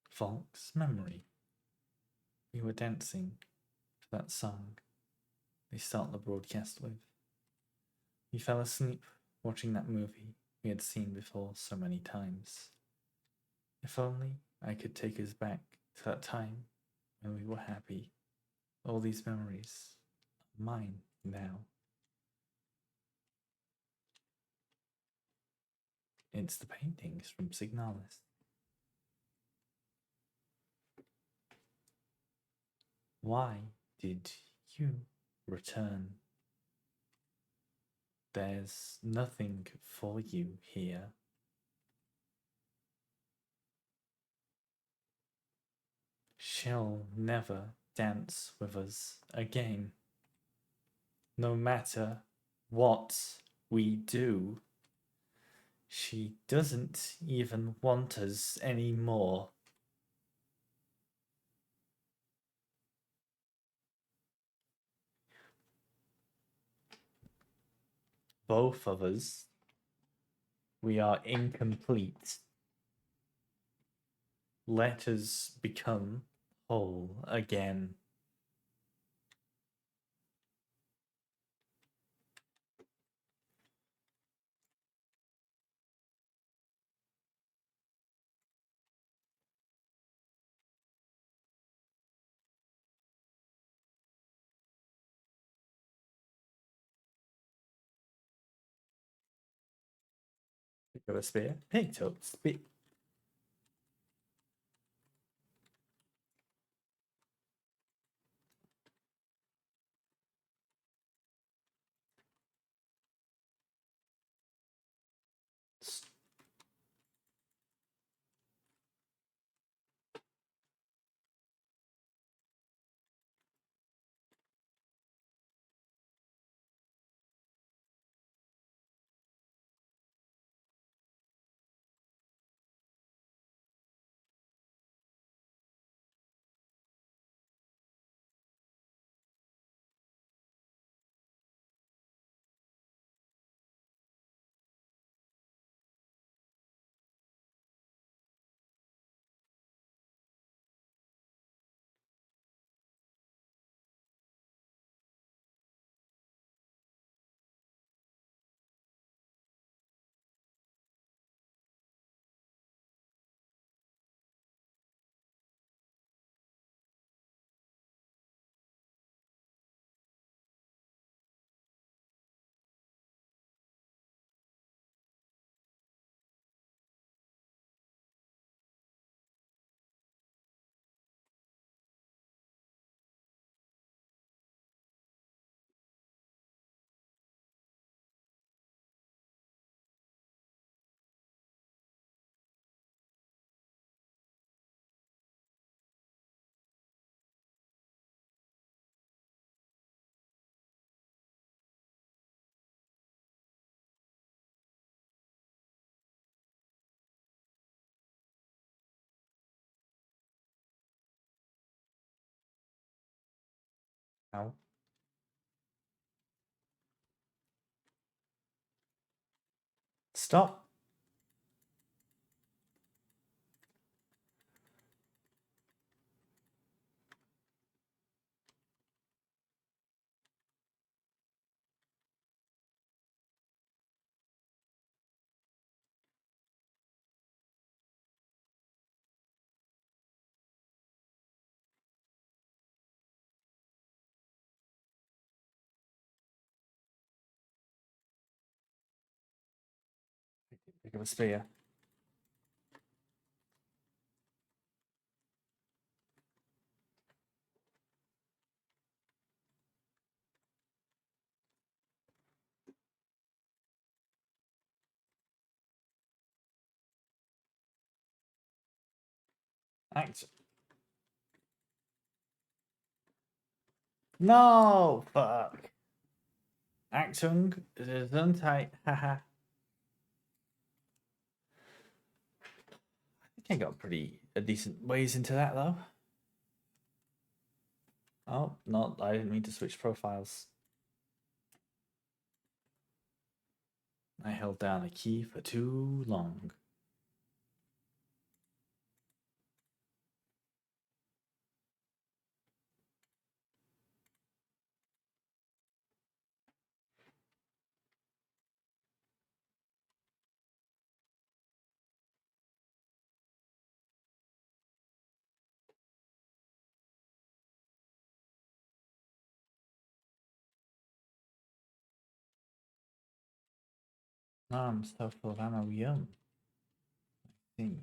Falk's memory. We were dancing to that song they start the broadcast with. We fell asleep watching that movie we had seen before so many times. If only I could take us back to that time when we were happy. All these memories are mine now. It's the paintings from Signalis. Why did you return? There's nothing for you here. She'll never dance with us again. No matter what we do, she doesn't even want us anymore. Both of us, we are incomplete. let us become whole again. Pick up a spear. Picked up spear. Ow. Stop. Pick up a spear. Act. No, fuck. Achtung, Gesundheit. Haha. I think I got pretty a decent ways into that though. Oh, not. I didn't mean to switch profiles. I held down a key for too long. Oh, I'm so full of ammo. Yum. I see.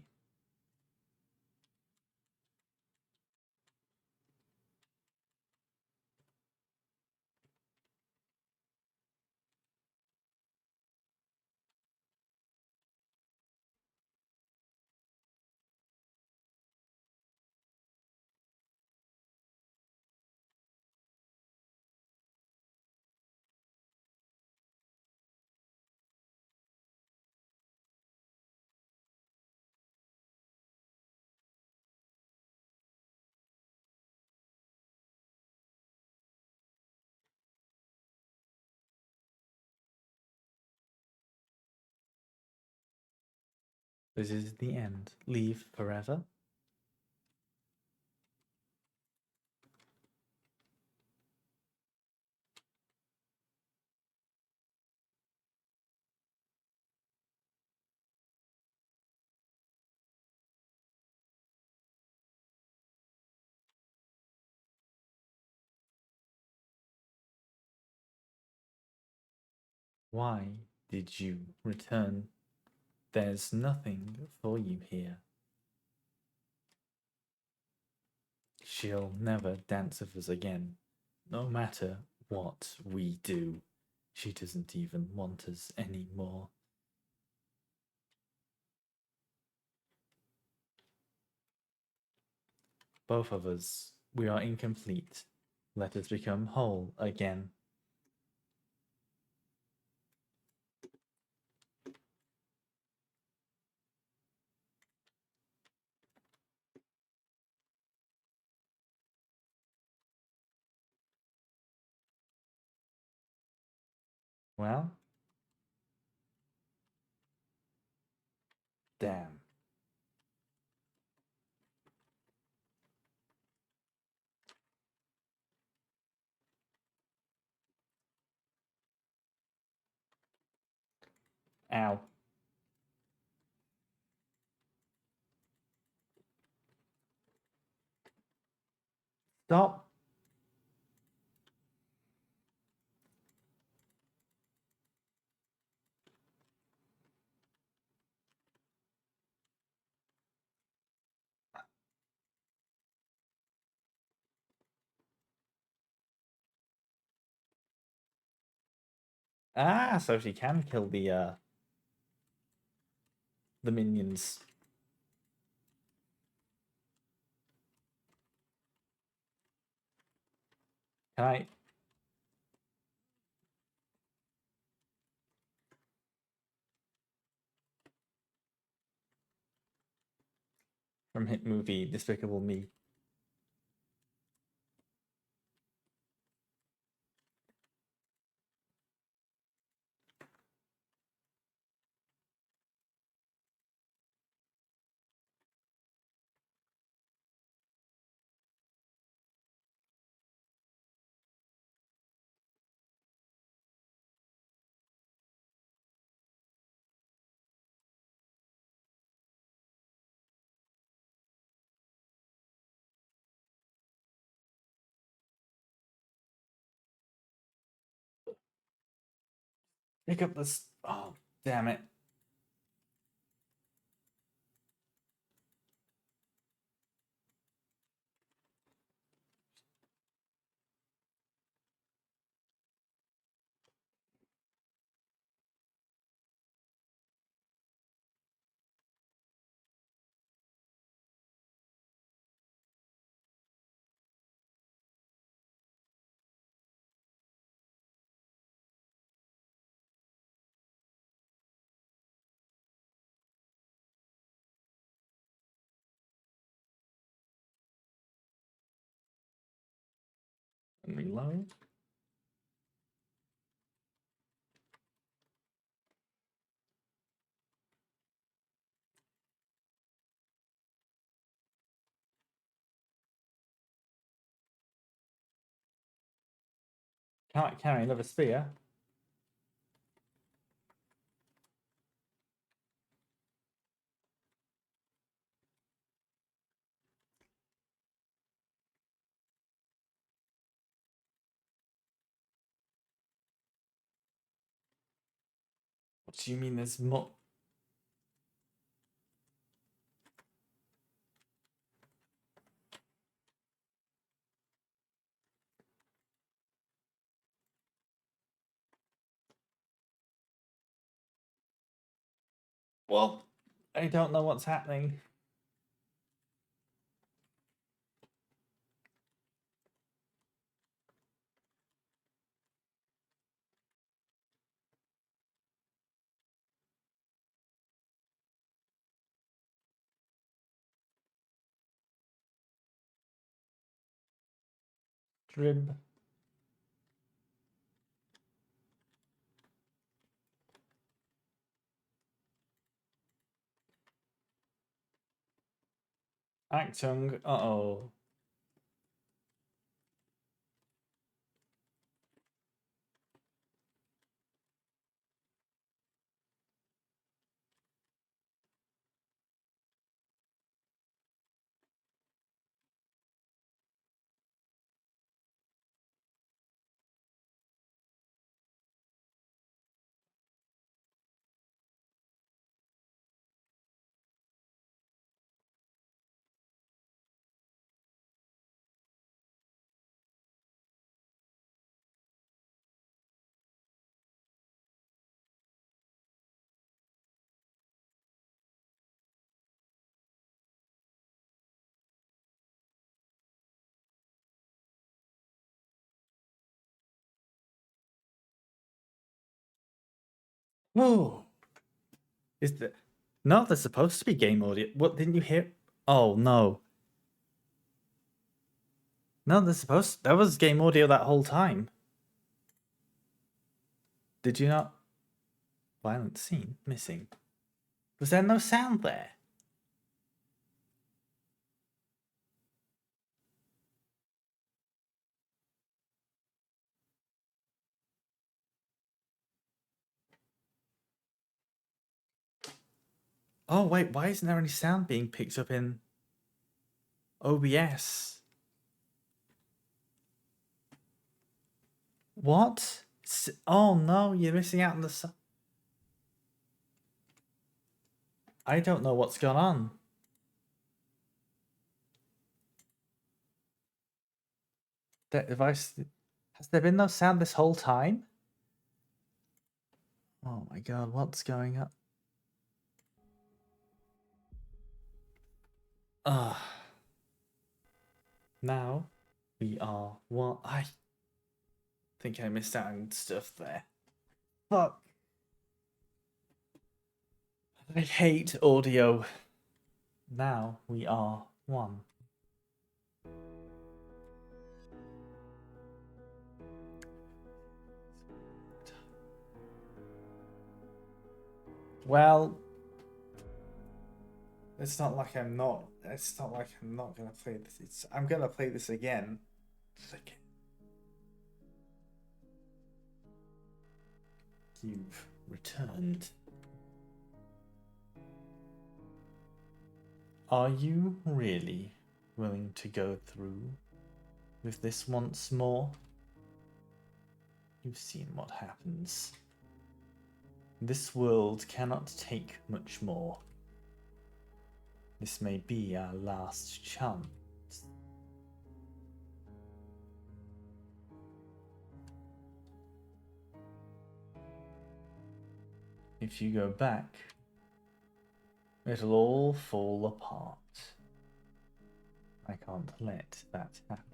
This is the end. Leave forever. Why did you return? There's nothing for you here. She'll never dance with us again, no matter what we do. She doesn't even want us anymore. Both of us, we are incomplete. Let us become whole again. Well, damn. Ow. Stop. Ah, so she can kill the minions. Can I? From hit movie Despicable Me. Pick up this. Oh, damn it. And reload. Can't carry another spear. What do you mean there's more? Well, I don't know what's happening. Drib. Actung. Uh-oh. Oh, is the no? There's supposed to be game audio. What didn't you hear? Oh no, no. There's supposed there was game audio that whole time. Did you not? Violent scene missing. Was there no sound there? Oh wait, why isn't there any sound being picked up in OBS? What? Oh no, you're missing out on the. I don't know what's going on. That device. Has there been no sound this whole time? Oh my god, what's going on? Ah. Now we are what I think I missed out on stuff there. Fuck. I hate audio. Now we are one. Well, it's not like I'm not. It's not like I'm not gonna play this. I'm gonna play this again. You've returned. Are you really willing to go through with this once more? You've seen what happens. This world cannot take much more. This may be our last chance. If you go back, it'll all fall apart. I can't let that happen.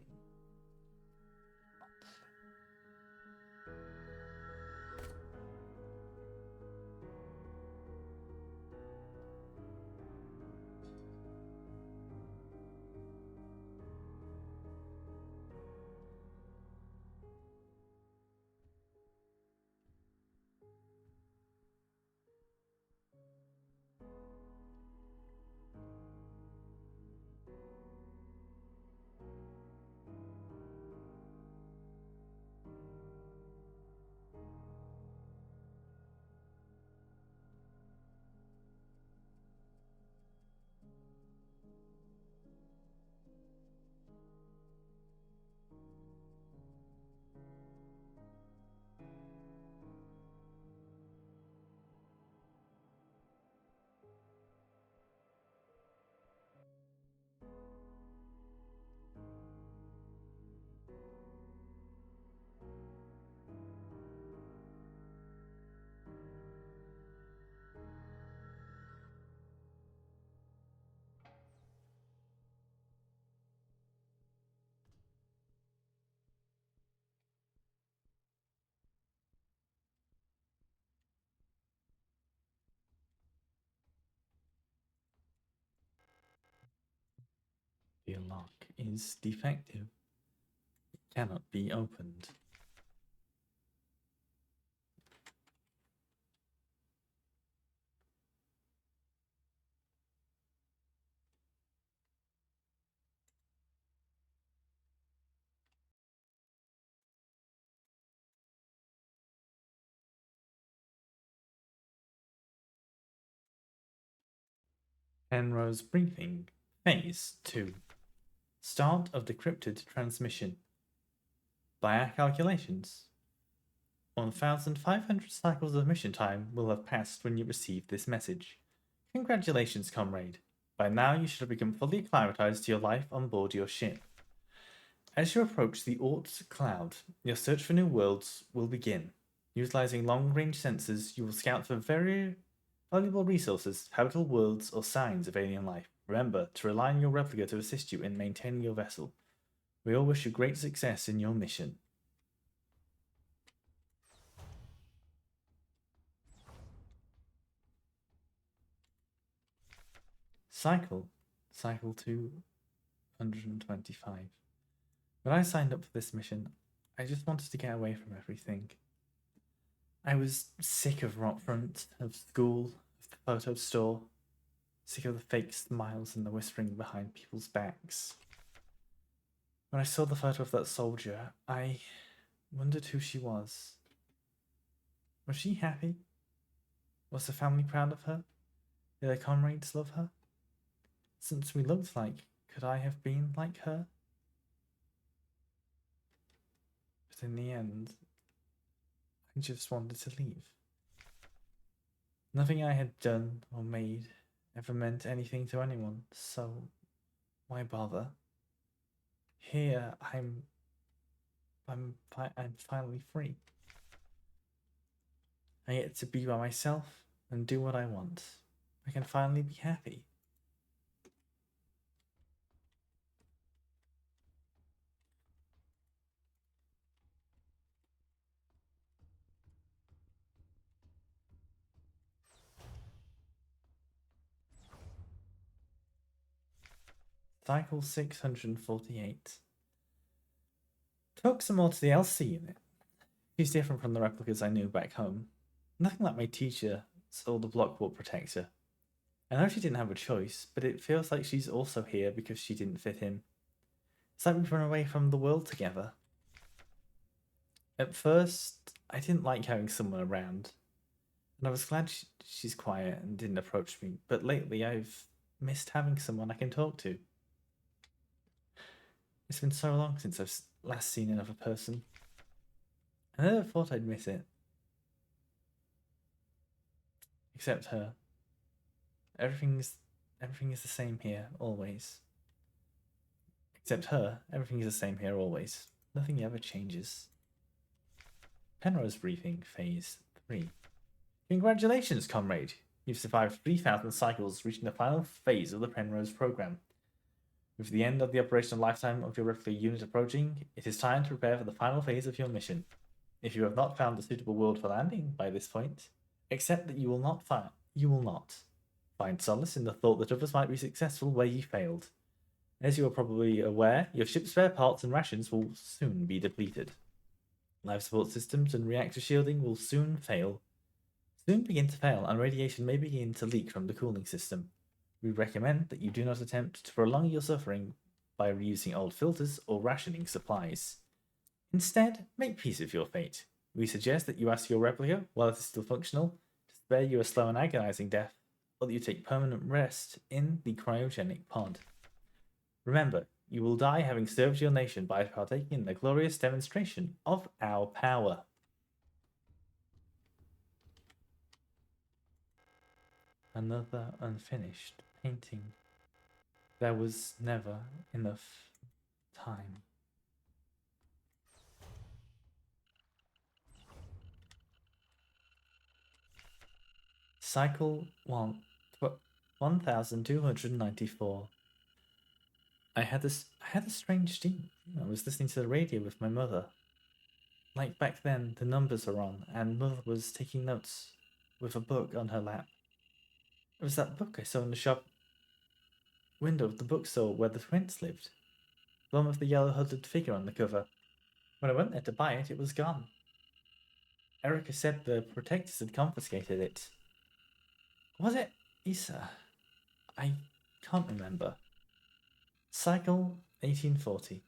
The lock is defective. It cannot be opened. Penrose briefing. Phase 2. Start of decrypted transmission. By our calculations, 1,500 cycles of mission time will have passed when you receive this message. Congratulations, comrade. By now you should have become fully acclimatized to your life on board your ship. As you approach the Oort cloud, your search for new worlds will begin. Utilizing long-range sensors, you will scout for very valuable resources, habitable worlds, or signs of alien life. Remember to rely on your replica to assist you in maintaining your vessel. We all wish you great success in your mission. Cycle 225. When I signed up for this mission, I just wanted to get away from everything. I was sick of Rotfront, of school, of the photo store, sick of the fake smiles and the whispering behind people's backs. When I saw the photo of that soldier, I wondered who she was. Was she happy? Was her family proud of her? Did her comrades love her? Since we looked like, could I have been like her? But in the end, I just wanted to leave. Nothing I had done or made ever meant anything to anyone, so why bother? Here I'm finally free. I get to be by myself and do what I want. I can finally be happy. Cycle 648. Took some more to the LC unit. She's different from the replicas I knew back home. Nothing like my teacher or the Blockport protector. I know she didn't have a choice, but it feels like she's also here because she didn't fit in. It's like we've run away from the world together. At first, I didn't like having someone around, and I was glad she's quiet and didn't approach me, but lately I've missed having someone I can talk to. It's been so long since I've last seen another person. I never thought I'd miss it. Except her. Everything is the same here, always. Except her, everything is the same here, always. Nothing ever changes. Penrose briefing, phase 3. Congratulations, comrade! You've survived 3,000 cycles, reaching the final phase of the Penrose program. With the end of the operational lifetime of your replica unit approaching, it is time to prepare for the final phase of your mission. If you have not found a suitable world for landing by this point, accept that you will not find solace in the thought that others might be successful where you failed. As you are probably aware, your ship's spare parts and rations will soon be depleted. Life support systems and reactor shielding will soon begin to fail, and radiation may begin to leak from the cooling system. We recommend that you do not attempt to prolong your suffering by reusing old filters or rationing supplies. Instead, make peace with your fate. We suggest that you ask your replica, while it is still functional, to spare you a slow and agonizing death, or that you take permanent rest in the cryogenic pod. Remember, you will die having served your nation by partaking in the glorious demonstration of our power. Another unfinished painting. There was never enough time. Cycle 1294. I had a strange dream. I was listening to the radio with my mother. Like back then, the numbers were on, and Mother was taking notes with a book on her lap. It was that book I saw in the shop window of the bookstore where the twins lived. The one with the yellow hooded figure on the cover. When I went there to buy it, it was gone. Erica said the protectors had confiscated it. Was it Issa? I can't remember. Cycle 1840.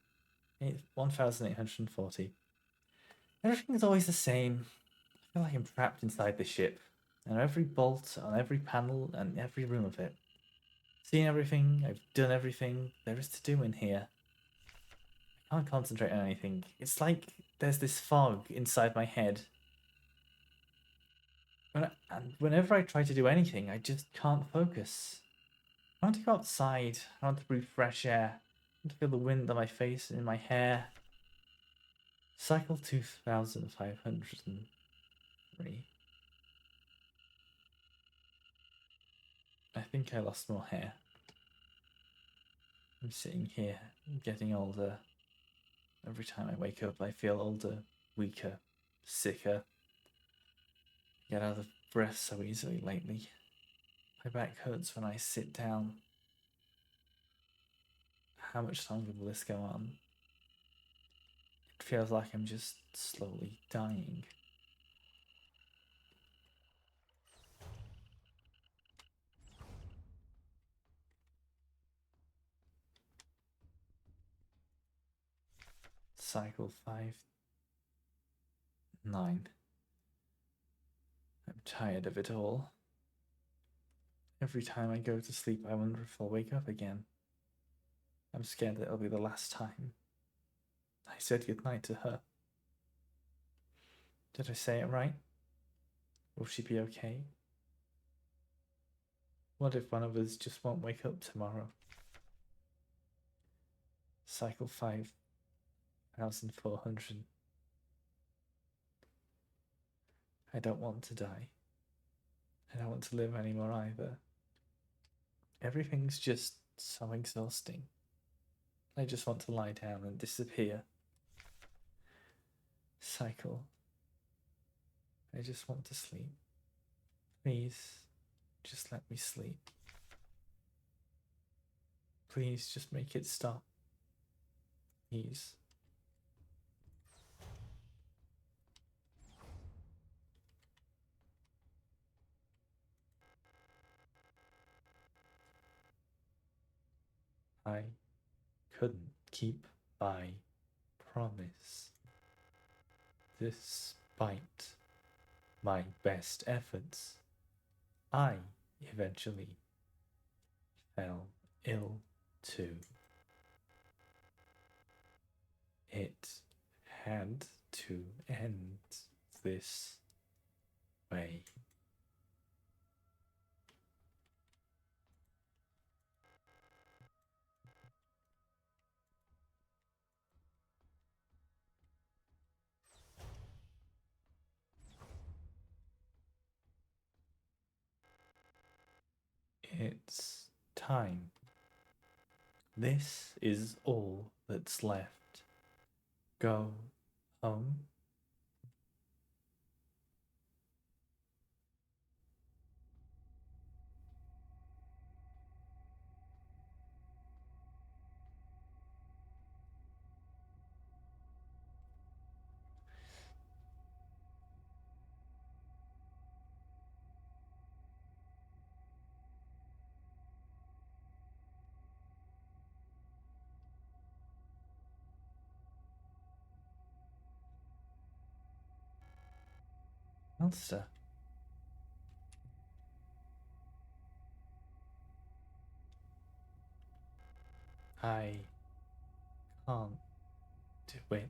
1840. Everything's always the same. I feel like I'm trapped inside the ship. And every bolt on every panel and every room of it. Seen everything, I've done everything there is to do in here. I can't concentrate on anything. It's like there's this fog inside my head. And whenever I try to do anything, I just can't focus. I want to go outside. I want to breathe fresh air. I want to feel the wind on my face and in my hair. Cycle 2503. I think I lost more hair. I'm sitting here, getting older. Every time I wake up, I feel older, weaker, sicker. I get out of breath so easily lately. My back hurts when I sit down. How much longer will this go on? It feels like I'm just slowly dying. Cycle 5, 9. I'm tired of it all. Every time I go to sleep, I wonder if I'll wake up again. I'm scared that it'll be the last time. I said goodnight to her. Did I say it right? Will she be okay? What if one of us just won't wake up tomorrow? Cycle 5,400. I don't want to die. I don't want to live anymore either. Everything's just so exhausting. I just want to lie down and disappear. Cycle. I just want to sleep. Please, just let me sleep. Please, just make it stop. Please. I couldn't keep my promise. Despite my best efforts, I eventually fell ill too. It had to end this way. It's time. This is all that's left. Go home. Monster. I can't do it.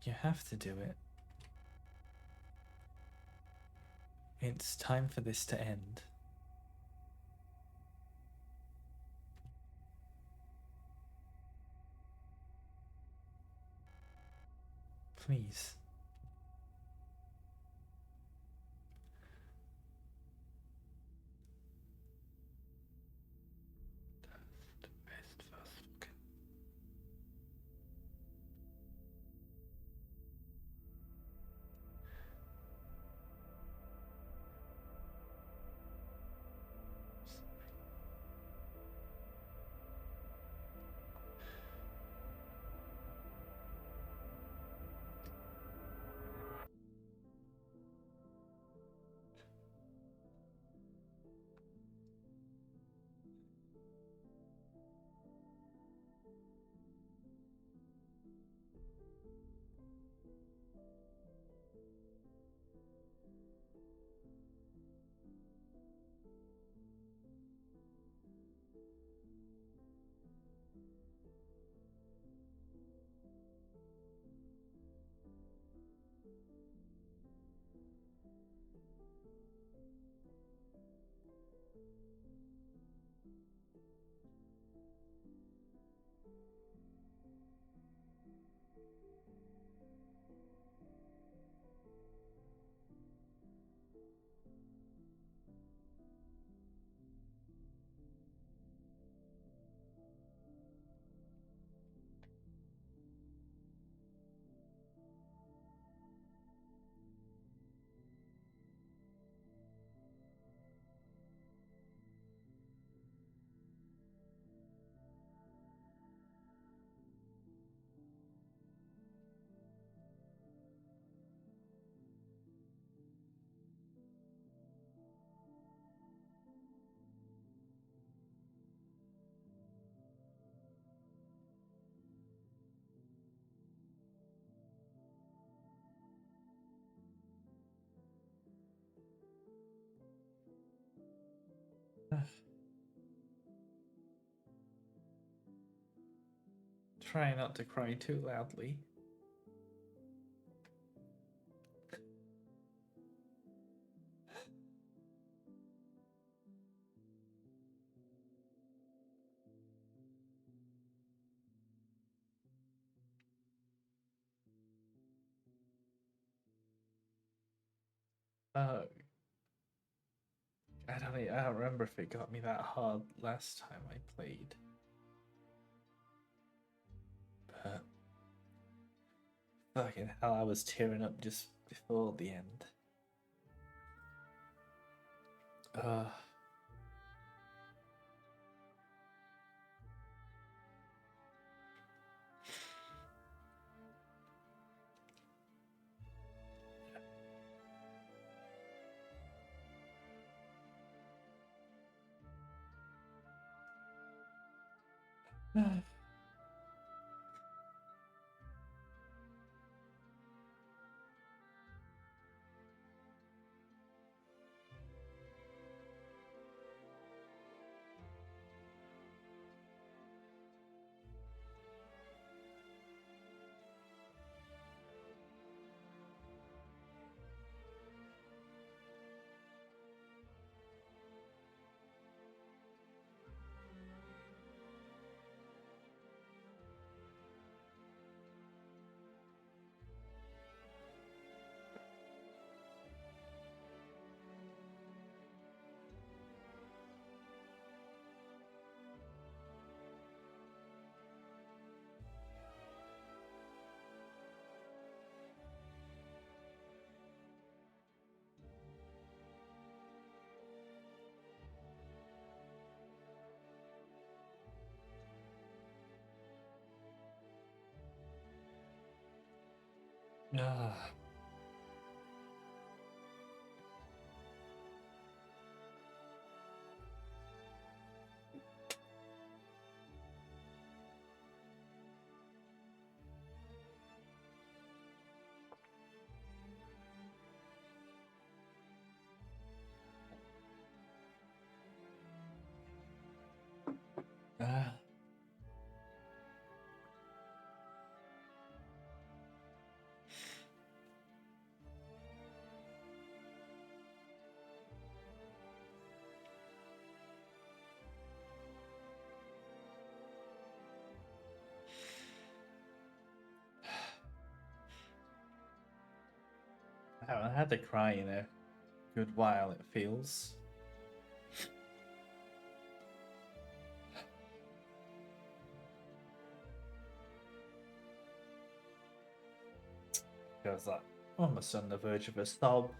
You have to do it. It's time for this to end. Please. The best first look. Try not to cry too loudly. I don't remember if it got me that hard last time I played. But fucking hell, I was tearing up just before the end. I haven't had to cry in a good while, it feels. Feels like I'm almost on the verge of a sob.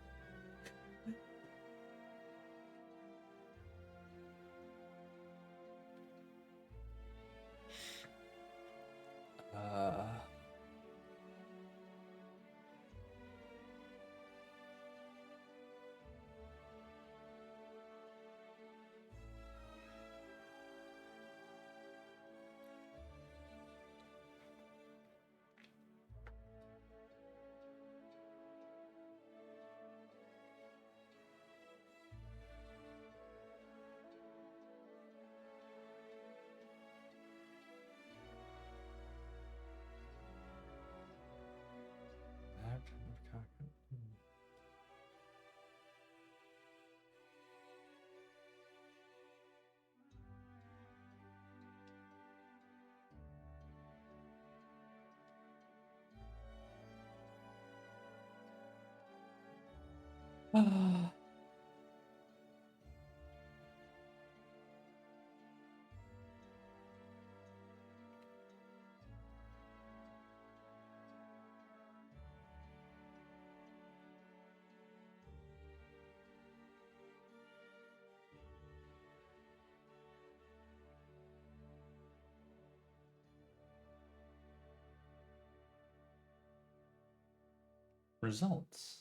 Results.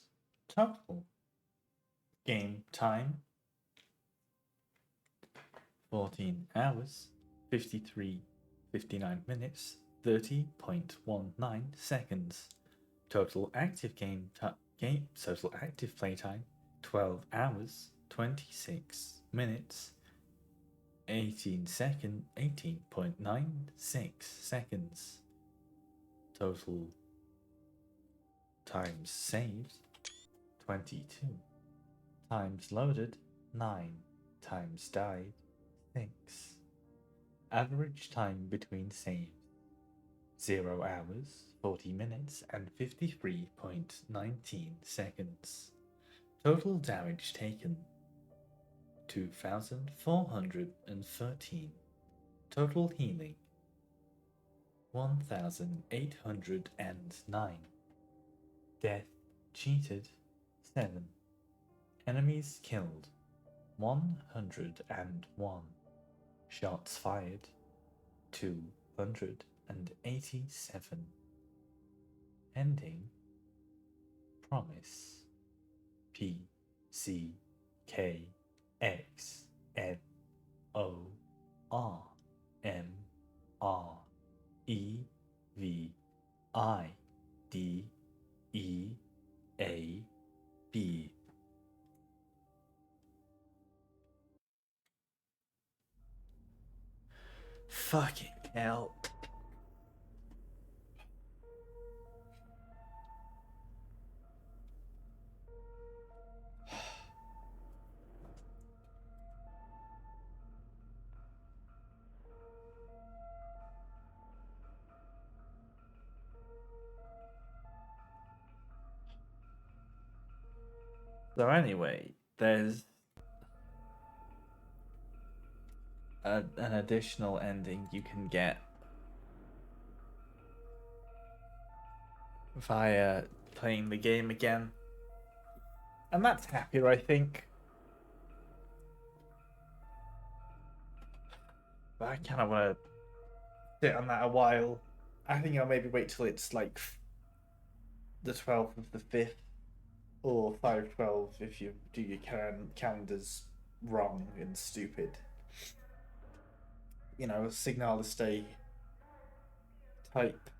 Total game time 14 hours, 59 minutes, 30.19 seconds. Total active total active playtime 12 hours, 26 minutes, 18.96 seconds. Total times saved 22. Times loaded 9. Times died 6. Average time between saves 0 hours, 40 minutes, and 53.19 seconds. Total damage taken 2,413. Total healing 1,809. Death cheated 7. Enemies killed 101. Shots fired 287. Ending promise P C K X N O R M R E V I D E A B. Fucking hell. So anyway, there's an additional ending you can get via playing the game again. And that's happier, I think. But I kind of want to sit on that a while. I think I'll maybe wait till it's like the 12th of the 5th or 5/12 if you do your calendars wrong and stupid. You know, Signalis Day type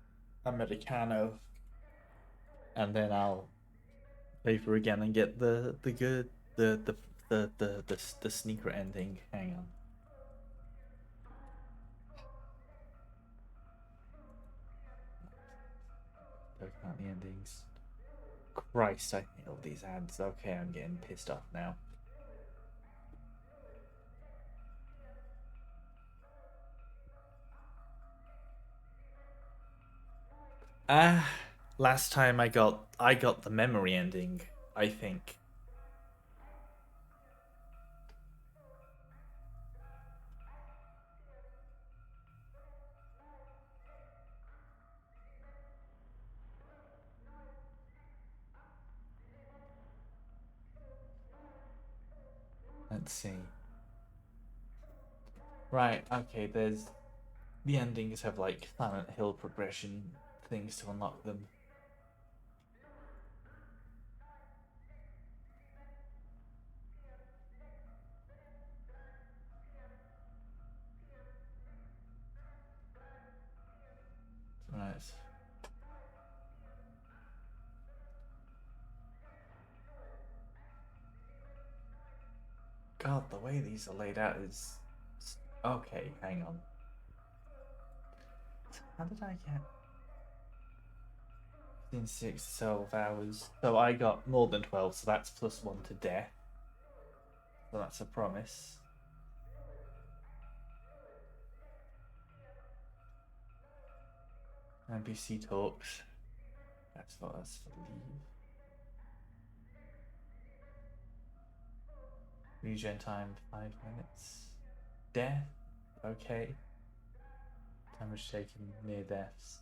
Americano, and then I'll play through again and get the good the sneaker ending. Hang on. Those aren't the endings. Christ, I hate all these ads. Okay, I'm getting pissed off now. Last time I got the memory ending, I think. Let's see. Right, okay, there's the endings have like Silent Hill progression things to unlock them. Right. God, the way these are laid out is... Okay, hang on. How did I get... In 6 to 12 hours. So I got more than 12, so that's +1 to death. So that's a promise. NPC talks. That's for leave. Regen time 5 minutes. Death. Okay. Damage taken near deaths.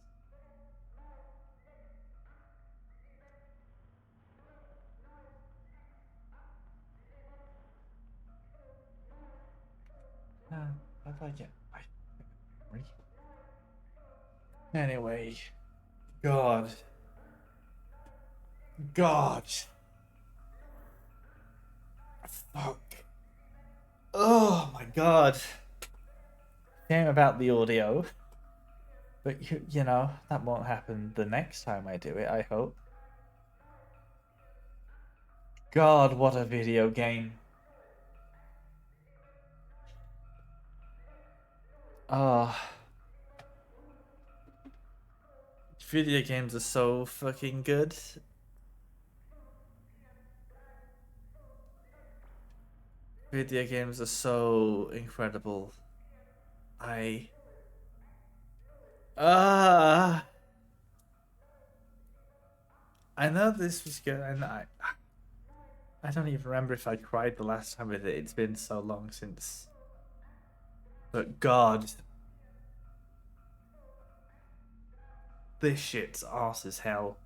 How do I get my memory? Anyway. God. Fuck. Oh my god. Shame about the audio. But you know, that won't happen the next time I do it, I hope. God, what a video game. Ah, video games are so fucking good. Video games are so incredible. I ah, I know this was good, and I don't even remember if I cried the last time with it. It's been so long since. But God, this shit's arse as hell.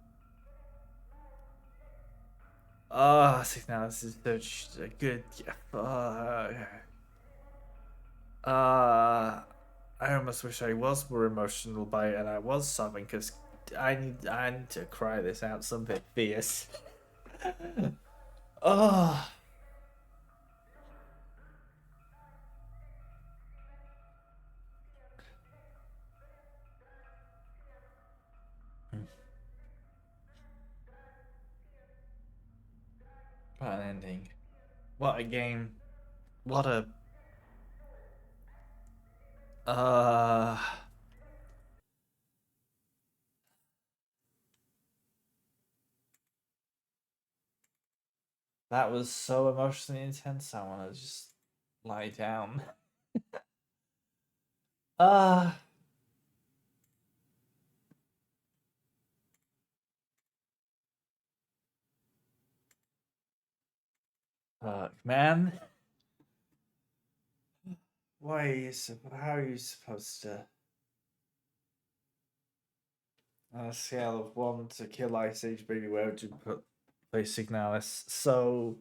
Ah, Signalis is such a good. Uh, I almost wish I was more emotional by it, and I was sobbing because I need to cry this out something fierce. Oh, what an ending! What a game! What a uh. That was so emotionally intense. I want to just lie down. Ah, fuck, man. Why are you? How are you supposed to? On a scale of 1 to kill Ice Age Baby, where would you put play Signalis? So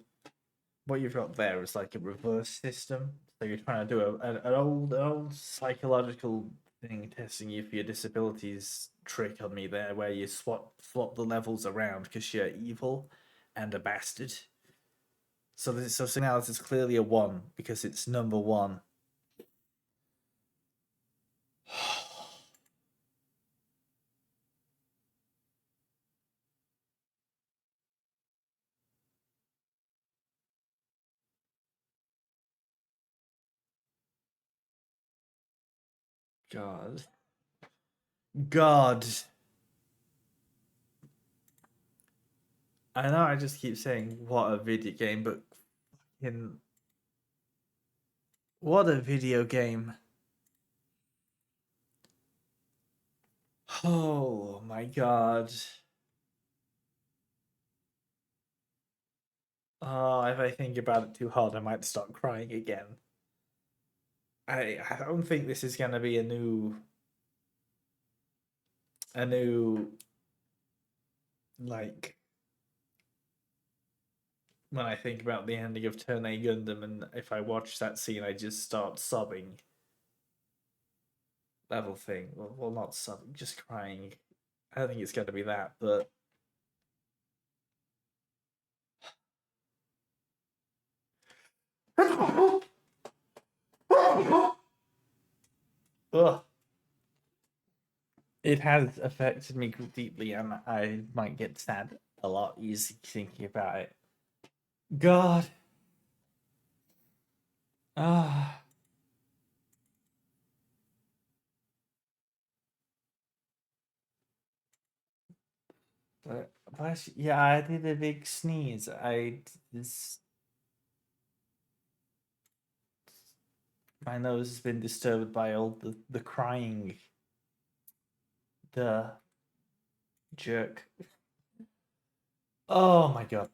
what you've got there is like a reverse system. So you're trying to do an old psychological thing testing you for your disabilities trick on me there, where you swap the levels around because you're evil and a bastard. So Signalis is clearly a 1 because it's number 1. God. God. I know I just keep saying what a video game, but in what a video game. Oh my god. Oh, if I think about it too hard, I might start crying again. I don't think this is gonna be a new like when I think about the ending of Turn A Gundam, and if I watch that scene I just start sobbing level thing. Well, not sobbing, just crying. I don't think it's gonna be that, but ugh. It has affected me deeply, and I might get sad a lot easy thinking about it. God. Ah. But yeah, I did a big sneeze. This my nose has been disturbed by all the crying. The jerk. Oh my god.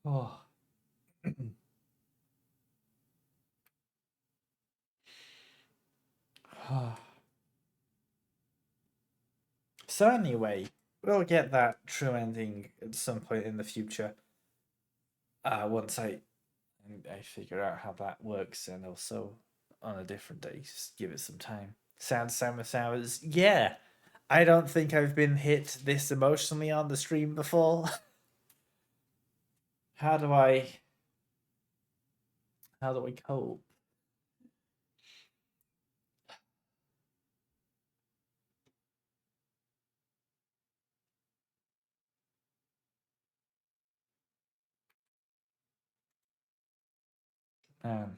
Oh. So anyway, we'll get that true ending at some point in the future. Once I figure out how that works, and also on a different day, just give it some time. Sad Samus Hours. Yeah, I don't think I've been hit this emotionally on the stream before. how do I how do I cope? Um,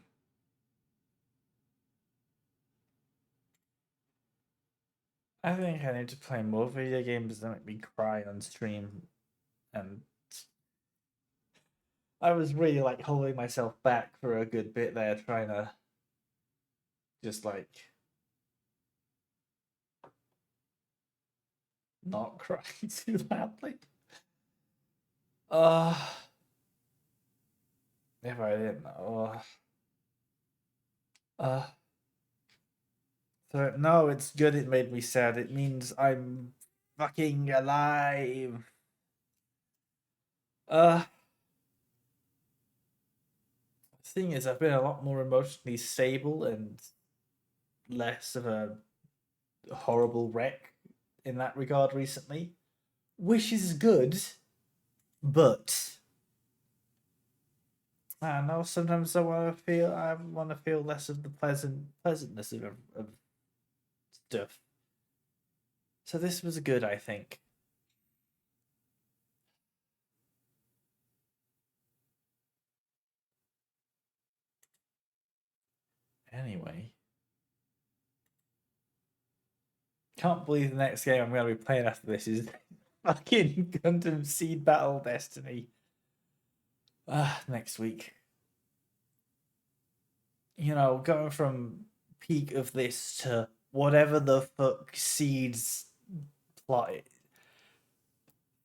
I think I need to play more video games that make me cry on stream, and I was really like holding myself back for a good bit there, trying to just like not cry too loudly. Uh, if I didn't know. Uh, so no, it's good. It made me sad. It means I'm fucking alive. Uh, the thing is, I've been a lot more emotionally stable and less of a horrible wreck in that regard recently, which is good, but I don't know. Sometimes I want to feel less of the pleasantness of stuff. So this was good, I think. Anyway, can't believe the next game I'm going to be playing after this is fucking Gundam Seed Battle Destiny. Next week. You know, going from peak of this to whatever the fuck Seeds plot.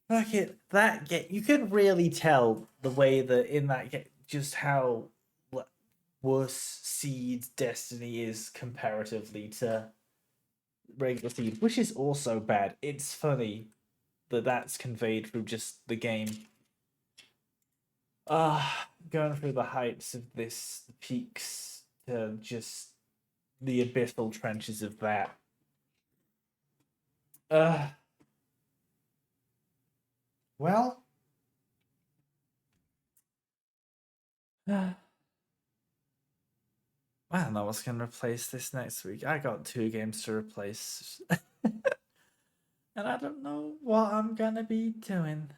Fuck it, that game. You can really tell the way that in that game, just how worse Seed Destiny is comparatively to regular Seed, which is also bad. It's funny that that's conveyed through just the game. Going through the heights of this, the peaks to just the abyssal trenches of that. Uh, well, I don't know what's going to replace this next week. I got 2 games to replace. And I don't know what I'm going to be doing.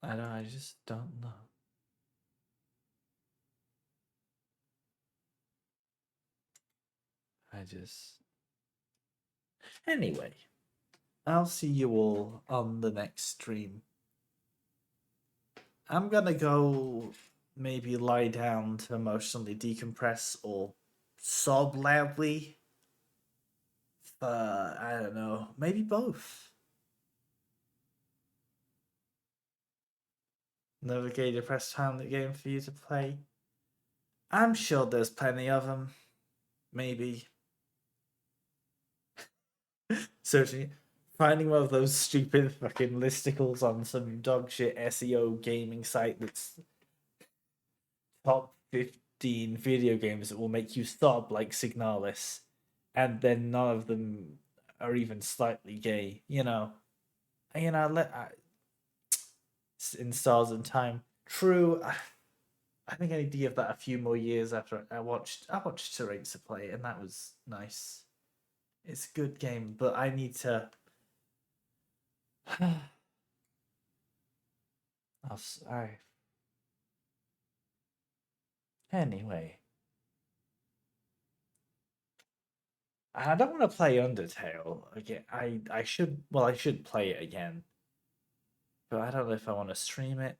I just don't know. Anyway, I'll see you all on the next stream. I'm gonna go maybe lie down to emotionally decompress or sob loudly. I don't know, maybe both. Another gay depressed family game for you to play. I'm sure there's plenty of them. Maybe. Searching, finding one of those stupid fucking listicles on some dog shit SEO gaming site that's top 15 video games that will make you sob like Signalis, and then none of them are even slightly gay. In Stars and Time. True. I think I need to give that a few more years after I watched Teresa play, and that was nice. It's a good game, but I need to. I Anyway, I don't want to play Undertale again. I should play it again, but I don't know if I want to stream it.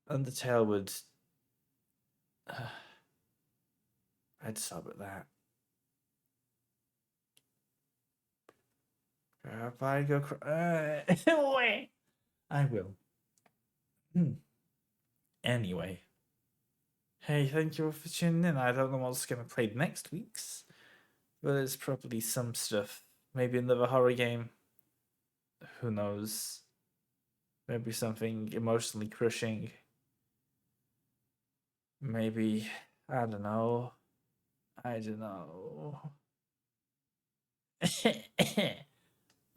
Undertale would. I'd sub at that. If I go, I will. Anyway, hey, thank you all for tuning in. I don't know what's going to play next week's, but it's probably some stuff. Maybe another horror game. Who knows? Maybe something emotionally crushing. Maybe, I don't know. I don't know.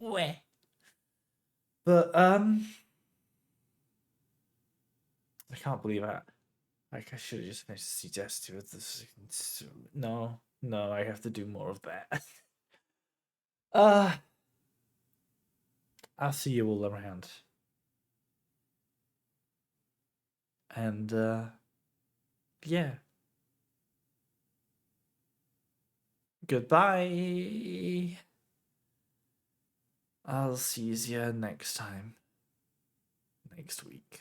Weh. But I can't believe that. Like I should have just finished the suggestive with this. No, I have to do more of that. uh I'll see you all around. And Yeah. Goodbye. I'll see you next time. Next week.